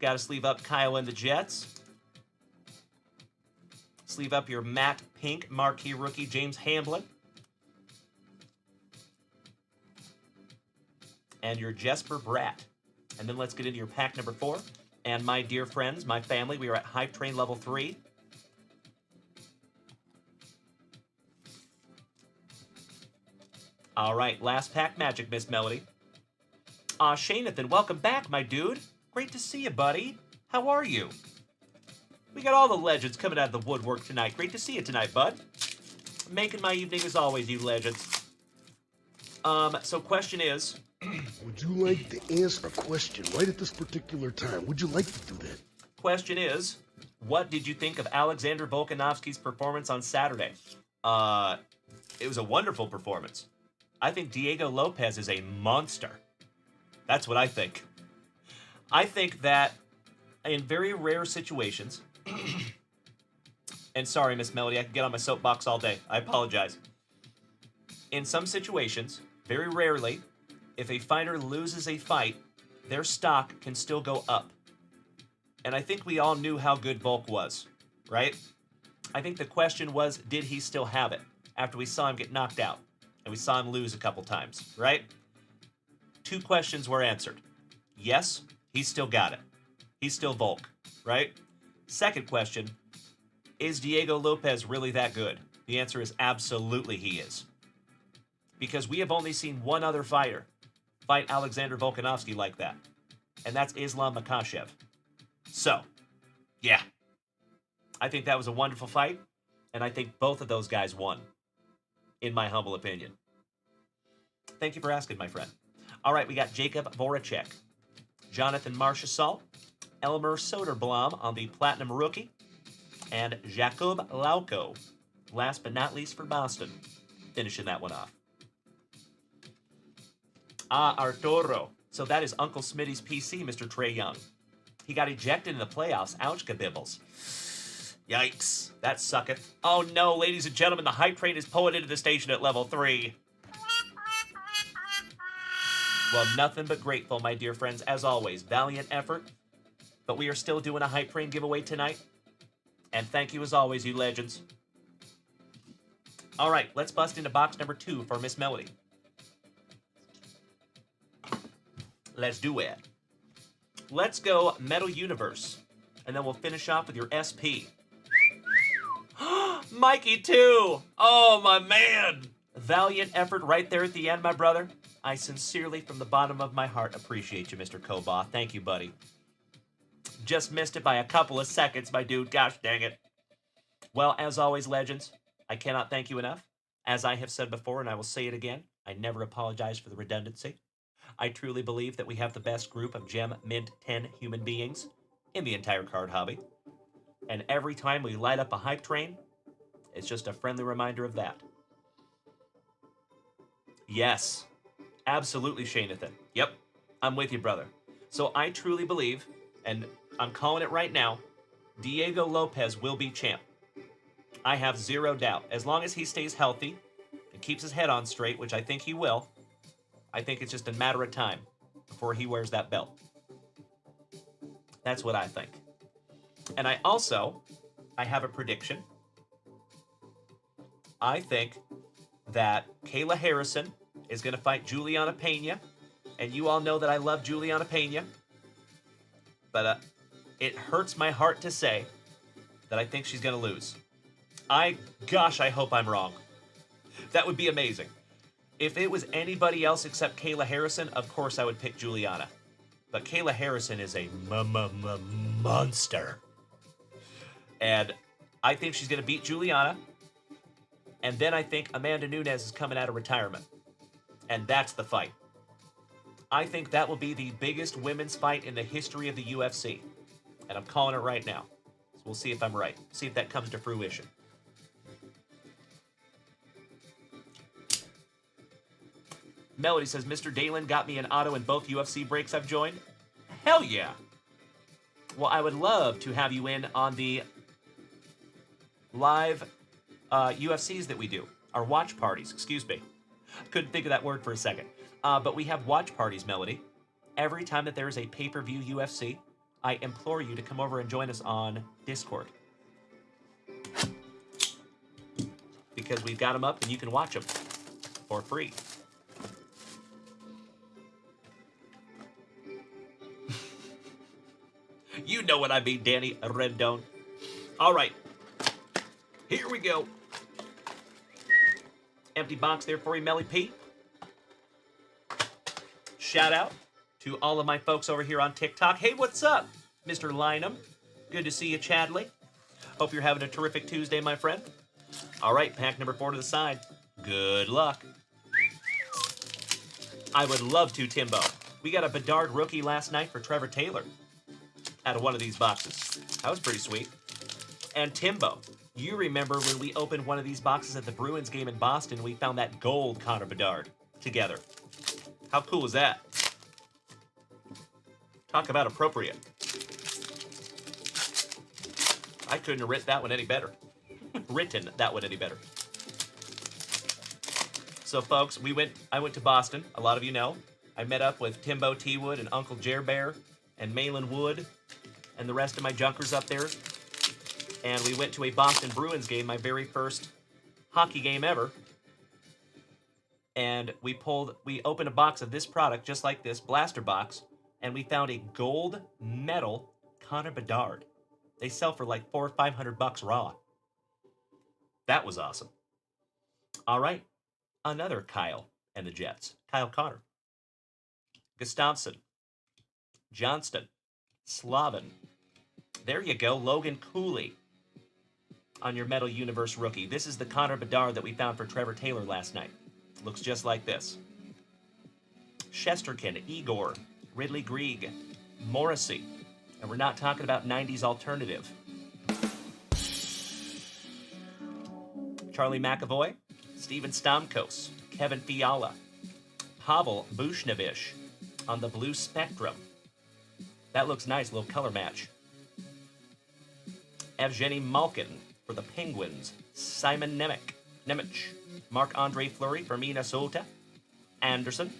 Got to sleeve up Kyle and the Jets. Sleeve up your matte pink marquee rookie, James Hamblin. And your Jesper Bratt. And then let's get into your pack number 4. And my dear friends, my family, we are at Hype Train level 3. All right, last pack magic, Miss Melody. Shanathan, welcome back, my dude. Great to see you, buddy. How are you? We got all the legends coming out of the woodwork tonight. Great to see you tonight, bud. Making my evening as always, you legends. So question is... Would you like to answer a question right at this particular time? Would you like to do that? Question is, what did you think of Alexander Volkanovski's performance on Saturday? It was a wonderful performance. I think Diego Lopez is a monster. That's what I think. I think that in very rare situations, and sorry, Miss Melody, I can get on my soapbox all day. I apologize. In some situations, very rarely, if a fighter loses a fight, their stock can still go up. And I think we all knew how good Volk was, right? I think the question was, did he still have it after we saw him get knocked out and we saw him lose a couple times, right? 2 questions were answered. Yes, he's still got it. He's still Volk, right? Second question, is Diego Lopez really that good? The answer is absolutely he is. Because we have only seen one other fighter fight Alexander Volkanovski like that, and that's Islam Makhachev. So, yeah. I think that was a wonderful fight, and I think both of those guys won, in my humble opinion. Thank you for asking, my friend. All right, we got Jacob Voracek, Jonathan Marchessault, Elmer Soderblom on the Platinum Rookie, and Jakub Lauko, last but not least for Boston, finishing that one off. Arturo. So that is Uncle Smitty's PC, Mr. Trey Young. He got ejected in the playoffs. Ouch, kabibbles. Yikes. That sucketh. Oh no, ladies and gentlemen, the hype train is pulling into the station at level 3. Well, nothing but grateful, my dear friends, as always. Valiant effort. But we are still doing a hype train giveaway tonight. And thank you as always, you legends. All right, let's bust into box number 2 for Miss Melody. Let's do it. Let's go Metal Universe. And then we'll finish off with your SP. Mikey 2! Oh, my man! Valiant effort right there at the end, my brother. I sincerely, from the bottom of my heart, appreciate you, Mr. Koba. Thank you, buddy. Just missed it by a couple of seconds, my dude. Gosh dang it. Well, as always, legends, I cannot thank you enough. As I have said before, and I will say it again, I never apologize for the redundancy. I truly believe that we have the best group of Gem Mint 10 human beings in the entire card hobby. And every time we light up a hype train, it's just a friendly reminder of that. Yes, absolutely, Shanathan. Yep, I'm with you, brother. So I truly believe, and I'm calling it right now, Diego Lopez will be champ. I have zero doubt. As long as he stays healthy and keeps his head on straight, which I think he will, I think it's just a matter of time before he wears that belt. That's what I think. And I have a prediction. I think that Kayla Harrison is going to fight Juliana Pena. And you all know that I love Juliana Pena. But it hurts my heart to say that I think she's going to lose. Gosh, I hope I'm wrong. That would be amazing. If it was anybody else except Kayla Harrison, of course I would pick Juliana. But Kayla Harrison is a monster. And I think she's going to beat Juliana. And then I think Amanda Nunes is coming out of retirement. And that's the fight. I think that will be the biggest women's fight in the history of the UFC. And I'm calling it right now. So we'll see if I'm right. See if that comes to fruition. Melody says, Mr. Dalen got me an auto in both UFC breaks I've joined. Hell yeah. Well, I would love to have you in on the live UFCs that we do. Our watch parties, excuse me. Couldn't think of that word for a second. But we have watch parties, Melody. Every time that there is a pay-per-view UFC, I implore you to come over and join us on Discord. Because we've got them up and you can watch them for free. You know what I mean, Danny Rendon. All right. Here we go. Empty box there for you, Melly P. Shout out to all of my folks over here on TikTok. Hey, what's up, Mr. Lynham? Good to see you, Chadley. Hope you're having a terrific Tuesday, my friend. All right, pack number 4 to the side. Good luck. I would love to, Timbo. We got a Bedard rookie last night for Trevor Taylor out of one of these boxes. That was pretty sweet. And Timbo, you remember when we opened one of these boxes at the Bruins game in Boston, we found that gold Connor Bedard together. How cool is that? Talk about appropriate. I couldn't have written that one any better. So folks, I went to Boston, a lot of you know. I met up with Timbo T. Wood and Uncle Jer Bear and Malin Wood and the rest of my junkers up there. And we went to a Boston Bruins game, my very first hockey game ever. And we opened a box of this product, just like this, blaster box, and we found a gold medal Connor Bedard. They sell for like $400 or $500 raw. That was awesome. All right, another Kyle and the Jets. Kyle Connor. Gustafsson. Johnston. Slavin. There you go, Logan Cooley on your Metal Universe rookie. This is the Connor Bedard that we found for Trevor Taylor last night. Looks just like this. Shesterkin, Igor, Ridley Grieg, Morrissey. And we're not talking about 90s alternative. Charlie McAvoy, Steven Stamkos, Kevin Fiala, Pavel Bushnevich on the blue spectrum. That looks nice, little color match. Evgeny Malkin for the Penguins, Simon Nemec, Marc-Andre Fleury for Minnesota, Anderson,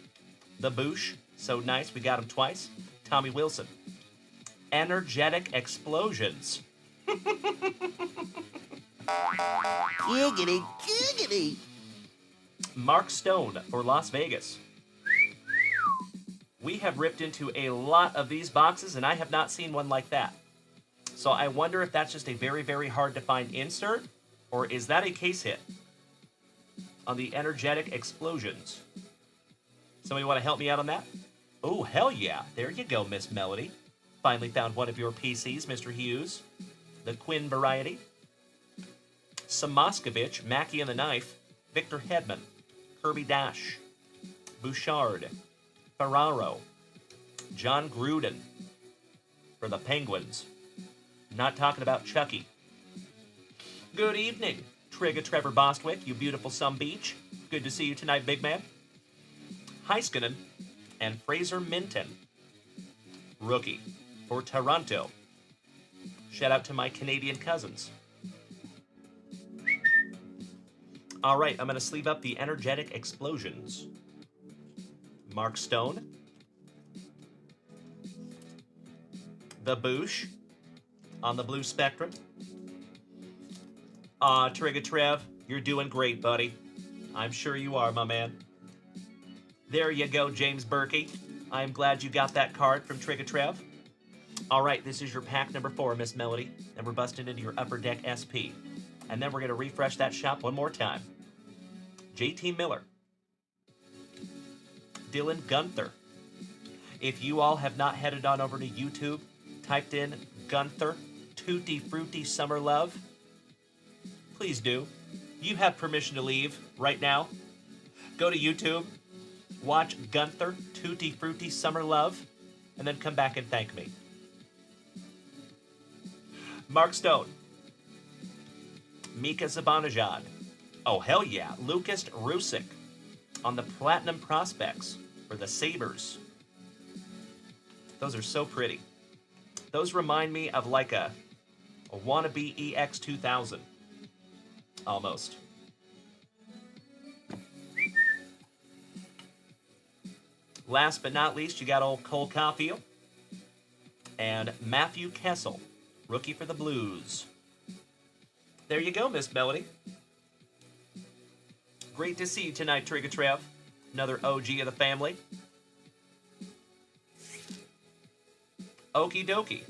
the Boosh, so nice, we got him twice, Tommy Wilson. Energetic Explosions. Giggity, giggity. Mark Stone for Las Vegas. We have ripped into a lot of these boxes, and I have not seen one like that. So I wonder if that's just a very, very hard to find insert, or is that a case hit on the Energetic Explosions? Somebody want to help me out on that? Oh, hell yeah. There you go, Miss Melody. Finally found one of your PCs, Mr. Hughes. The Quinn variety. Samoskevich, Mackie and the Knife, Victor Hedman, Kirby Dash, Bouchard, Ferraro. John Gruden for the Penguins. Not talking about Chucky. Good evening, Trigger Trevor Bostwick, you beautiful some beach. Good to see you tonight, big man. Heiskanen and Fraser Minton. Rookie for Toronto. Shout out to my Canadian cousins. All right, I'm going to sleeve up the energetic explosions. Mark Stone. The Boosh on the blue spectrum. Trigger Trev, you're doing great, buddy. I'm sure you are, my man. There you go, James Berkey. I am glad you got that card from Trigger Trev. All right, this is your pack number 4, Miss Melody, and we're busting into your Upper Deck SP. And then we're going to refresh that shop one more time. JT Miller. Dylan Gunther. If you all have not headed on over to YouTube, typed in Gunther, Tutti Frutti Summer Love, please do. You have permission to leave right now. Go to YouTube, watch Gunther, Tutti Frutti Summer Love, and then come back and thank me. Mark Stone. Mika Zibanejad. Oh, hell yeah. Lucas Rusick on the Platinum Prospects for the Sabres. Those are so pretty. Those remind me of like a wannabe EX2000. Almost. Last but not least, you got old Cole Caulfield and Matthew Kessel, rookie for the Blues. There you go, Miss Melody. Great to see you tonight, Trigger Trev. Another OG of the family. Okie dokie.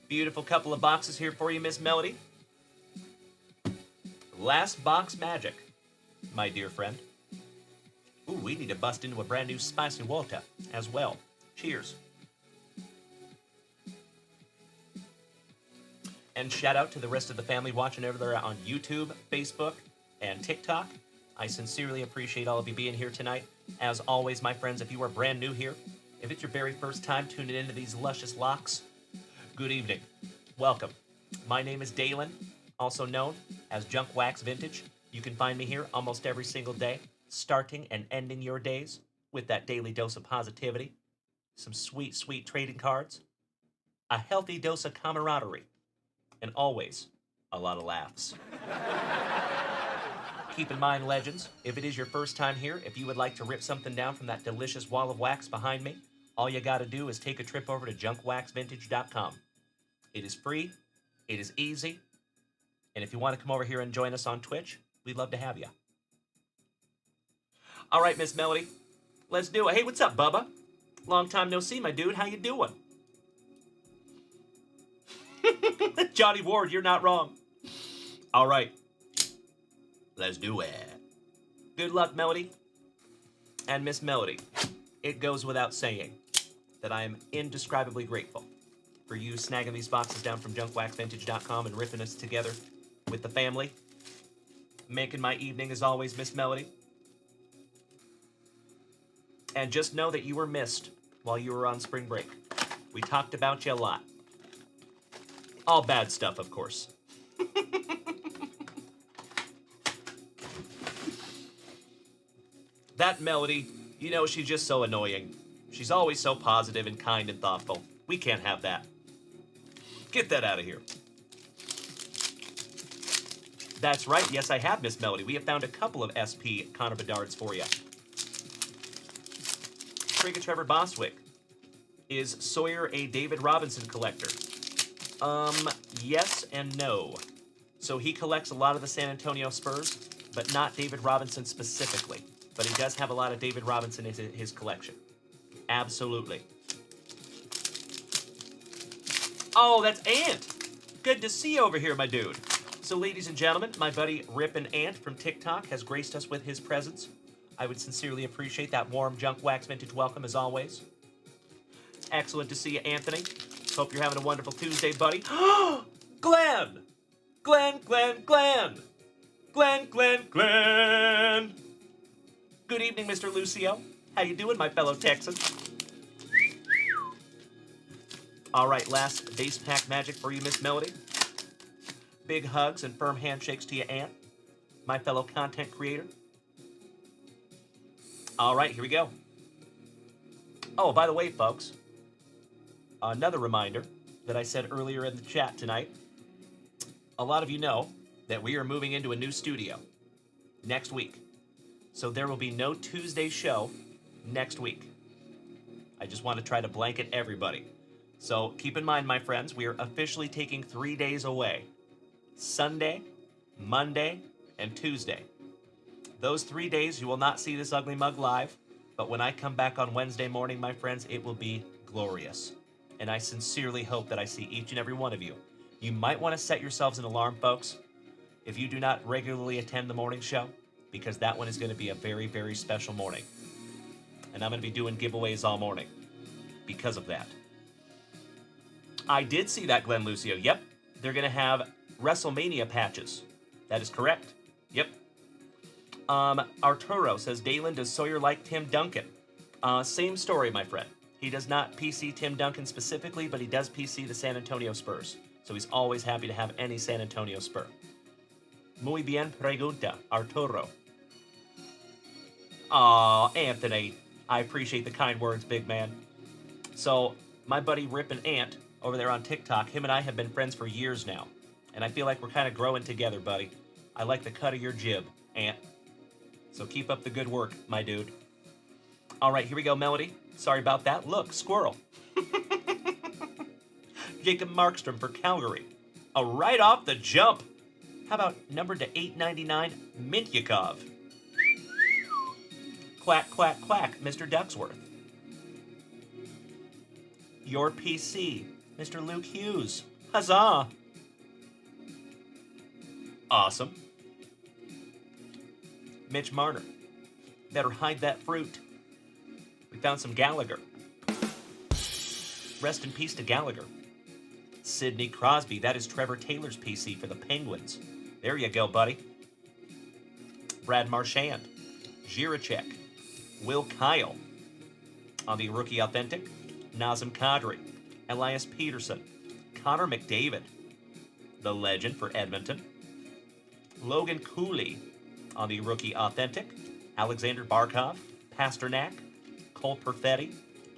Beautiful couple of boxes here for you, Miss Melody. Last box magic, my dear friend. Ooh, we need to bust into a brand new spicy water as well. Cheers. And shout out to the rest of the family watching over there on YouTube, Facebook, and TikTok. I sincerely appreciate all of you being here tonight. As always, my friends, if you are brand new here, if it's your very first time tuning into these luscious locks, good evening. Welcome. My name is Dalen, also known as Junkwax Vintage. You can find me here almost every single day, starting and ending your days with that daily dose of positivity, some sweet, sweet trading cards, a healthy dose of camaraderie, and always a lot of laughs. Keep in mind, legends, if it is your first time here, if you would like to rip something down from that delicious wall of wax behind me, all you got to do is take a trip over to junkwaxvintage.com. It is free, it is easy, and if you want to come over here and join us on Twitch, we'd love to have you. All right, Miss Melody, let's do it. Hey, what's up, Bubba? Long time no see, my dude. How you doing? Johnny Ward, you're not wrong. All right. Let's do it. Good luck, Melody. And Miss Melody, it goes without saying that I am indescribably grateful for you snagging these boxes down from junkwaxvintage.com and ripping us together with the family. Making my evening as always, Miss Melody. And just know that you were missed while you were on spring break. We talked about you a lot. All bad stuff, of course. That Melody, you know, she's just so annoying. She's always so positive and kind and thoughtful. We can't have that. Get that out of here. That's right. Yes, I have, Miss Melody. We have found a couple of SP Connor Bedard's for you. Trigger Trevor Bostwick. Is Sawyer a David Robinson collector? Yes and no. So he collects a lot of the San Antonio Spurs, but not David Robinson specifically. But he does have a lot of David Robinson in his collection. Absolutely. Oh, that's Ant. Good to see you over here, my dude. So, ladies and gentlemen, my buddy Rippin' Ant from TikTok has graced us with his presence. I would sincerely appreciate that warm Junkwax Vintage welcome, as always. It's excellent to see you, Anthony. Hope you're having a wonderful Tuesday, buddy. Glenn! Glenn! Good evening, Mr. Lucio. How you doing, my fellow Texans? All right, last base pack magic for you, Miss Melody. Big hugs and firm handshakes to you, Aunt, my fellow content creator. All right, here we go. Oh, by the way, folks, another reminder that I said earlier in the chat tonight. A lot of you know that we are moving into a new studio next week. So there will be no Tuesday show next week. I just want to try to blanket everybody. So keep in mind, my friends, we are officially taking 3 days away. Sunday, Monday, and Tuesday. Those 3 days, you will not see this ugly mug live, but when I come back on Wednesday morning, my friends, it will be glorious. And I sincerely hope that I see each and every one of you. You might want to set yourselves an alarm, folks, if you do not regularly attend the morning show, because that one is going to be a very, very special morning. And I'm going to be doing giveaways all morning because of that. I did see that, Glenn Lucio. Yep, they're going to have WrestleMania patches. That is correct. Yep. Arturo says, Dalen, does Sawyer like Tim Duncan? Same story, my friend. He does not PC Tim Duncan specifically, but he does PC the San Antonio Spurs. So he's always happy to have any San Antonio Spur. Muy bien pregunta, Arturo. Aw, Anthony. I appreciate the kind words, big man. So, my buddy Rip and Ant over there on TikTok, him and I have been friends for years now. And I feel like we're kind of growing together, buddy. I like the cut of your jib, Ant. So keep up the good work, my dude. All right, here we go, Melody. Sorry about that. Look, squirrel. Jacob Markstrom for Calgary. Right off the jump. How about number to 899, Mintyakov? Quack, quack, quack, Mr. Ducksworth. Your PC, Mr. Luke Hughes. Huzzah! Awesome. Mitch Marner. Better hide that fruit. We found some Gallagher. Rest in peace to Gallagher. Sidney Crosby. That is Trevor Taylor's PC for the Penguins. There you go, buddy. Brad Marchand. Jiricek. Will Kyle. On the Rookie Authentic, Nazem Kadri. Elias Peterson. Connor McDavid. The Legend for Edmonton. Logan Cooley. On the Rookie Authentic, Alexander Barkov. Pasternak. Cole Perfetti.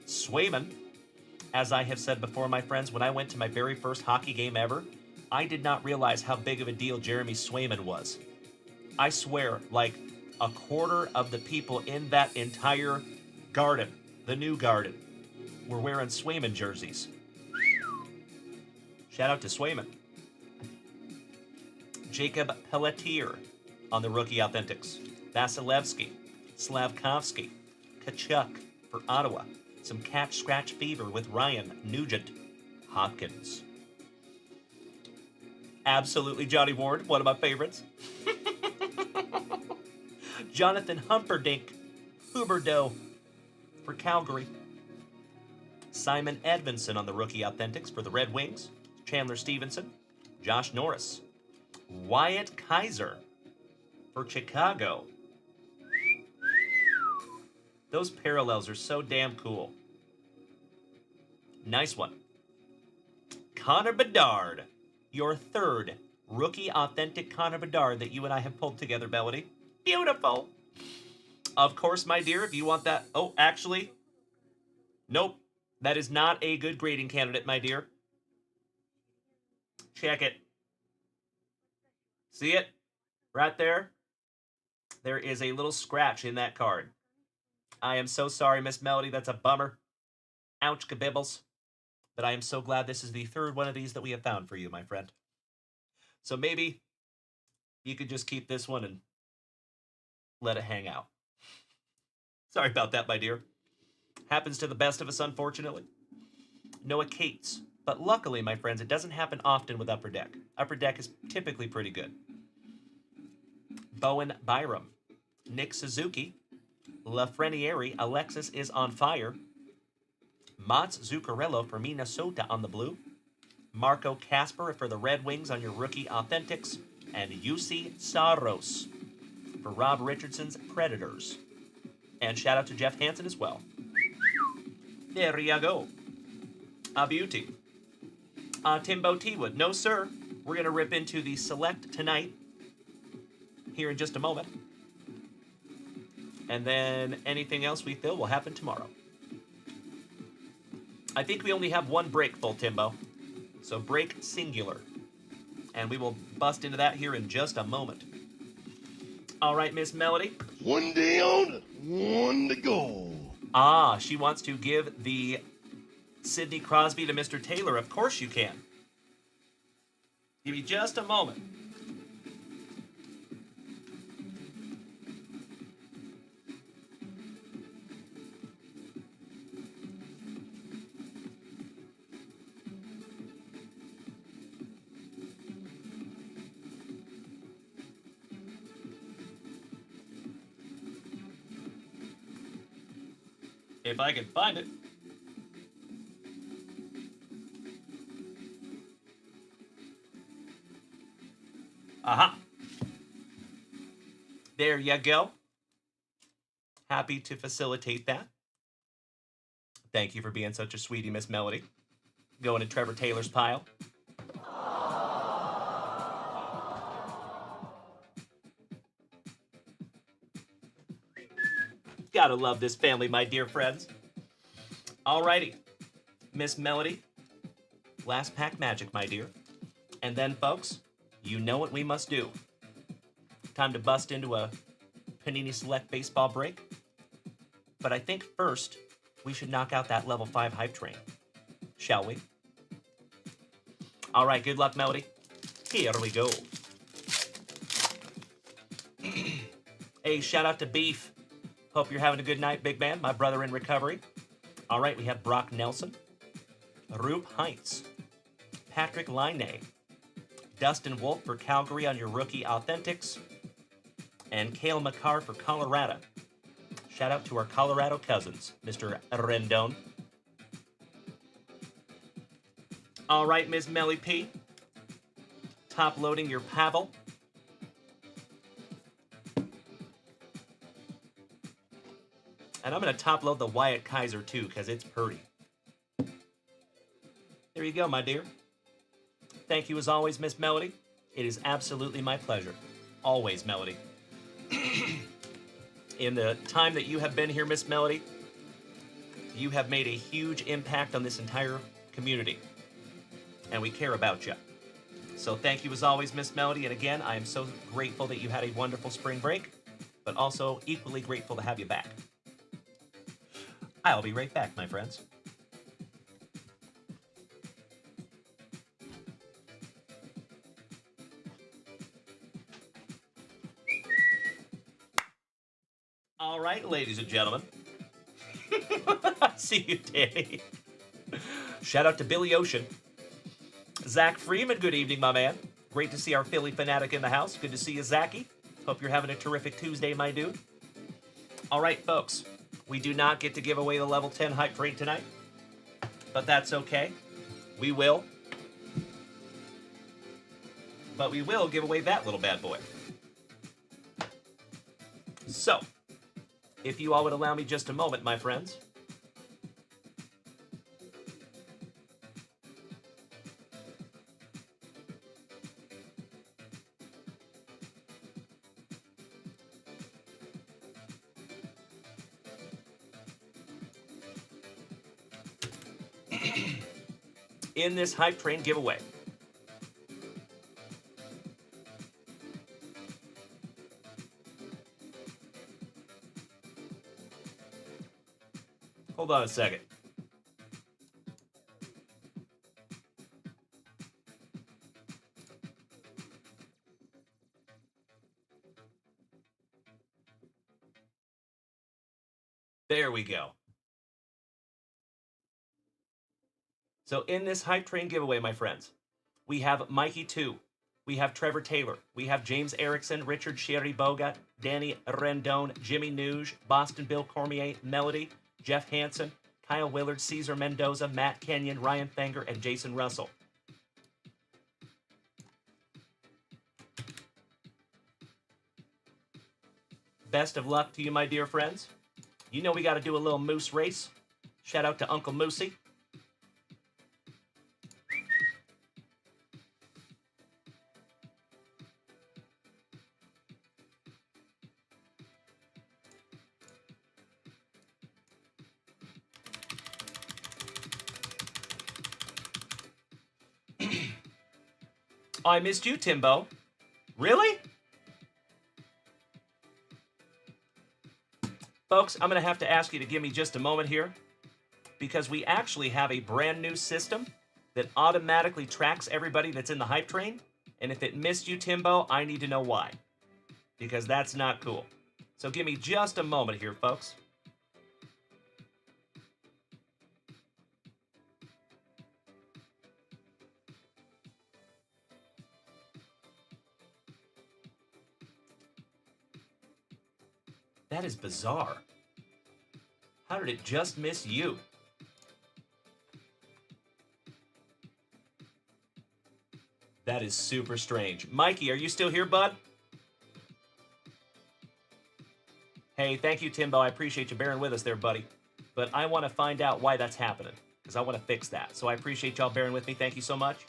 Swayman. As I have said before, my friends, when I went to my very first hockey game ever, I did not realize how big of a deal Jeremy Swayman was. I swear, like a quarter of the people in that entire garden, the new garden, were wearing Swayman jerseys. Shout out to Swayman. Jacob Pelletier on the Rookie Authentics. Vasilevsky. Slavkovsky. Kachuk for Ottawa. Some catch scratch fever with Ryan Nugent Hopkins. Absolutely Johnny Ward, one of my favorites. Jonathan Humperdinck, Huberdeau for Calgary. Simon Edmondson on the Rookie Authentics for the Red Wings. Chandler Stevenson. Josh Norris. Wyatt Kaiser for Chicago. Those parallels are so damn cool. Nice one. Connor Bedard. Your third Rookie Authentic Connor Bedard that you and I have pulled together, Melody. Beautiful. Of course, my dear, if you want that... Oh, actually... Nope. That is not a good grading candidate, my dear. Check it. See it? Right there? There is a little scratch in that card. I am so sorry, Miss Melody. That's a bummer. Ouch, kabibbles. But I am so glad this is the third one of these that we have found for you, my friend. So maybe you could just keep this one and let it hang out. Sorry about that, my dear. Happens to the best of us, unfortunately. Noah Cates. But luckily, my friends, it doesn't happen often with Upper Deck. Upper Deck is typically pretty good. Bowen Byram. Nick Suzuki. Lafreniere. Alexis is on fire. Mats Zuccarello for Minnesota on the blue. Marco Casper for the Red Wings on your Rookie Authentics. And Jussi Saros for Rob Richardson's Predators. And shout out to Jeff Hansen as well. There you go. A beauty. Timbo T-Wood. No, sir. We're going to rip into the select tonight. Here in just a moment. And then anything else we feel will happen tomorrow. I think we only have one break full, Timbo. So break singular. And we will bust into that here in just a moment. All right, Miss Melody. One down, one to go. Ah, she wants to give the Sidney Crosby to Mr. Taylor. Of course you can. Give me just a moment. If I can find it. Aha. There you go. Happy to facilitate that. Thank you for being such a sweetie, Miss Melody. Going to Trevor Taylor's pile. Gotta love this family, my dear friends. Alrighty. Miss Melody. Last pack magic, my dear. And then, folks, you know what we must do. Time to bust into a Panini Select baseball break. But I think first, we should knock out that level 5 hype train. Shall we? All right, good luck, Melody. Here we go. Hey, shout out to Beef. Hope you're having a good night, big man. My brother in recovery. All right, we have Brock Nelson, Roop Heinz, Patrick Line, Dustin Wolf for Calgary on your rookie Authentics, and Cale McCarr for Colorado. Shout out to our Colorado cousins, Mr. Rendon. All right, Ms. Melly P. Top loading your Pavel. And I'm going to top load the Wyatt Kaiser too, because it's pretty. There you go, my dear. Thank you as always, Miss Melody. It is absolutely my pleasure. Always, Melody. In the time that you have been here, Miss Melody, you have made a huge impact on this entire community. And we care about you. So thank you as always, Miss Melody. And again, I am so grateful that you had a wonderful spring break, but also equally grateful to have you back. I'll be right back, my friends. All right, ladies and gentlemen. See you, Danny. Shout out to Billy Ocean. Zach Freeman, good evening, my man. Great to see our Philly fanatic in the house. Good to see you, Zachy. Hope you're having a terrific Tuesday, my dude. All right, folks. We do not get to give away the level 10 hype train tonight, but that's okay. We will. But we will give away that little bad boy. So, if you all would allow me just a moment, my friends. In this hype train giveaway. Hold on a second. There we go. So in this hype train giveaway, my friends, we have Mikey 2, we have Trevor Taylor, we have James Erickson, Richard Sherry Boga, Danny Rendon, Jimmy Nuge, Boston Bill Cormier, Melody, Jeff Hansen, Kyle Willard, Cesar Mendoza, Matt Kenyon, Ryan Fenger, and Jason Russell. Best of luck to you, my dear friends. You know we got to do a little moose race. Shout out to Uncle Moosey. I missed you, Timbo. Really? Folks, I'm going to have to ask you to give me just a moment here because we actually have a brand new system that automatically tracks everybody that's in the hype train. And if it missed you, Timbo, I need to know why. Because that's not cool. So give me just a moment here, folks. That is bizarre. How did it just miss you? That is super strange. Mikey, are you still here, bud? Hey, thank you, Timbo. I appreciate you bearing with us there, buddy. But I want to find out why that's happening, because I want to fix that. So I appreciate y'all bearing with me. Thank you so much.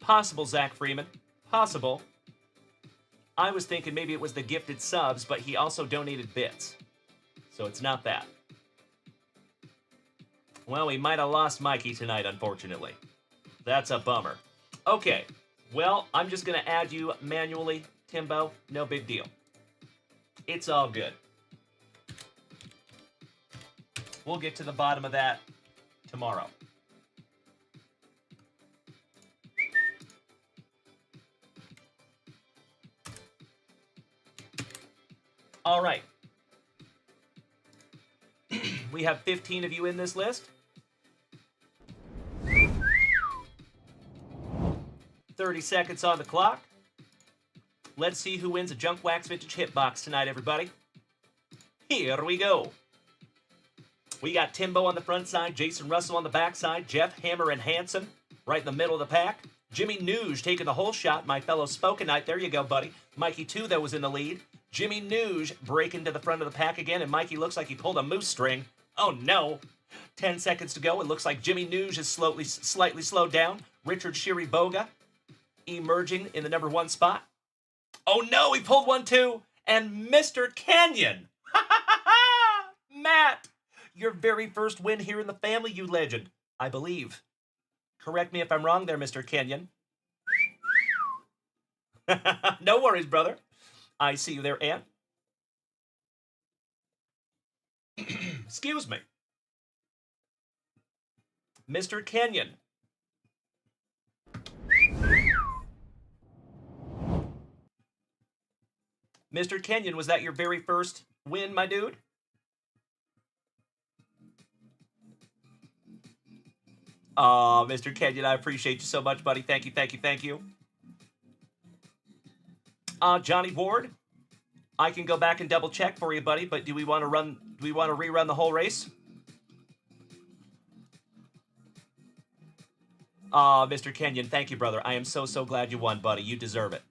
Possible, Zach Freeman. Possible. I was thinking maybe it was the gifted subs, but he also donated bits. So it's not that. Well, we might have lost Mikey tonight, unfortunately. That's a bummer. Okay, well, I'm just going to add you manually, Timbo. No big deal. It's all good. We'll get to the bottom of that tomorrow. All right. We have 15 of you in this list. 30 seconds on the clock. Let's see who wins a Junkwax Vintage Hitbox tonight, everybody. Here we go. We got Timbo on the front side, Jason Russell on the back side, Jeff Hammer and Hanson right in the middle of the pack. Jimmy Nuge taking the whole shot, my fellow Spokenite. There you go, buddy. Mikey 2, that was in the lead. Jimmy Nuge breaking to the front of the pack again, and Mikey looks like he pulled a moose string. Oh, no. 10 seconds to go. It looks like Jimmy Nuge is slightly slowed down. Richard Shiriboga emerging in the number 1 spot. Oh, no, he pulled one, too. And Mr. Canyon. Matt, your very first win here in the family, you legend, I believe. Correct me if I'm wrong there, Mr. Kenyon. No worries, brother. I see you there, Ant. Excuse me. Mr. Kenyon. Mr. Kenyon, was that your very first win, my dude? Oh, Mr. Kenyon, I appreciate you so much, buddy. Thank you, thank you, thank you. Johnny Ward, I can go back and double check for you, buddy, but do we want to rerun the whole race? Mr. Kenyon, thank you, brother. I am so glad you won, buddy. You deserve it.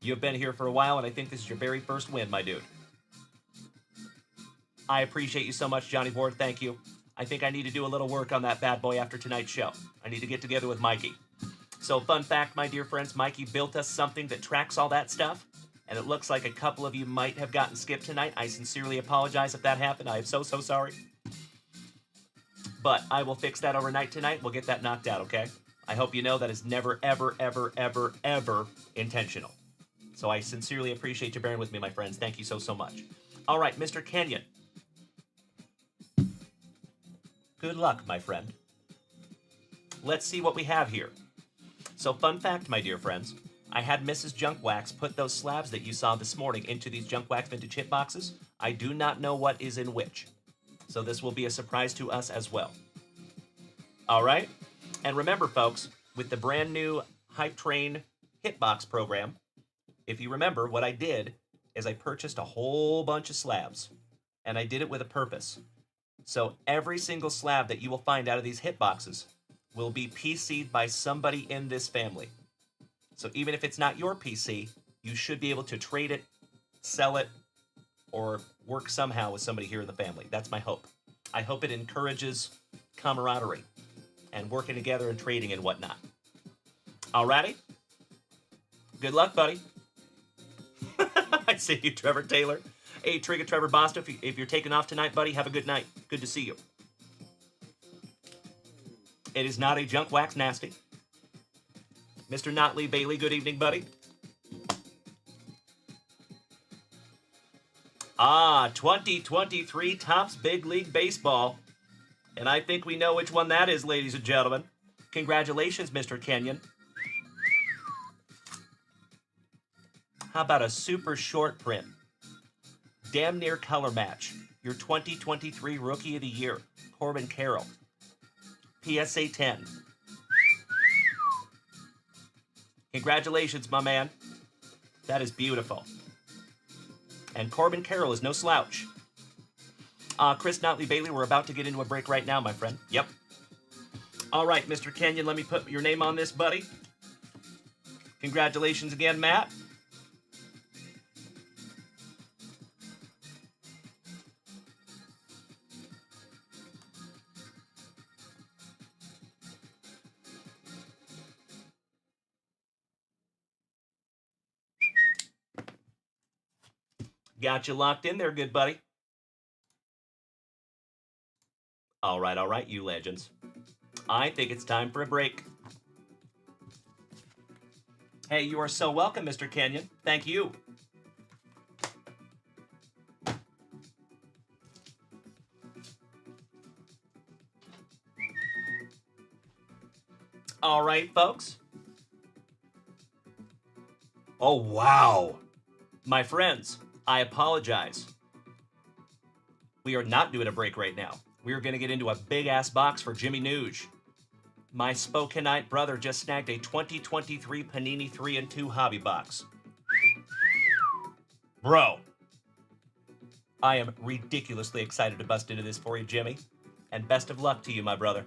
You've been here for a while, and I think this is your very first win, my dude. I appreciate you so much, Johnny Ward. Thank you. I think I need to do a little work on that bad boy after tonight's show. I need to get together with Mikey. So, fun fact, my dear friends, Mikey built us something that tracks all that stuff, and it looks like a couple of you might have gotten skipped tonight. I sincerely apologize if that happened. I am so sorry. But I will fix that overnight tonight. We'll get that knocked out, okay? I hope you know that is never, ever intentional. So I sincerely appreciate you bearing with me, my friends. Thank you so much. All right, Mr. Kenyon. Good luck, my friend. Let's see what we have here. So, fun fact, my dear friends, I had Mrs. Junkwax put those slabs that you saw this morning into these Junkwax Vintage Hit boxes. I do not know what is in which. So this will be a surprise to us as well. All right? And remember, folks, with the brand new Hype Train Hitbox program, if you remember, what I did is I purchased a whole bunch of slabs, and I did it with a purpose. So every single slab that you will find out of these hitboxes will be PC'd by somebody in this family. So even if it's not your PC, you should be able to trade it, sell it, or work somehow with somebody here in the family. That's my hope. I hope it encourages camaraderie and working together and trading and whatnot. Alrighty? Good luck, buddy. I see you, Trevor Taylor. Hey, Trigger Trevor Boston, if you're taking off tonight, buddy, have a good night. Good to see you. It is not a junk wax nasty. Mr. Notley Bailey, good evening, buddy. 2023 Topps Big League Baseball. And I think we know which one that is, ladies and gentlemen. Congratulations, Mr. Kenyon. How about a super short print? Damn near color match. Your 2023 Rookie of the Year, Corbin Carroll. PSA 10. Congratulations, my man. That is beautiful. And Corbin Carroll is no slouch. Chris Notley Bailey, we're about to get into a break right now, my friend. Yep. All right, Mr. Kenyon, let me put your name on this, buddy. Congratulations again, Matt. Got you locked in there, good buddy. All right, you legends. I think it's time for a break. Hey, you are so welcome, Mr. Kenyon. Thank you. All right, folks. Oh, wow. My friends, I apologize. We are not doing a break right now. We are going to get into a big-ass box for Jimmy Nuge. My Spokenite brother just snagged a 2023 Panini 3-2 hobby box. Bro, I am ridiculously excited to bust into this for you, Jimmy. And best of luck to you, my brother.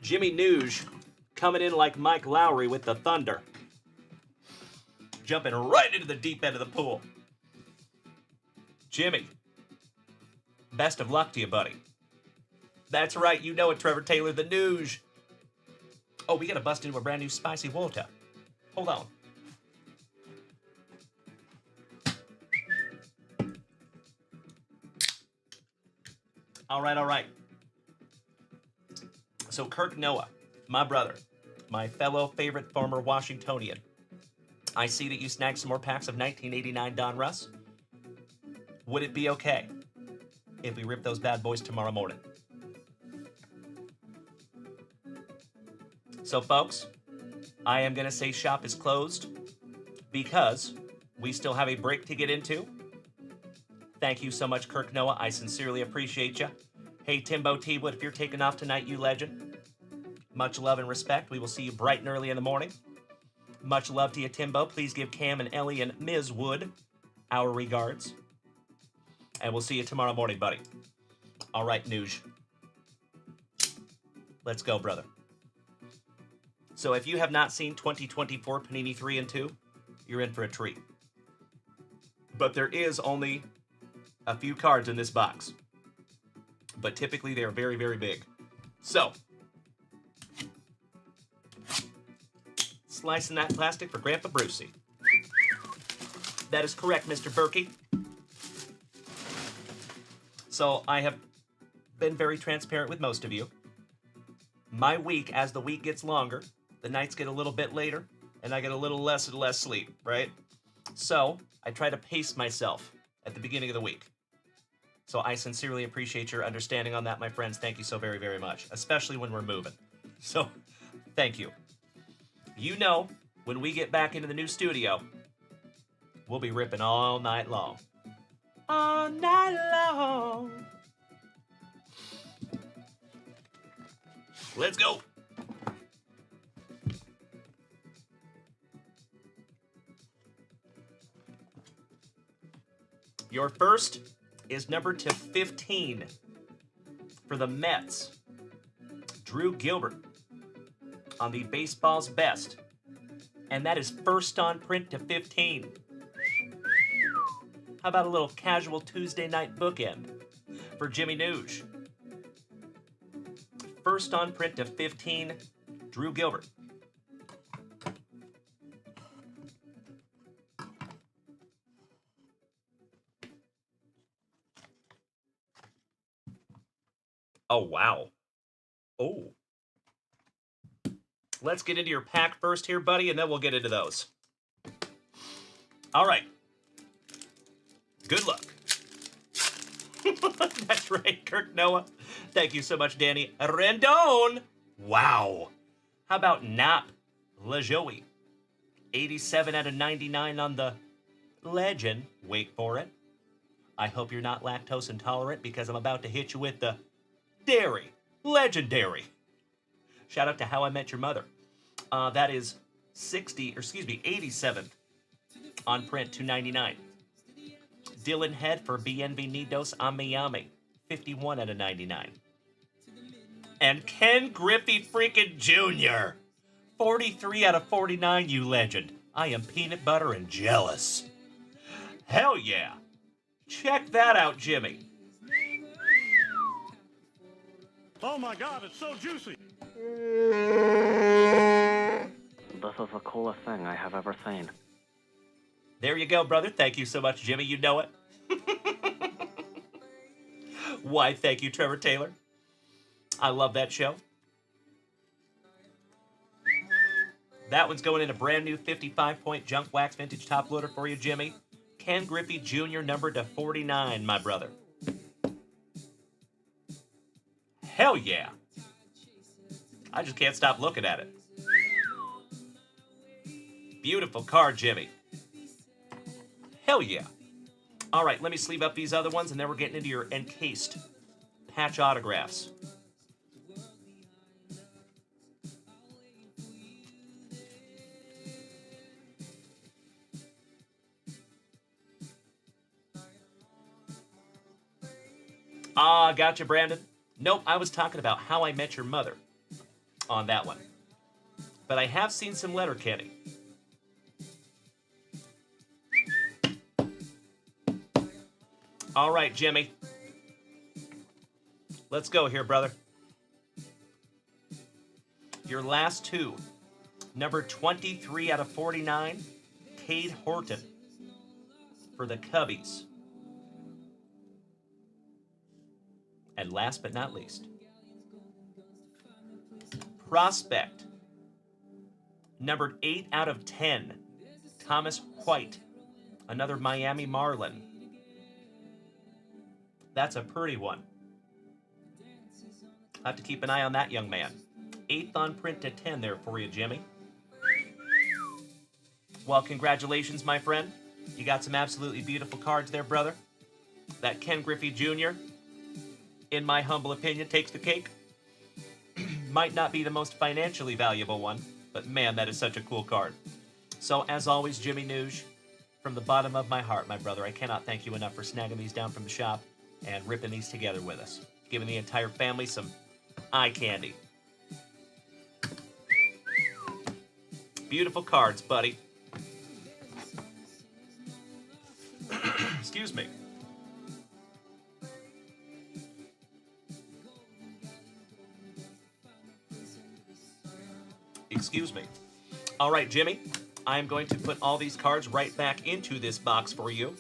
Jimmy Nuge coming in like Mike Lowry with the Thunder. Jumping right into the deep end of the pool. Jimmy, best of luck to you, buddy. That's right, you know it, Trevor Taylor, the Nuge. Oh, we gotta bust into a brand new spicy water. Hold on. All right. So Kirk Noah, my brother, my fellow favorite former Washingtonian. I see that you snagged some more packs of 1989 Don Russ. Would it be okay if we rip those bad boys tomorrow morning? So, folks, I am going to say shop is closed because we still have a break to get into. Thank you so much, Kirk Noah. I sincerely appreciate you. Hey, Timbo T-Wood, if you're taking off tonight, you legend. Much love and respect. We will see you bright and early in the morning. Much love to you, Timbo. Please give Cam and Ellie and Ms. Wood our regards. And we'll see you tomorrow morning, buddy. All right, Nuge. Let's go, brother. So if you have not seen 2024 Panini 3-2, you're in for a treat. But there is only a few cards in this box. But typically they are very, very big. So, slicing that plastic for Grandpa Brucey. That is correct, Mr. Berkey. So I have been very transparent with most of you. My week, as the week gets longer, the nights get a little bit later, and I get a little less and less sleep, right? So I try to pace myself at the beginning of the week. So I sincerely appreciate your understanding on that, my friends. Thank you so very, very much, especially when we're moving. So thank you. You know, when we get back into the new studio, we'll be ripping all night long. All night long. Let's go. Your first is number /15 for the Mets. Drew Gilbert on the Baseball's Best And that is first on print to 15. How about a little casual Tuesday night bookend for Jimmy Nooge? First on print to 15, Drew Gilbert. Oh, wow. Oh. Let's get into your pack first here, buddy, and then we'll get into those. All right. Good luck. That's right, Kirk Noah. Thank you so much, Danny Rendon. Wow. How about Nap LaJoie? 87 out of 99 on the Legend. Wait for it. I hope you're not lactose intolerant because I'm about to hit you with the Dairy. Legendary. Shout out to How I Met Your Mother. That is 87 on print, 299. Dylan Head for Bienvenidos a Miami, 51 out of 99. And Ken Griffey freaking Jr., 43 out of 49, you legend. I am peanut butter and jealous. Hell yeah. Check that out, Jimmy. Oh my God, it's so juicy. This is the coolest thing I have ever seen. There you go, brother. Thank you so much, Jimmy. You know it. Why, thank you, Trevor Taylor. I love that show. That one's going in a brand new 55-point junk wax vintage top loader for you, Jimmy. Ken Griffey Jr., numbered to 49, my brother. Hell yeah. I just can't stop looking at it. Beautiful card, Jimmy. Hell yeah. All right, let me sleeve up these other ones, and then we're getting into your encased patch autographs. Ah, gotcha, Brandon. Nope, I was talking about How I Met Your Mother on that one. But I have seen some Letterkenny. All right, Jimmy. Let's go here, brother. Your last two. Number 23 out of 49, Cade Horton for the Cubbies. And last but not least, Prospect. Numbered 8 out of 10, Thomas White, another Miami Marlin. That's a pretty one. I have to keep an eye on that young man. 8th on print to 10 there for you, Jimmy. Well, congratulations, my friend. You got some absolutely beautiful cards there, brother. That Ken Griffey Jr., in my humble opinion, takes the cake. Might not be the most financially valuable one, but man, that is such a cool card. So, as always, Jimmy Nooge, from the bottom of my heart, my brother, I cannot thank you enough for snagging these down from the shop and ripping these together with us, giving the entire family some eye candy. Beautiful cards, buddy. Excuse me. Excuse me. All right, Jimmy, I'm going to put all these cards right back into this box for you.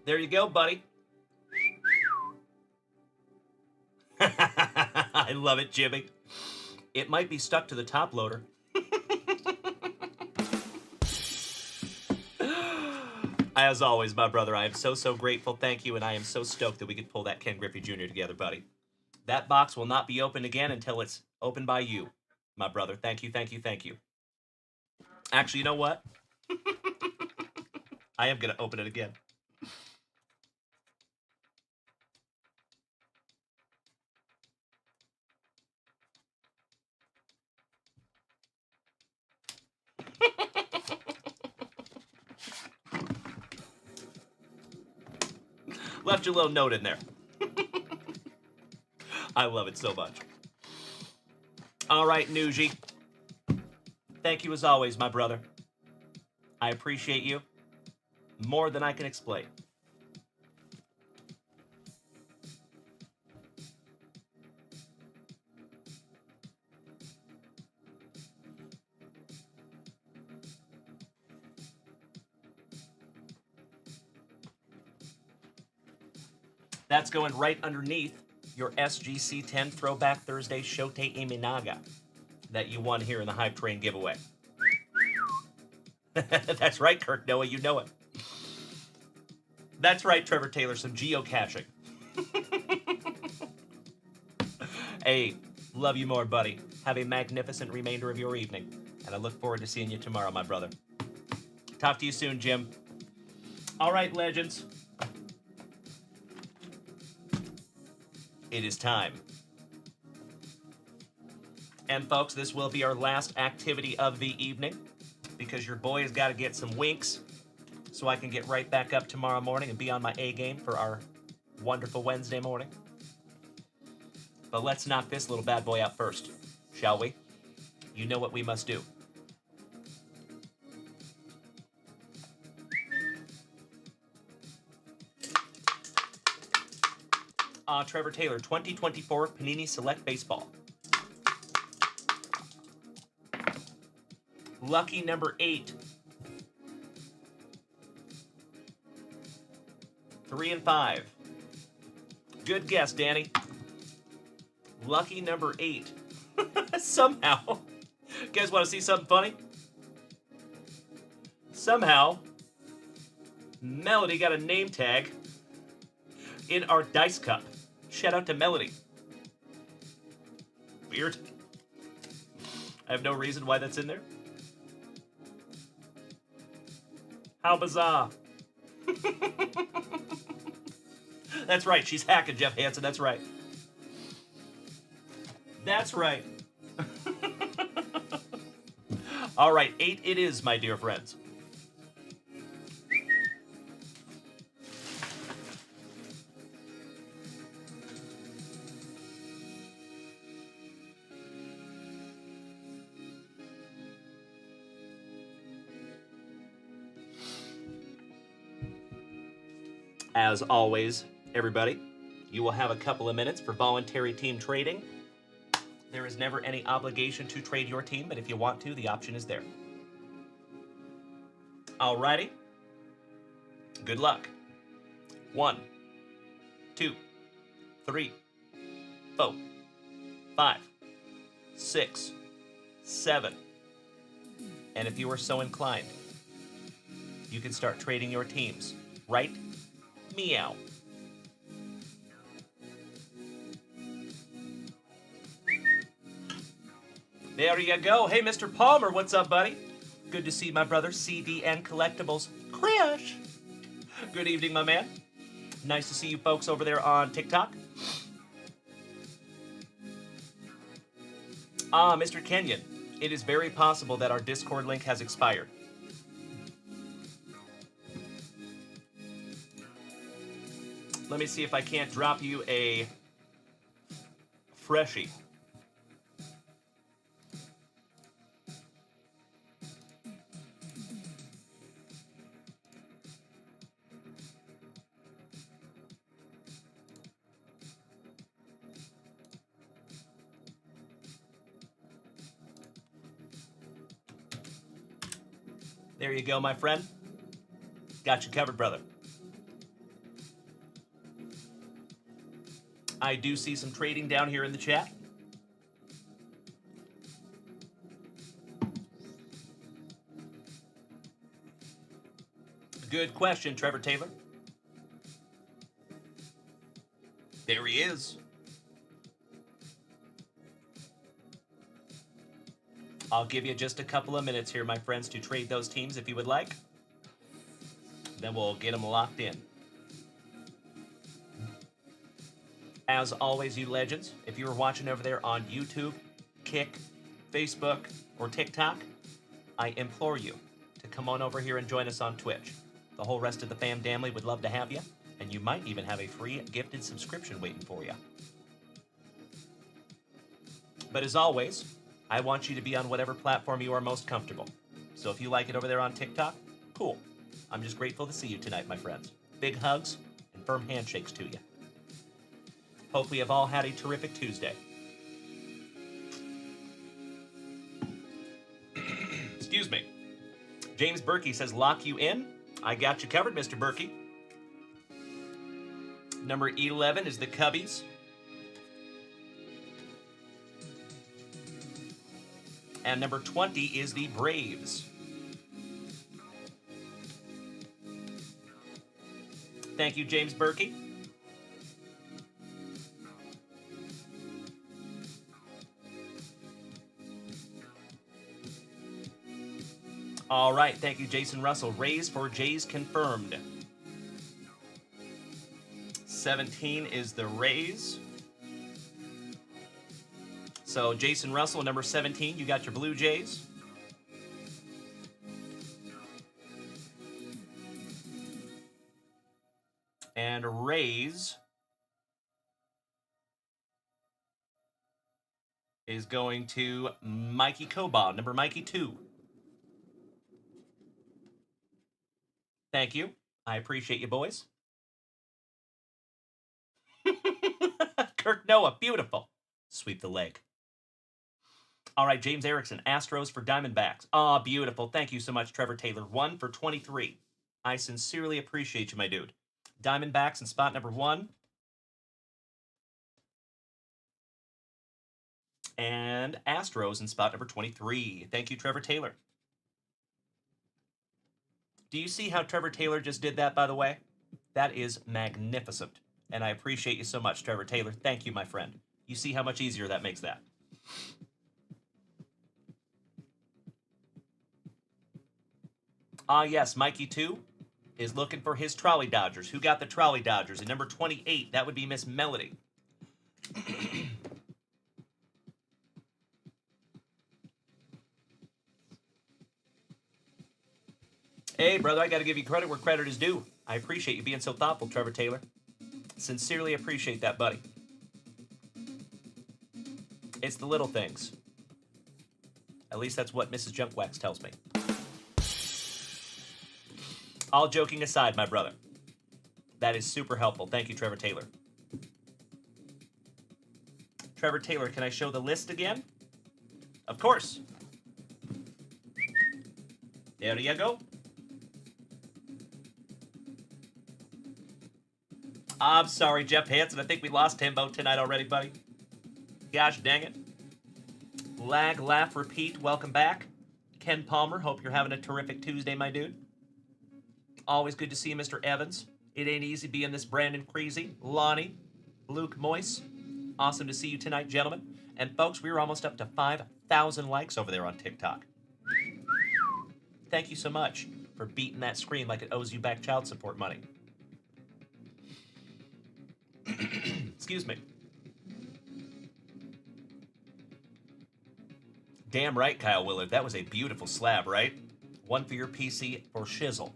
There you go, buddy. I love it, Jimmy. It might be stuck to the top loader. As always, my brother, I am so grateful. Thank you, and I am so stoked that we could pull that Ken Griffey Jr. together, buddy. That box will not be opened again until it's opened by you, my brother. Thank you, thank you, thank you. Actually, you know what? I am going to open it again. Left your little note in there. I love it so much. All right, Nuji. Thank you as always, my brother. I appreciate you more than I can explain. That's going right underneath your SGC 10 Throwback Thursday Shote Iminaga that you won here in the Hype Train giveaway. That's right, Kirk Noah, you know it. That's right, Trevor Taylor, some geocaching. Hey, love you more, buddy. Have a magnificent remainder of your evening, and I look forward to seeing you tomorrow, my brother. Talk to you soon, Jim. All right, legends. It is time. And folks, this will be our last activity of the evening because your boy has got to get some winks so I can get right back up tomorrow morning and be on my A game for our wonderful Wednesday morning. But let's knock this little bad boy out first, shall we? You know what we must do. Trevor Taylor, 2024 Panini Select Baseball. Lucky number 8. 3 and 5. Good guess, Danny. Lucky number 8. Somehow. You guys want to see something funny? Somehow, Melody got a name tag in our dice cup. Shout out to Melody. Weird. I have no reason why that's in there. How bizarre. That's right, she's hacking Jeff Hansen, that's right. That's right. All right, 8 it is, my dear friends. As always, everybody, you will have a couple of minutes for voluntary team trading. There is never any obligation to trade your team, but if you want to, the option is there. Alrighty. Good luck. 1, 2, 3, 4, 5, 6, 7. And if you are so inclined, you can start trading your teams right meow. There you go. Hey, Mr. Palmer, what's up, buddy? Good to see my brother, CDN Collectibles. Crash! Good evening, my man. Nice to see you folks over there on TikTok. Mr. Kenyon, it is very possible that our Discord link has expired. Let me see if I can't drop you a freshie. There you go, my friend. Got you covered, brother. I do see some trading down here in the chat. Good question, Trevor Taylor. There he is. I'll give you just a couple of minutes here, my friends, to trade those teams if you would like. Then we'll get them locked in. As always, you legends, if you're watching over there on YouTube, Kick, Facebook, or TikTok, I implore you to come on over here and join us on Twitch. The whole rest of the fam family would love to have you. And you might even have a free gifted subscription waiting for you. But as always, I want you to be on whatever platform you are most comfortable. So if you like it over there on TikTok, cool. I'm just grateful to see you tonight, my friends. Big hugs and firm handshakes to you. Hope we have all had a terrific Tuesday. Excuse me. James Berkey says, lock you in. I got you covered, Mr. Berkey. Number 11 is the Cubbies. And number 20 is the Braves. Thank you, James Berkey. All right, thank you, Jason Russell. Rays for Jays confirmed. 17 is the Rays. So, Jason Russell, number 17, you got your Blue Jays. And Rays is going to Mikey Cobaugh, number Mikey 2. Thank you. I appreciate you, boys. Kirk Noah, beautiful. Sweep the leg. All right, James Erickson, Astros for Diamondbacks. Aw, beautiful. Thank you so much, Trevor Taylor. 1 for 23. I sincerely appreciate you, my dude. Diamondbacks in spot number 1. And Astros in spot number 23. Thank you, Trevor Taylor. Do you see how Trevor Taylor just did that, by the way? That is magnificent. And I appreciate you so much, Trevor Taylor. Thank you, my friend. You see how much easier that makes that. Ah, yes, Mikey 2 is looking for his Trolley Dodgers. Who got the Trolley Dodgers? And number 28, that would be Miss Melody. Hey, brother, I got to give you credit where credit is due. I appreciate you being so thoughtful, Trevor Taylor. Sincerely appreciate that, buddy. It's the little things. At least that's what Mrs. Junkwax tells me. All joking aside, my brother. That is super helpful. Thank you, Trevor Taylor. Trevor Taylor, can I show the list again? Of course. There you go. I'm sorry, Jeff Hansen. I think we lost Timbo tonight already, buddy. Gosh dang it. Lag, laugh, repeat. Welcome back. Ken Palmer, hope you're having a terrific Tuesday, my dude. Always good to see you, Mr. Evans. It ain't easy being this Brandon Creasy, Lonnie, Luke Moyce. Awesome to see you tonight, gentlemen. And folks, we're almost up to 5,000 likes over there on TikTok. Thank you so much for beating that screen like it owes you back child support money. Excuse me. Damn right, Kyle Willard. That was a beautiful slab, right? One for your PC for Shizzle.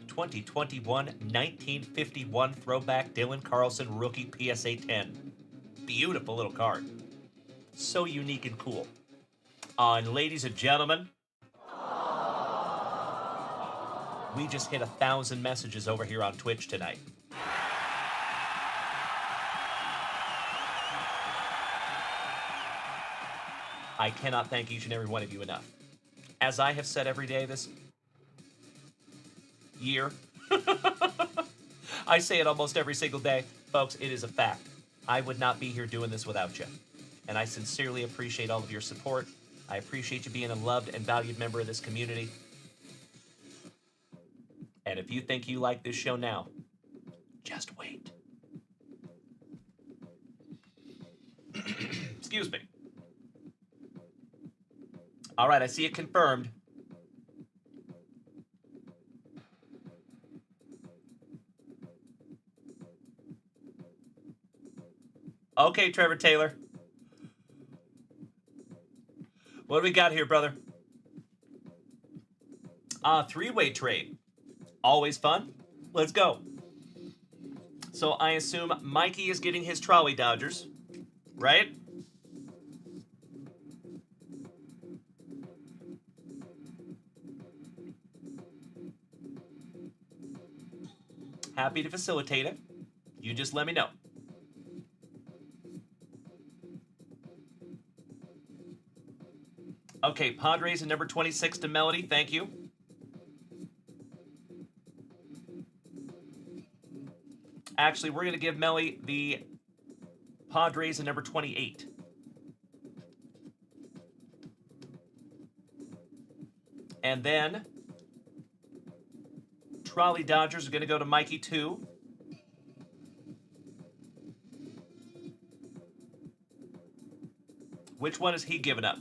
2021 1951 throwback Dylan Carlson rookie PSA 10. Beautiful little card. So unique and cool. And ladies and gentlemen, we just hit 1,000 messages over here on Twitch tonight. I cannot thank each and every one of you enough. As I have said every day this year, I say it almost every single day, folks, it is a fact. I would not be here doing this without you. And I sincerely appreciate all of your support. I appreciate you being a loved and valued member of this community. And if you think you like this show now, just wait. Excuse me. All right, I see it confirmed. Okay, Trevor Taylor. What do we got here, brother? Three-way trade. Always fun. Let's go. So I assume Mikey is getting his trolley dodgers, right? Happy to facilitate it. You just let me know. Okay, Padres and number 26 to Melody. Thank you. Actually, we're going to give Melly the Padres and number 28. And then Trolley Dodgers are going to go to Mikey 2. Which one is he giving up?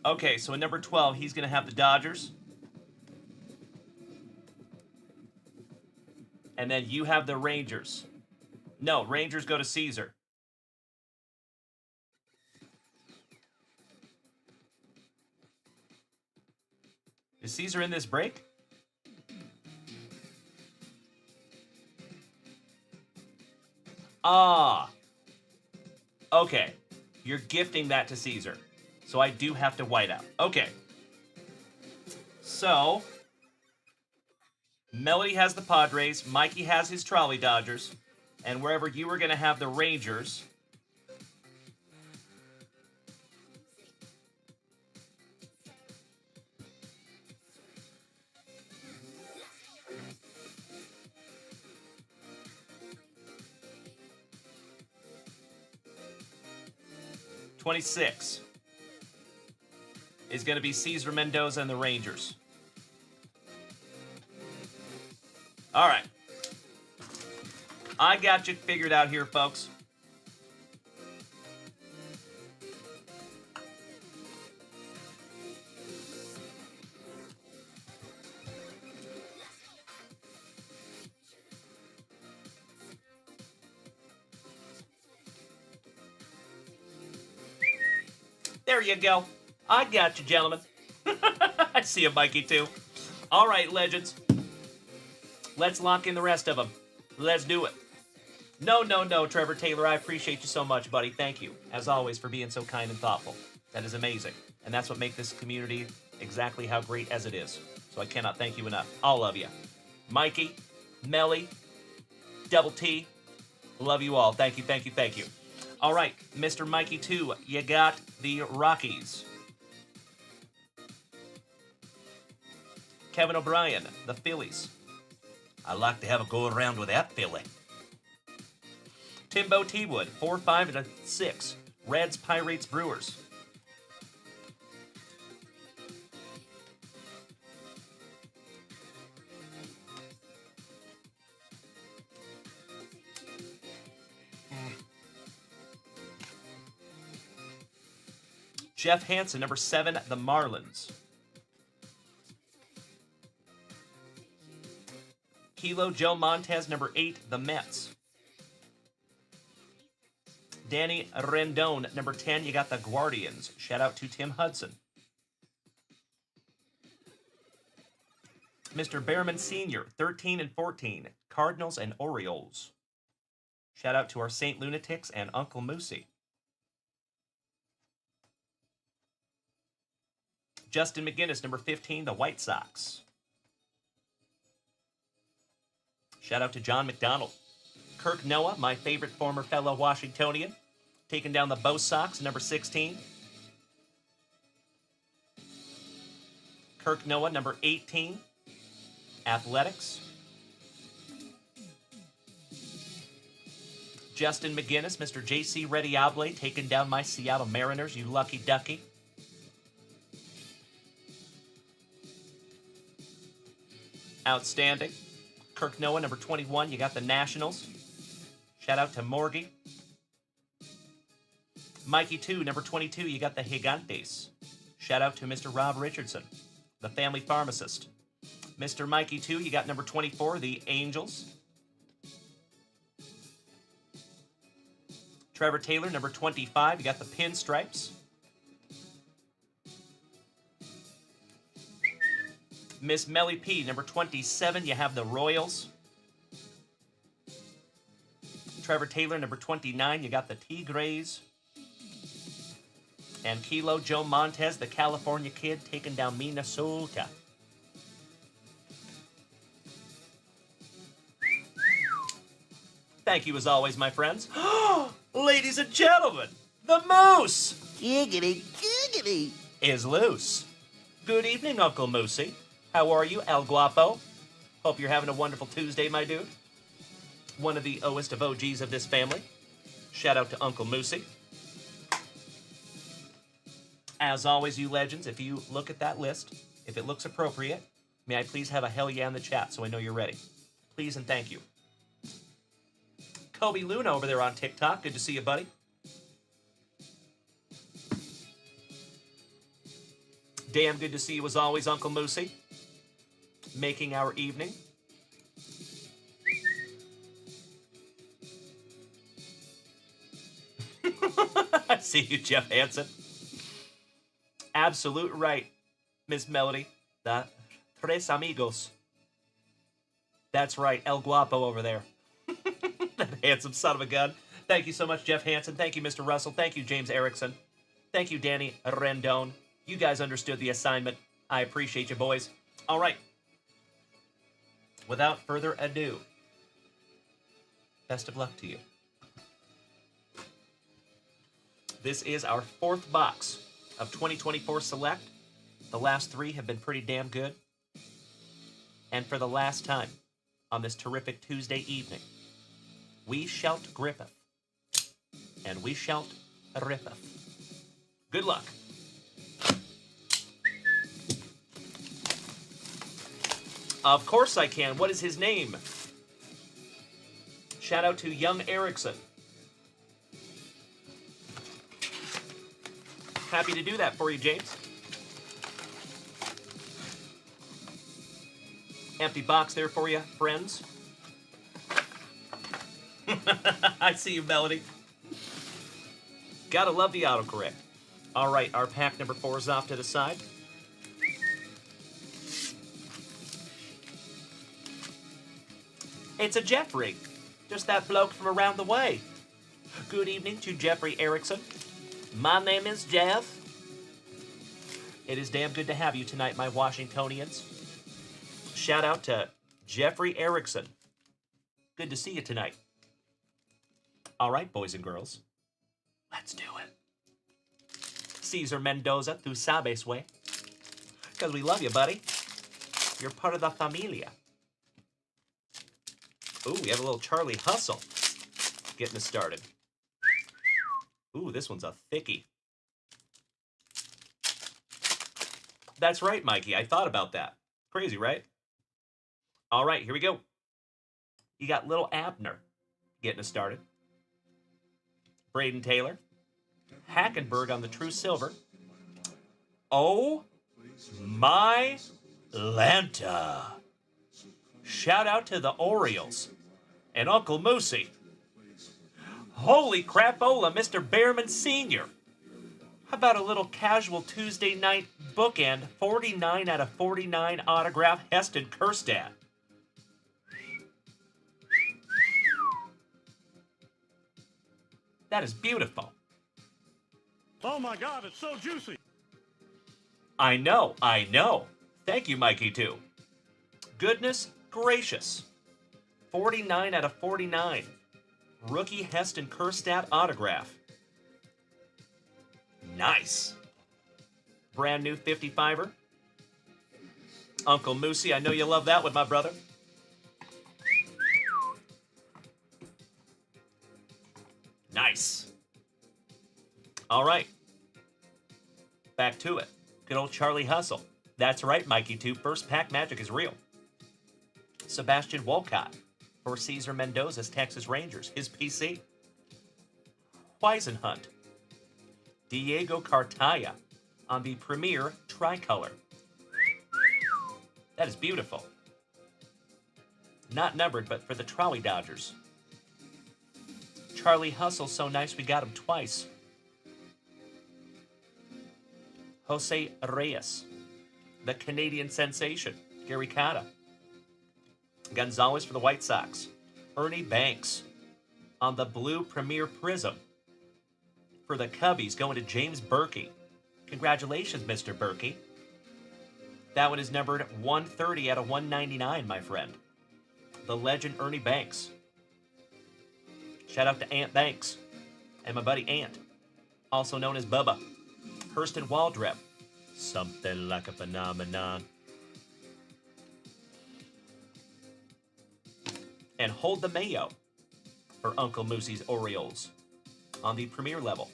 Okay, so in number 12, he's going to have the Dodgers. And then you have the Rangers. No, Rangers go to Caesar. Is Caesar in this break? Ah. Okay. You're gifting that to Caesar. So I do have to white out. Okay. So, Melody has the Padres, Mikey has his Trolley Dodgers, and wherever you were going to have the Rangers. '26 is going to be Cesar Mendoza and the Rangers. All right. I got you figured out here, folks. There you go. I got you, gentlemen. I see you, Mikey, too. All right, legends. Let's lock in the rest of them. Let's do it. No, Trevor Taylor. I appreciate you so much, buddy. Thank you, as always, for being so kind and thoughtful. That is amazing. And that's what makes this community exactly how great as it is. So I cannot thank you enough. All of you. Mikey, Melly, Double T, love you all. Thank you, thank you, thank you. All right, Mr. Mikey 2, you got the Rockies. Kevin O'Brien, the Phillies. I like to have a go around with that Philly. Timbo T-Wood, 4, 5, and 6. Reds, Pirates, Brewers. Jeff Hansen, number 7, the Marlins. Kilo Joe Montez, number 8, the Mets. Danny Rendon, number 10, you got the Guardians. Shout out to Tim Hudson. Mr. Behrman Sr., 13 and 14, Cardinals and Orioles. Shout out to our Saint Lunatics and Uncle Moosey. Justin McGinnis, number 15, the White Sox. Shout out to John McDonald. Kirk Noah, my favorite former fellow Washingtonian, taking down the Bo Sox, number 16. Kirk Noah, number 18, Athletics. Justin McGinnis, Mr. J.C. Rediable, taking down my Seattle Mariners, you lucky ducky. Outstanding. Kirk Noah, number 21, you got the Nationals. Shout out to Morgie. Mikey 2, number 22, you got the Gigantes. Shout out to Mr. Rob Richardson, the family pharmacist. Mr. Mikey 2, you got number 24, the Angels. Trevor Taylor, number 25, you got the pinstripes. Miss Melly P, number 27, you have the Royals. Trevor Taylor, number 29, you got the Tigres. And Kilo Joe Montez, the California kid, taking down Minnesota. Thank you as always, my friends. Ladies and gentlemen, the moose Giggity, giggity. is loose. Good evening, Uncle Moosey. How are you, El Guapo? Hope you're having a wonderful Tuesday, my dude. One of the oest of OGs of this family. Shout out to Uncle Moosey. As always, you legends, if you look at that list, if it looks appropriate, may I please have a hell yeah in the chat so I know you're ready. Please and thank you. Kobe Luna over there on TikTok. Good to see you, buddy. Damn good to see you as always, Uncle Moosey. Making our evening. I see you, Jeff Hansen. Absolute right, Miss Melody. The Tres Amigos. That's right, El Guapo over there. That handsome son of a gun. Thank you so much, Jeff Hansen. Thank you, Mr. Russell. Thank you, James Erickson. Thank you, Danny Rendon. You guys understood the assignment. I appreciate you, boys. All right. Without further ado, best of luck to you. This is our 4th box of 2024 Select. The last 3 have been pretty damn good. And for the last time on this terrific Tuesday evening, we shalt grippeth, and we shalt rippeth. Good luck. Of course I can. What is his name? Shout out to Young Erickson. Happy to do that for you, James. Empty box there for you, friends. I see you, Melody. Gotta love the autocorrect. All right, our pack number 4 is off to the side. It's a Jeffrey. Just that bloke from around the way. Good evening to Jeffrey Erickson. My name is Jeff. It is damn good to have you tonight, my Washingtonians. Shout out to Jeffrey Erickson. Good to see you tonight. All right, boys and girls. Let's do it. Cesar Mendoza, tu sabes, way. Because we love you, buddy. You're part of the familia. Ooh, we have a little Charlie Hustle getting us started. Ooh, this one's a thickie. That's right, Mikey. I thought about that. Crazy, right? All right, here we go. You got little Abner getting us started. Braden Taylor. Hackenberg on the True Silver. Oh, my Lanta. Shout out to the Orioles and Uncle Moosey. Holy crapola, Mr. Behrman Sr. How about a little casual Tuesday night bookend, 49 out of 49 autograph Heston Kjerstad? That is beautiful. Oh my God, it's so juicy. I know. Thank you, Mikey, too. Goodness gracious. 49 out of 49. Rookie Heston Kjerstad autograph. Nice. Brand new 55er. Uncle Moosey, I know you love that one, my brother. Nice. All right. Back to it. Good old Charlie Hustle. That's right, Mikey, too. First pack magic is real. Sebastian Wolcott for Cesar Mendoza's Texas Rangers, his PC. Weisenhunt. Diego Cartaya on the Premier Tricolor. That is beautiful. Not numbered, but for the Trolley Dodgers. Charlie Hustle, so nice we got him twice. Jose Reyes, the Canadian sensation, Gary Cotta. Gonzalez for the White Sox. Ernie Banks on the blue Premier Prism. For the Cubbies, going to James Berkey. Congratulations, Mr. Berkey. That one is numbered 130 out of 199, my friend. The legend Ernie Banks. Shout out to Ant Banks and my buddy Ant, also known as Bubba. Hurston Waldrep. Something like a phenomenon. And Hold the Mayo for Uncle Moosey's Orioles on the premier level.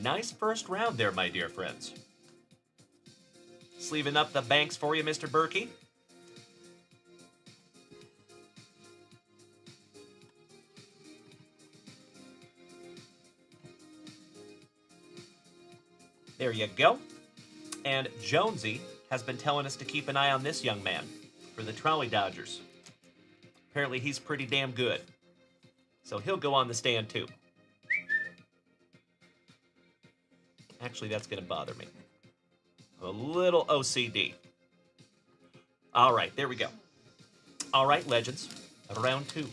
Nice first round there, my dear friends. Sleeving up the banks for you, Mr. Berkey. There you go. And Jonesy has been telling us to keep an eye on this young man for the Trolley Dodgers. Apparently he's pretty damn good. So he'll go on the stand too. Actually, that's going to bother me. A little OCD. All right, there we go. All right, legends. Round 2.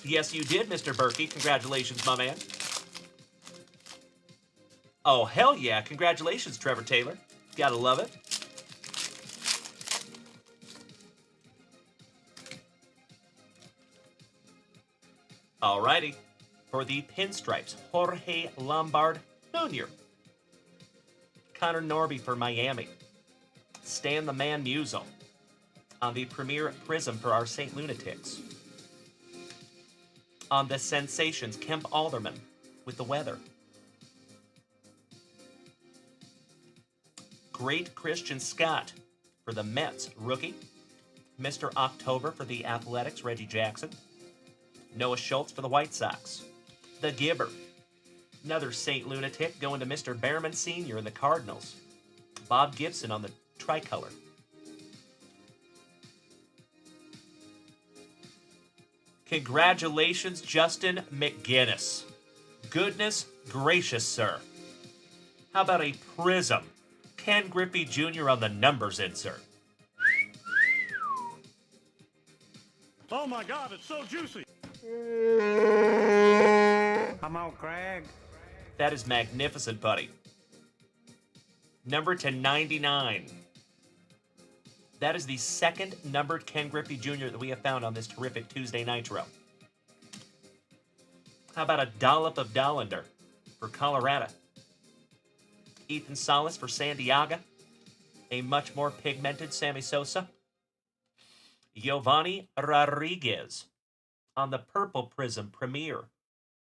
Yes, you did, Mr. Berkey. Congratulations, my man. Oh, hell yeah. Congratulations, Trevor Taylor. Gotta love it. All righty. For the Pinstripes, Jorge Lombard Jr. Connor Norby for Miami. Stan the Man Musial on the Premier Prism for our St. Lunatics. On the Sensations, Kemp Alderman with the weather. Great Christian Scott for the Mets, rookie. Mr. October for the Athletics, Reggie Jackson. Noah Schultz for the White Sox. The Gibber. Another St. Lunatic going to Mr. Behrman Sr. and the Cardinals. Bob Gibson on the tricolor. Congratulations, Justin McGinnis. Goodness gracious, sir. How about a Prism? Ken Griffey Jr. on the numbers insert. Oh my God, it's so juicy. Come on, Craig. That is magnificent, buddy. Number to 99. That is the second numbered Ken Griffey Jr. that we have found on this terrific Tuesday Nitro. How about a dollop of Dollander for Colorado? Ethan Salas for San Diego. A much more pigmented Sammy Sosa. Giovanni Rodriguez on the Purple Prism Premier.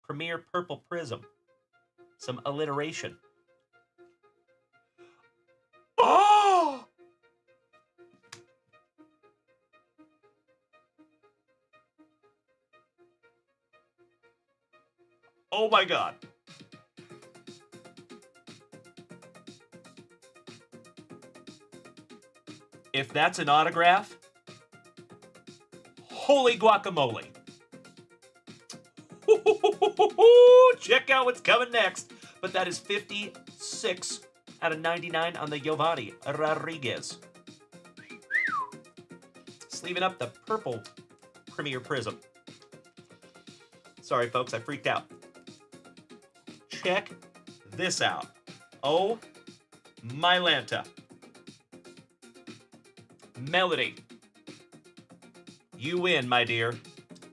Premier Purple Prism. Some alliteration. Oh! Oh my God. If that's an autograph, holy guacamole. Check out what's coming next. But that is 56 out of 99 on the Giovanni Rodriguez. Sleeving up the Purple Premier Prism. Sorry, folks, I freaked out. Check this out. Oh, my Lanta. Melody. You win, my dear.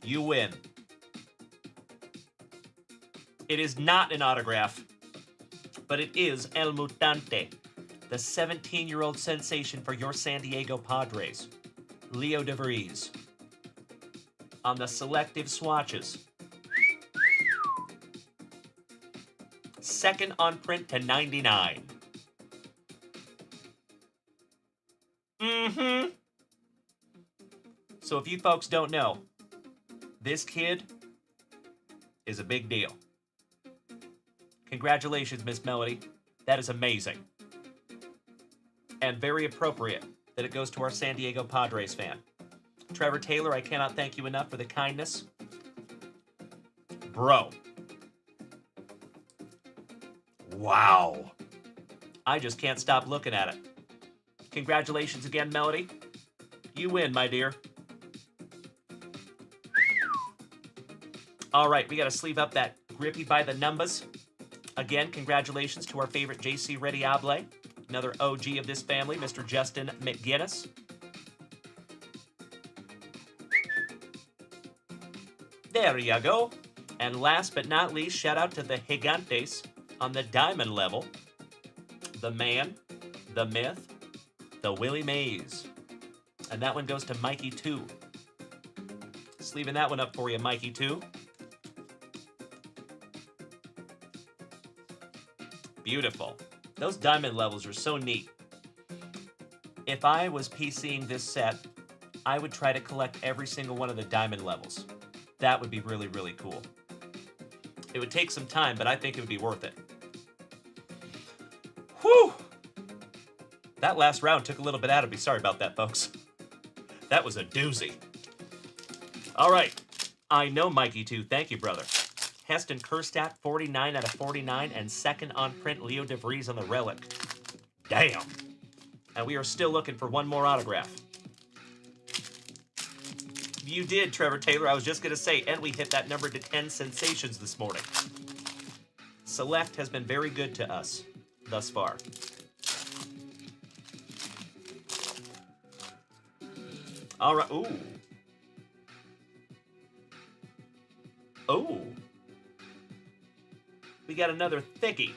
You win. It is not an autograph, but it is El Mutante, the 17-year-old sensation for your San Diego Padres, Leo DeVries. On the selective swatches. Second on print to 99. So if you folks don't know, this kid is a big deal. Congratulations, Miss Melody. That is amazing. And very appropriate that it goes to our San Diego Padres fan. Trevor Taylor, I cannot thank you enough for the kindness. Bro. Wow. I just can't stop looking at it. Congratulations again, Melody. You win, my dear. All right, we got to sleeve up that Grippy by the Numbers. Again, congratulations to our favorite JC Rediable, another OG of this family, Mr. Justin McGinnis. There you go. And last but not least, shout out to the Gigantes on the diamond level. The man, the myth, the Willie Mays. And that one goes to Mikey 2. Sleeving that one up for you, Mikey 2. Beautiful. Those diamond levels are so neat. If I was PCing this set, I would try to collect every single one of the diamond levels. That would be really, really cool. It would take some time, but I think it would be worth it. Whew! That last round took a little bit out of me. Sorry about that, folks. That was a doozy. All right. I know Mikey 2. Thank you, brother. Heston Kerstadt, 49 out of 49, and second on print, Leo DeVries on the relic. Damn. And we are still looking for one more autograph. You did, Trevor Taylor. I was just going to say, and we hit that number to 10 sensations this morning. Select has been very good to us thus far. All right. Ooh. Ooh. We got another thickie.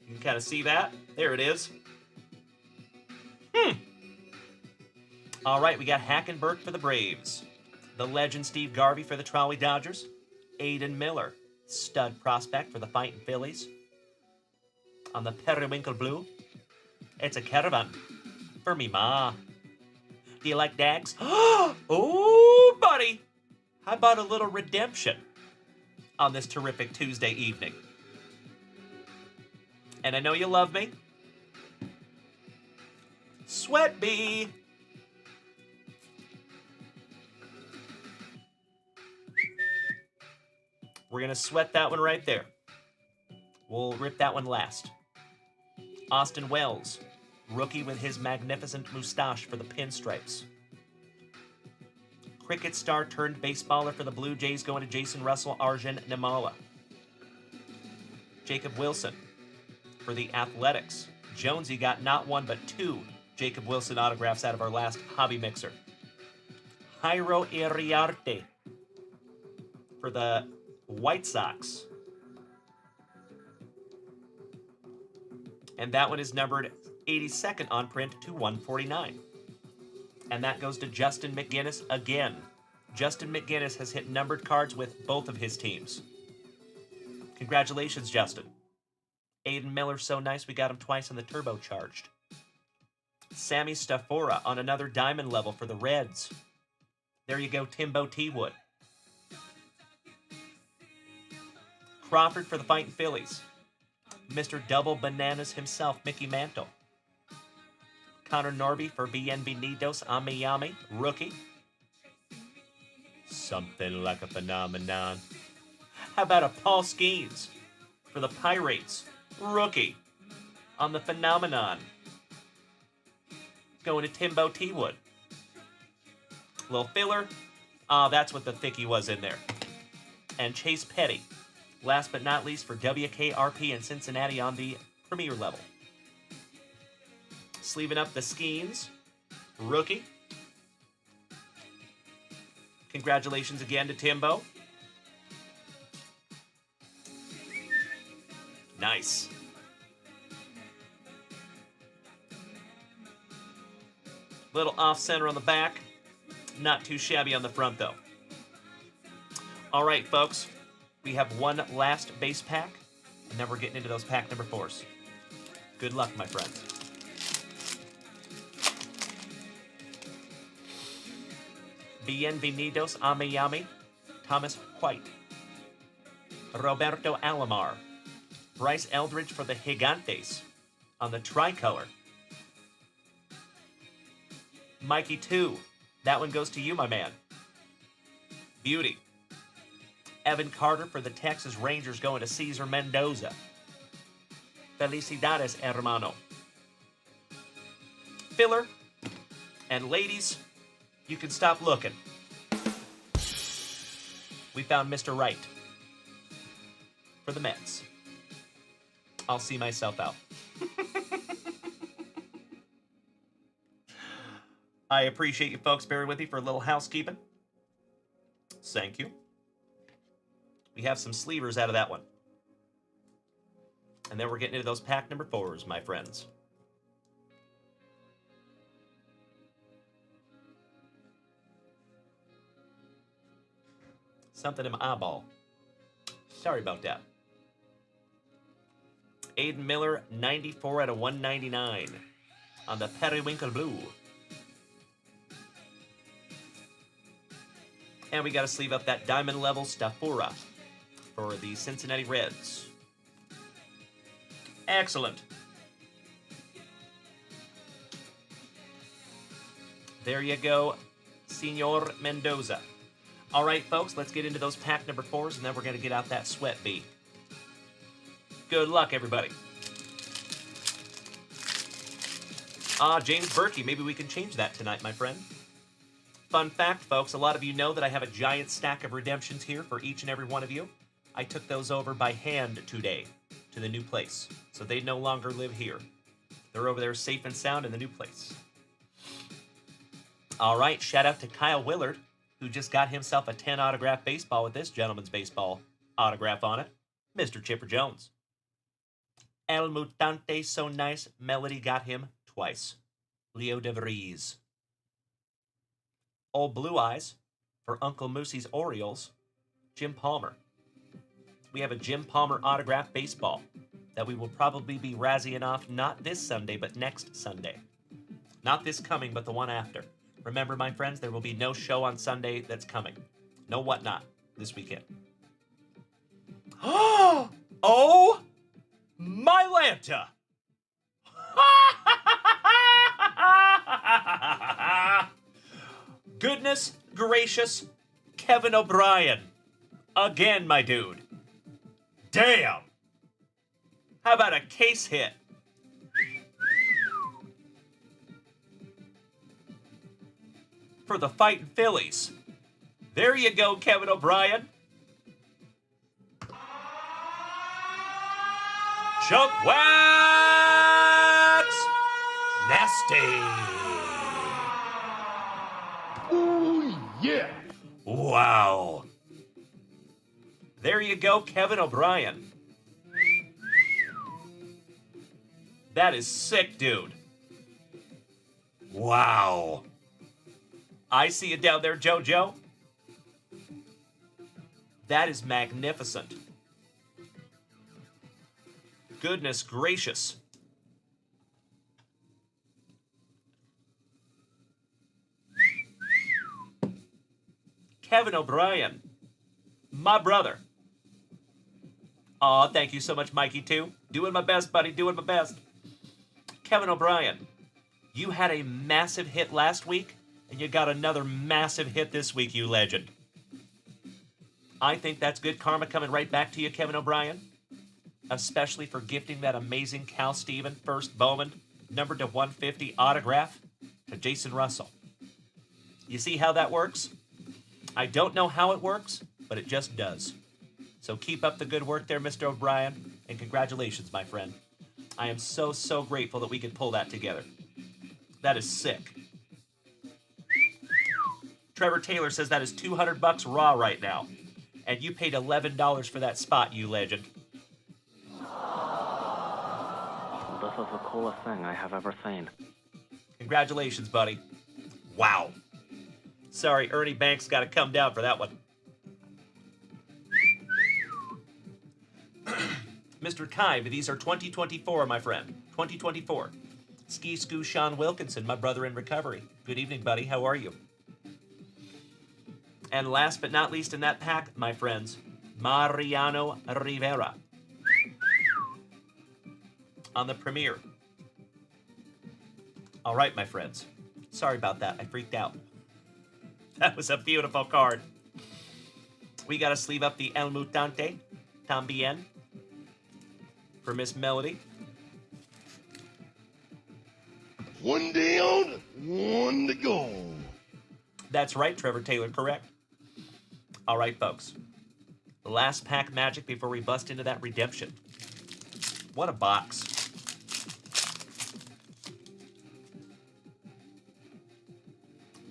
You can kind of see that. There it is. All right, we got Hackenberg for the Braves. The legend Steve Garvey for the Trolley Dodgers. Aiden Miller, stud prospect for the Fightin' Phillies. On the Periwinkle Blue, it's a caravan for me ma. Do you like dags? Oh, buddy. How about a little redemption on this terrific Tuesday evening? And I know you love me. Sweat Bee. We're going to sweat that one right there. We'll rip that one last. Austin Wells, rookie with his magnificent mustache for the Pinstripes. Cricket star turned baseballer for the Blue Jays going to Jason Russell, Arjun Nimala. Jacob Wilson for the Athletics. Jonesy got not one but two Jacob Wilson autographs out of our last hobby mixer. Jairo Iriarte for the White Sox. And that one is numbered 82nd on print to 149. And that goes to Justin McGinnis again. Justin McGinnis has hit numbered cards with both of his teams. Congratulations, Justin. Aiden Miller, so nice we got him twice on the turbocharged. Sammy Stafora on another diamond level for the Reds. There you go, Timbo T-Wood. Crawford for the Fightin' Phillies. Mr. Double Bananas himself, Mickey Mantle. Connor Norby for Bienvenidos a Miami, rookie. Something like a phenomenon. How about a Paul Skeens for the Pirates, rookie, on the phenomenon. Going to Timbo T-Wood. Little filler. That's what the thickie was in there. And Chase Petty. Last but not least for WKRP in Cincinnati on the premier level. Sleeving up the Skeens, rookie. Congratulations again to Timbo. Nice. Little off-center on the back. Not too shabby on the front, though. All right, folks. We have one last base pack, and then we're getting into those pack number 4s. Good luck, my friends. Bienvenidos a Miami, Thomas White. Roberto Alomar. Bryce Eldridge for the Gigantes on the tricolor. Mikey 2. That one goes to you, my man. Beauty. Evan Carter for the Texas Rangers going to Cesar Mendoza. Felicidades, hermano. Filler. And ladies, you can stop looking. We found Mr. Right. For the Mets. I'll see myself out. I appreciate you folks bearing with me for a little housekeeping. Thank you. We have some sleevers out of that one. And then we're getting into those pack number 4s, my friends. Something in my eyeball. Sorry about that. Aiden Miller, 94 out of 199 on the Periwinkle Blue. And we got to sleeve up that diamond level Stafura for the Cincinnati Reds. Excellent. There you go, Senor Mendoza. All right, folks, let's get into those pack number 4s, and then we're going to get out that sweat bee. Good luck, everybody. James Berkey, maybe we can change that tonight, my friend. Fun fact, folks, a lot of you know that I have a giant stack of redemptions here for each and every one of you. I took those over by hand today to the new place, so they no longer live here. They're over there safe and sound in the new place. All right, shout out to Kyle Willard, who just got himself a 10 autograph baseball with this gentleman's baseball autograph on it, Mr. Chipper Jones. El Mutante So Nice Melody got him twice, Leo DeVries. Old Blue Eyes for Uncle Moosey's Orioles, Jim Palmer. We have a Jim Palmer autograph baseball that we will probably be razzying off not this Sunday, but next Sunday. Not this coming, but the one after. Remember, my friends, there will be no show on Sunday that's coming. No whatnot this weekend. Oh, my Lanta! Goodness gracious, Kevin O'Brien. Again, my dude. Damn! How about a case hit? For the Fightin' Phillies. There you go, Kevin O'Brien. Junkwax! Nasty! Ooh, yeah! Wow. There you go, Kevin O'Brien. That is sick, dude. Wow. I see you down there, JoJo. That is magnificent. Goodness gracious. Kevin O'Brien. My brother. Aw, thank you so much, Mikey, too. Doing my best, buddy. Doing my best. Kevin O'Brien, you had a massive hit last week, and you got another massive hit this week, you legend. I think that's good karma coming right back to you, Kevin O'Brien. Especially for gifting that amazing Cal Steven first Bowman numbered to 150 autograph to Jason Russell. You see how that works? I don't know how it works, but it just does. So keep up the good work there, Mr. O'Brien, and congratulations, my friend. I am so, so grateful that we could pull that together. That is sick. Trevor Taylor says that is $200 raw right now. And you paid $11 for that spot, you legend. This is the coolest thing I have ever seen. Congratulations, buddy. Wow. Sorry, Ernie Banks got to come down for that one. Mr. Kai, but these are 2024, my friend. 2024. Ski Scoo Sean Wilkinson, my brother in recovery. Good evening, buddy. How are you? And last but not least in that pack, my friends, Mariano Rivera. On the premiere. All right, my friends. Sorry about that. I freaked out. That was a beautiful card. We got to sleeve up the El Mutante Tambien for Miss Melody. One down, one to go. That's right, Trevor Taylor, correct. All right, folks. The last pack magic before we bust into that redemption. What a box.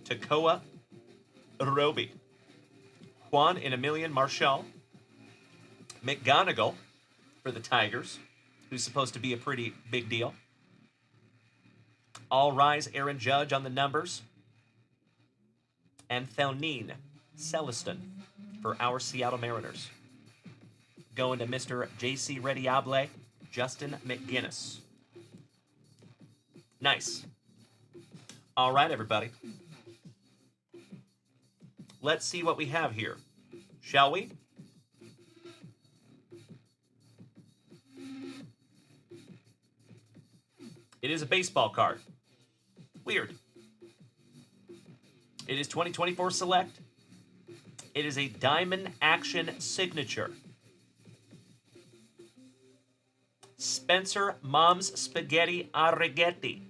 Tekoa Roby. Juan and Emilian Marshall. McGonigal for the Tigers, who's supposed to be a pretty big deal. All Rise Aaron Judge on the numbers. And Felnine Celestin for our Seattle Mariners. Going to Mr. J.C. Rediable, Justin McGinnis. Nice. All right, everybody. Let's see what we have here, shall we? It is a baseball card. Weird. It is 2024 Select. It is a Diamond Action Signature. Spencer Mom's Spaghetti Arrighetti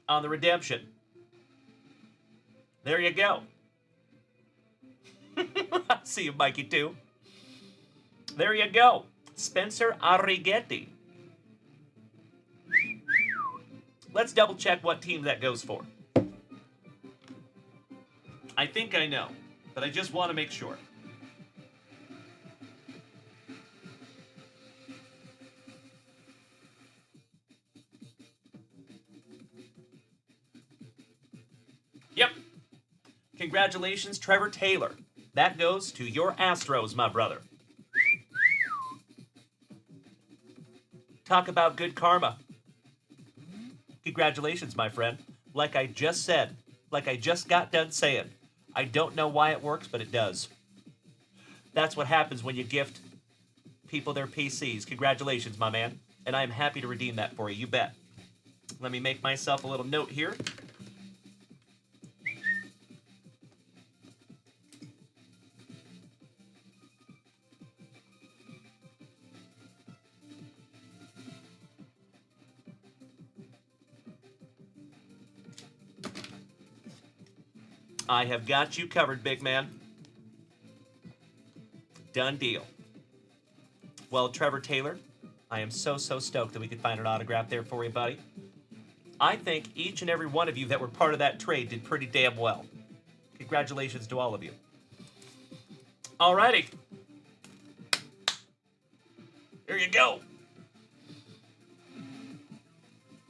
on the redemption. There you go. See you, Mikey, too. There you go. Spencer Arrighetti. Let's double check what team that goes for. I think I know, but I just want to make sure. Yep. Congratulations, Trevor Taylor. That goes to your Astros, my brother. Talk about good karma. Congratulations, my friend. Like I just said, like I just got done saying, I don't know why it works, but it does. That's what happens when you gift people their PCs. Congratulations, my man. And I am happy to redeem that for you, you bet. Let me make myself a little note here. I have got you covered, big man. Done deal. Well, Trevor Taylor, I am so stoked that we could find an autograph there for you, buddy. I think each and every one of you that were part of that trade did pretty damn well. Congratulations to all of you. Alrighty. Here you go.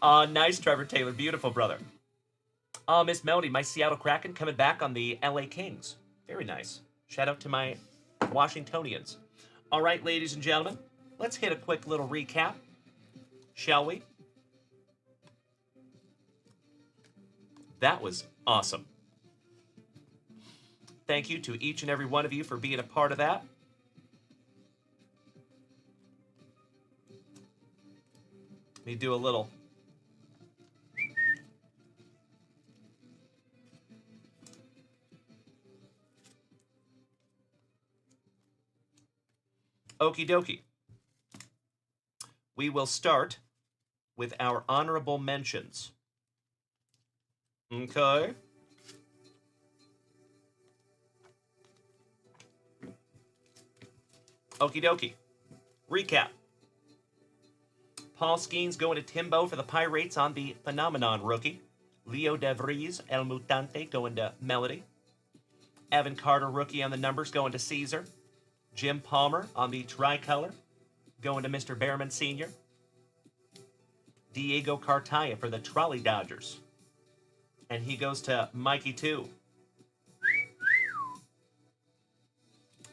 Nice, Trevor Taylor. Beautiful, brother. Miss Melody, my Seattle Kraken coming back on the LA Kings. Very nice. Shout out to my Washingtonians. All right, ladies and gentlemen, let's hit a quick little recap, shall we? That was awesome. Thank you to each and every one of you for being a part of that. Let me do a little... Okie dokie. We will start with our honorable mentions. Okay. Okie dokie. Recap. Paul Skeens going to Timbo for the Pirates on the Phenomenon rookie. Leo DeVries, El Mutante, going to Melody. Evan Carter, rookie on the numbers, going to Caesar. Jim Palmer on the tricolor, going to Mr. Behrman Sr. Diego Cartaya for the Trolley Dodgers. And he goes to Mikey 2.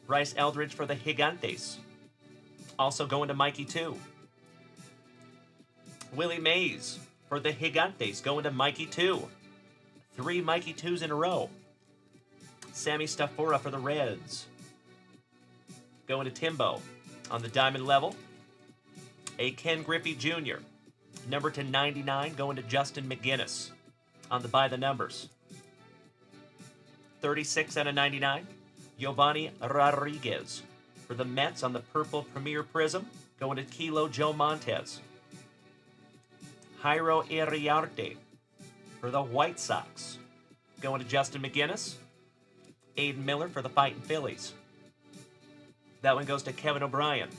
Bryce Eldridge for the Gigantes. Also going to Mikey 2. Willie Mays for the Gigantes, going to Mikey 2. 3 Mikey 2s in a row. Sammy Stafora for the Reds. Going to Timbo on the diamond level. A Ken Griffey Jr. Number to 99 going to Justin McGinnis. on the by the numbers. 36 out of 99, Giovanni Rodriguez. For the Mets on the purple Premier Prism, going to Kilo Joe Montez. Jairo Iriarte. For the White Sox, going to Justin McGinnis. Aiden Miller for the Fightin' Phillies. That one goes to Kevin O'Brien.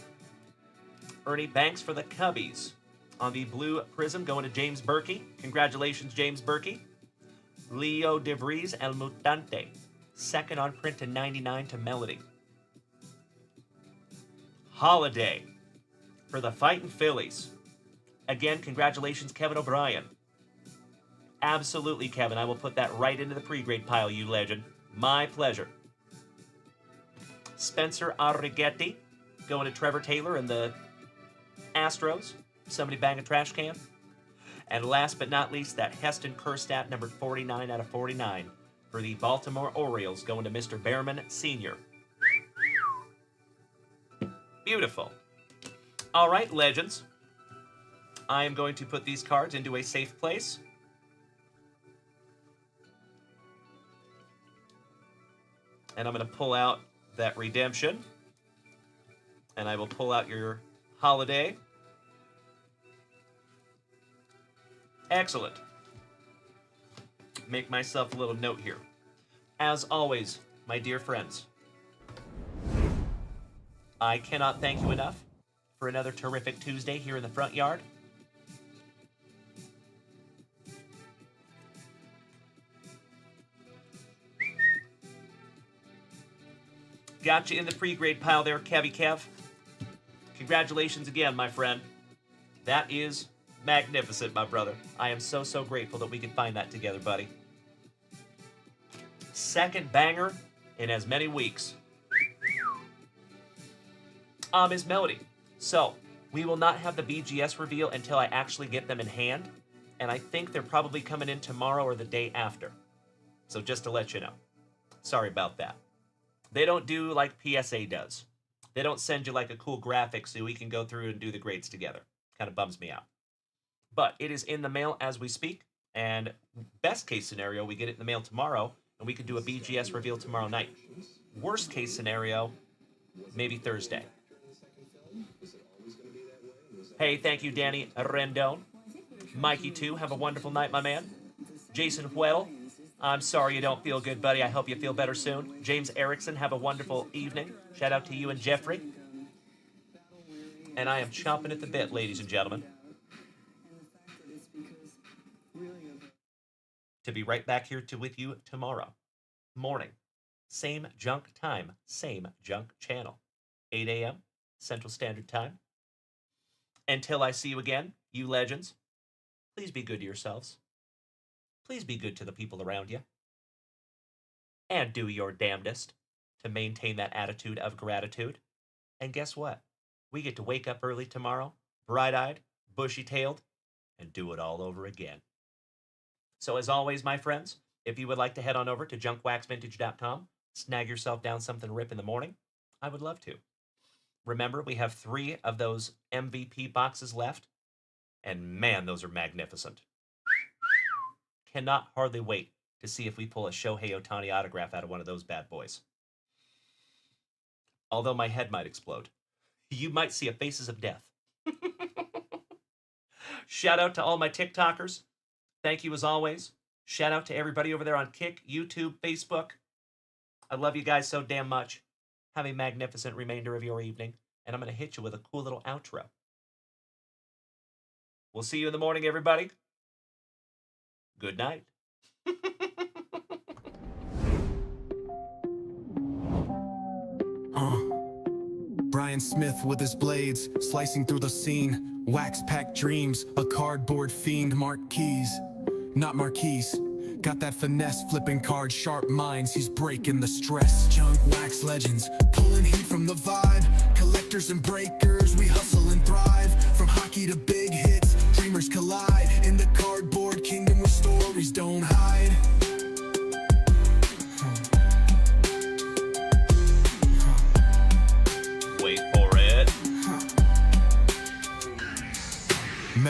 Ernie Banks for the Cubbies. On the blue prism, going to James Berkey. Congratulations, James Berkey. Leo DeVries El Mutante. Second on print to 99 to Melody. Holiday for the Fightin' Phillies. Again, congratulations, Kevin O'Brien. Absolutely, Kevin. I will put that right into the pre-grade pile, you legend. My pleasure. Spencer Arrighetti going to Trevor Taylor and the Astros. Somebody bang a trash can. And last but not least, that Heston Kjerstad, numbered 49 out of 49, for the Baltimore Orioles, going to Mr. Behrman Sr. Beautiful. All right, legends. I am going to put these cards into a safe place. And I'm going to pull out that redemption. And I will pull out your holiday. Excellent. Make myself a little note here. As always, my dear friends, I cannot thank you enough for another terrific Tuesday here in the front yard. Got you in the pre-grade pile there, Kevy Kev. Congratulations again, my friend. That is magnificent, my brother. I am so, so grateful that we could find that together, buddy. Second banger in as many weeks. Ms. Melody. So, we will not have the BGS reveal until I actually get them in hand, and I think they're probably coming in tomorrow or the day after. So just to let you know. Sorry about that. They don't do like PSA does. They don't send you like a cool graphic so we can go through and do the grades together. Kind of bums me out. But it is in the mail as we speak, and best case scenario, we get it in the mail tomorrow, and we can do a BGS reveal tomorrow night. Worst case scenario, maybe Thursday. Hey, thank you, Danny Rendon. Mikey, too, have a wonderful night, my man. Jason Huel, I'm sorry you don't feel good, buddy. I hope you feel better soon. James Erickson, have a wonderful evening. Shout out to you and Jeffrey. And I am chomping at the bit, ladies and gentlemen, to be right back here with you tomorrow morning. Same junk time, same junk channel. 8 a.m. Central Standard Time. Until I see you again, you legends, please be good to yourselves. Please be good to the people around you. And do your damnedest to maintain that attitude of gratitude. And guess what? We get to wake up early tomorrow, bright-eyed, bushy-tailed, and do it all over again. So as always, my friends, if you would like to head on over to junkwaxvintage.com, snag yourself down something rip in the morning, I would love to. Remember, we have 3 of those MVP boxes left, and man, those are magnificent. Cannot hardly wait to see if we pull a Shohei Ohtani autograph out of one of those bad boys. Although my head might explode. You might see a Faces of Death. Shout out to all my TikTokers. Thank you as always. Shout out to everybody over there on Kick, YouTube, Facebook. I love you guys so damn much. Have a magnificent remainder of your evening, and I'm going to hit you with a cool little outro. We'll see you in the morning, everybody. Good night. Brian Smith with his blades, slicing through the scene. Wax-packed dreams, a cardboard fiend. Marquise, not Marquise. Got that finesse, flipping cards, sharp minds, he's breaking the stress. Junk wax legends, pulling heat from the vibe. Collectors and breakers, we hustle and thrive. From hockey to big hits, dreamers collide. In the cardboard kingdom where stories don't hide.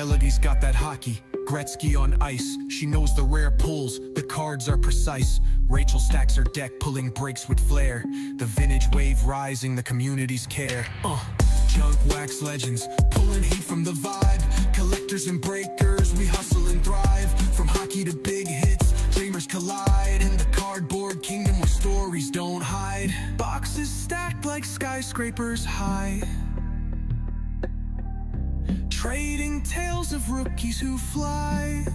Melody's got that hockey, Gretzky on ice. She knows the rare pulls, the cards are precise. Rachel stacks her deck, pulling breaks with flair. The vintage wave rising, the community's care. Junkwax legends, pulling heat from the vibe. Collectors and breakers, we hustle and thrive. From hockey to big hits, dreamers collide. In the cardboard kingdom where stories don't hide. Boxes stacked like skyscrapers high. Trading tales of rookies who fly.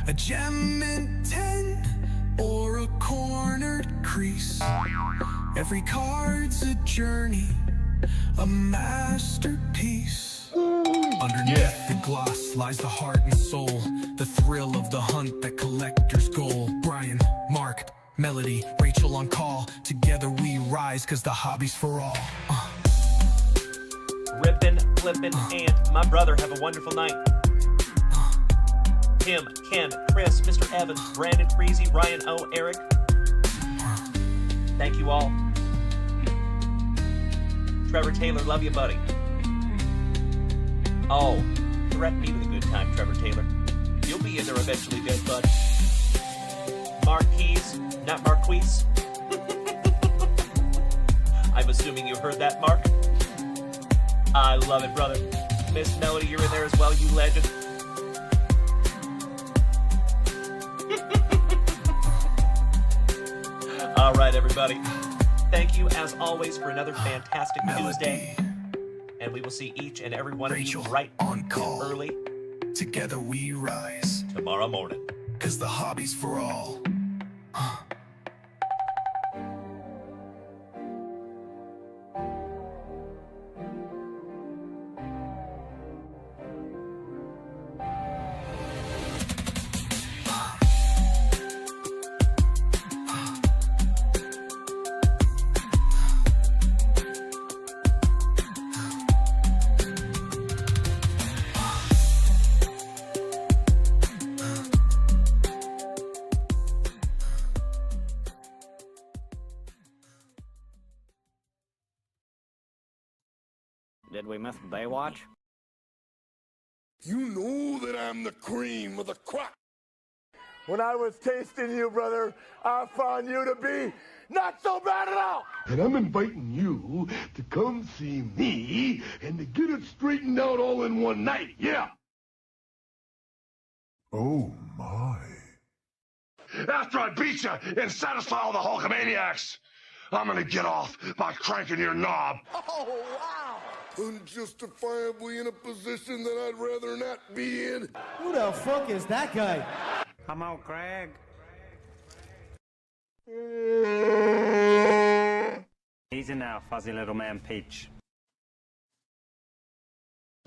A gem in 10 or a cornered crease. Every card's a journey, a masterpiece. Underneath the gloss lies the heart and soul, the thrill of the hunt, that collector's goal. Brian, Mark, Melody, Rachel on call. Together we rise, cause the hobby's for all. Rippin', flippin', and my brother, have a wonderful night. Tim, Ken, Chris, Mr. Evans, Brandon Freezy, Ryan O, Eric. Thank you all. Trevor Taylor, love you, buddy. Oh, threaten me with a good time, Trevor Taylor. You'll be in there eventually, good bud. Marquise, not Marquise. I'm assuming you heard that, Mark. I love it, brother. Miss Melody, you're in there as well, you legend. All right, everybody. Thank you, as always, for another fantastic Tuesday. And we will see each and every one of you right on call. Early. Together we rise. Tomorrow morning. Cause the hobby's for all. Did we miss Baywatch? You know that I'm the cream of the crop. When I was tasting you, brother, I found you to be not so bad at all. And I'm inviting you to come see me and to get it straightened out all in one night, yeah. Oh, my. After I beat you and satisfy all the Hulkamaniacs, I'm gonna get off by cranking your knob. Oh, wow. Unjustifiably in a position that I'd rather not be in. Who the fuck is that guy? Come on, Craig. Easy now, fuzzy little man Peach.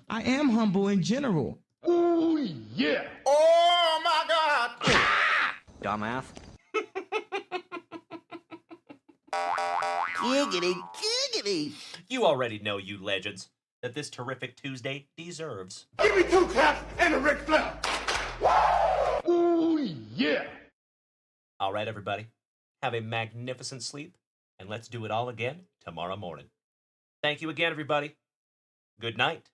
I am humble in general. Oh, yeah. Oh, my God. Dumbass. Giggity, giggity. You already know, you legends, that this terrific Tuesday deserves. Give me 2 claps and a Ric Flair. Oh, yeah. All right, everybody. Have a magnificent sleep, and let's do it all again tomorrow morning. Thank you again, everybody. Good night.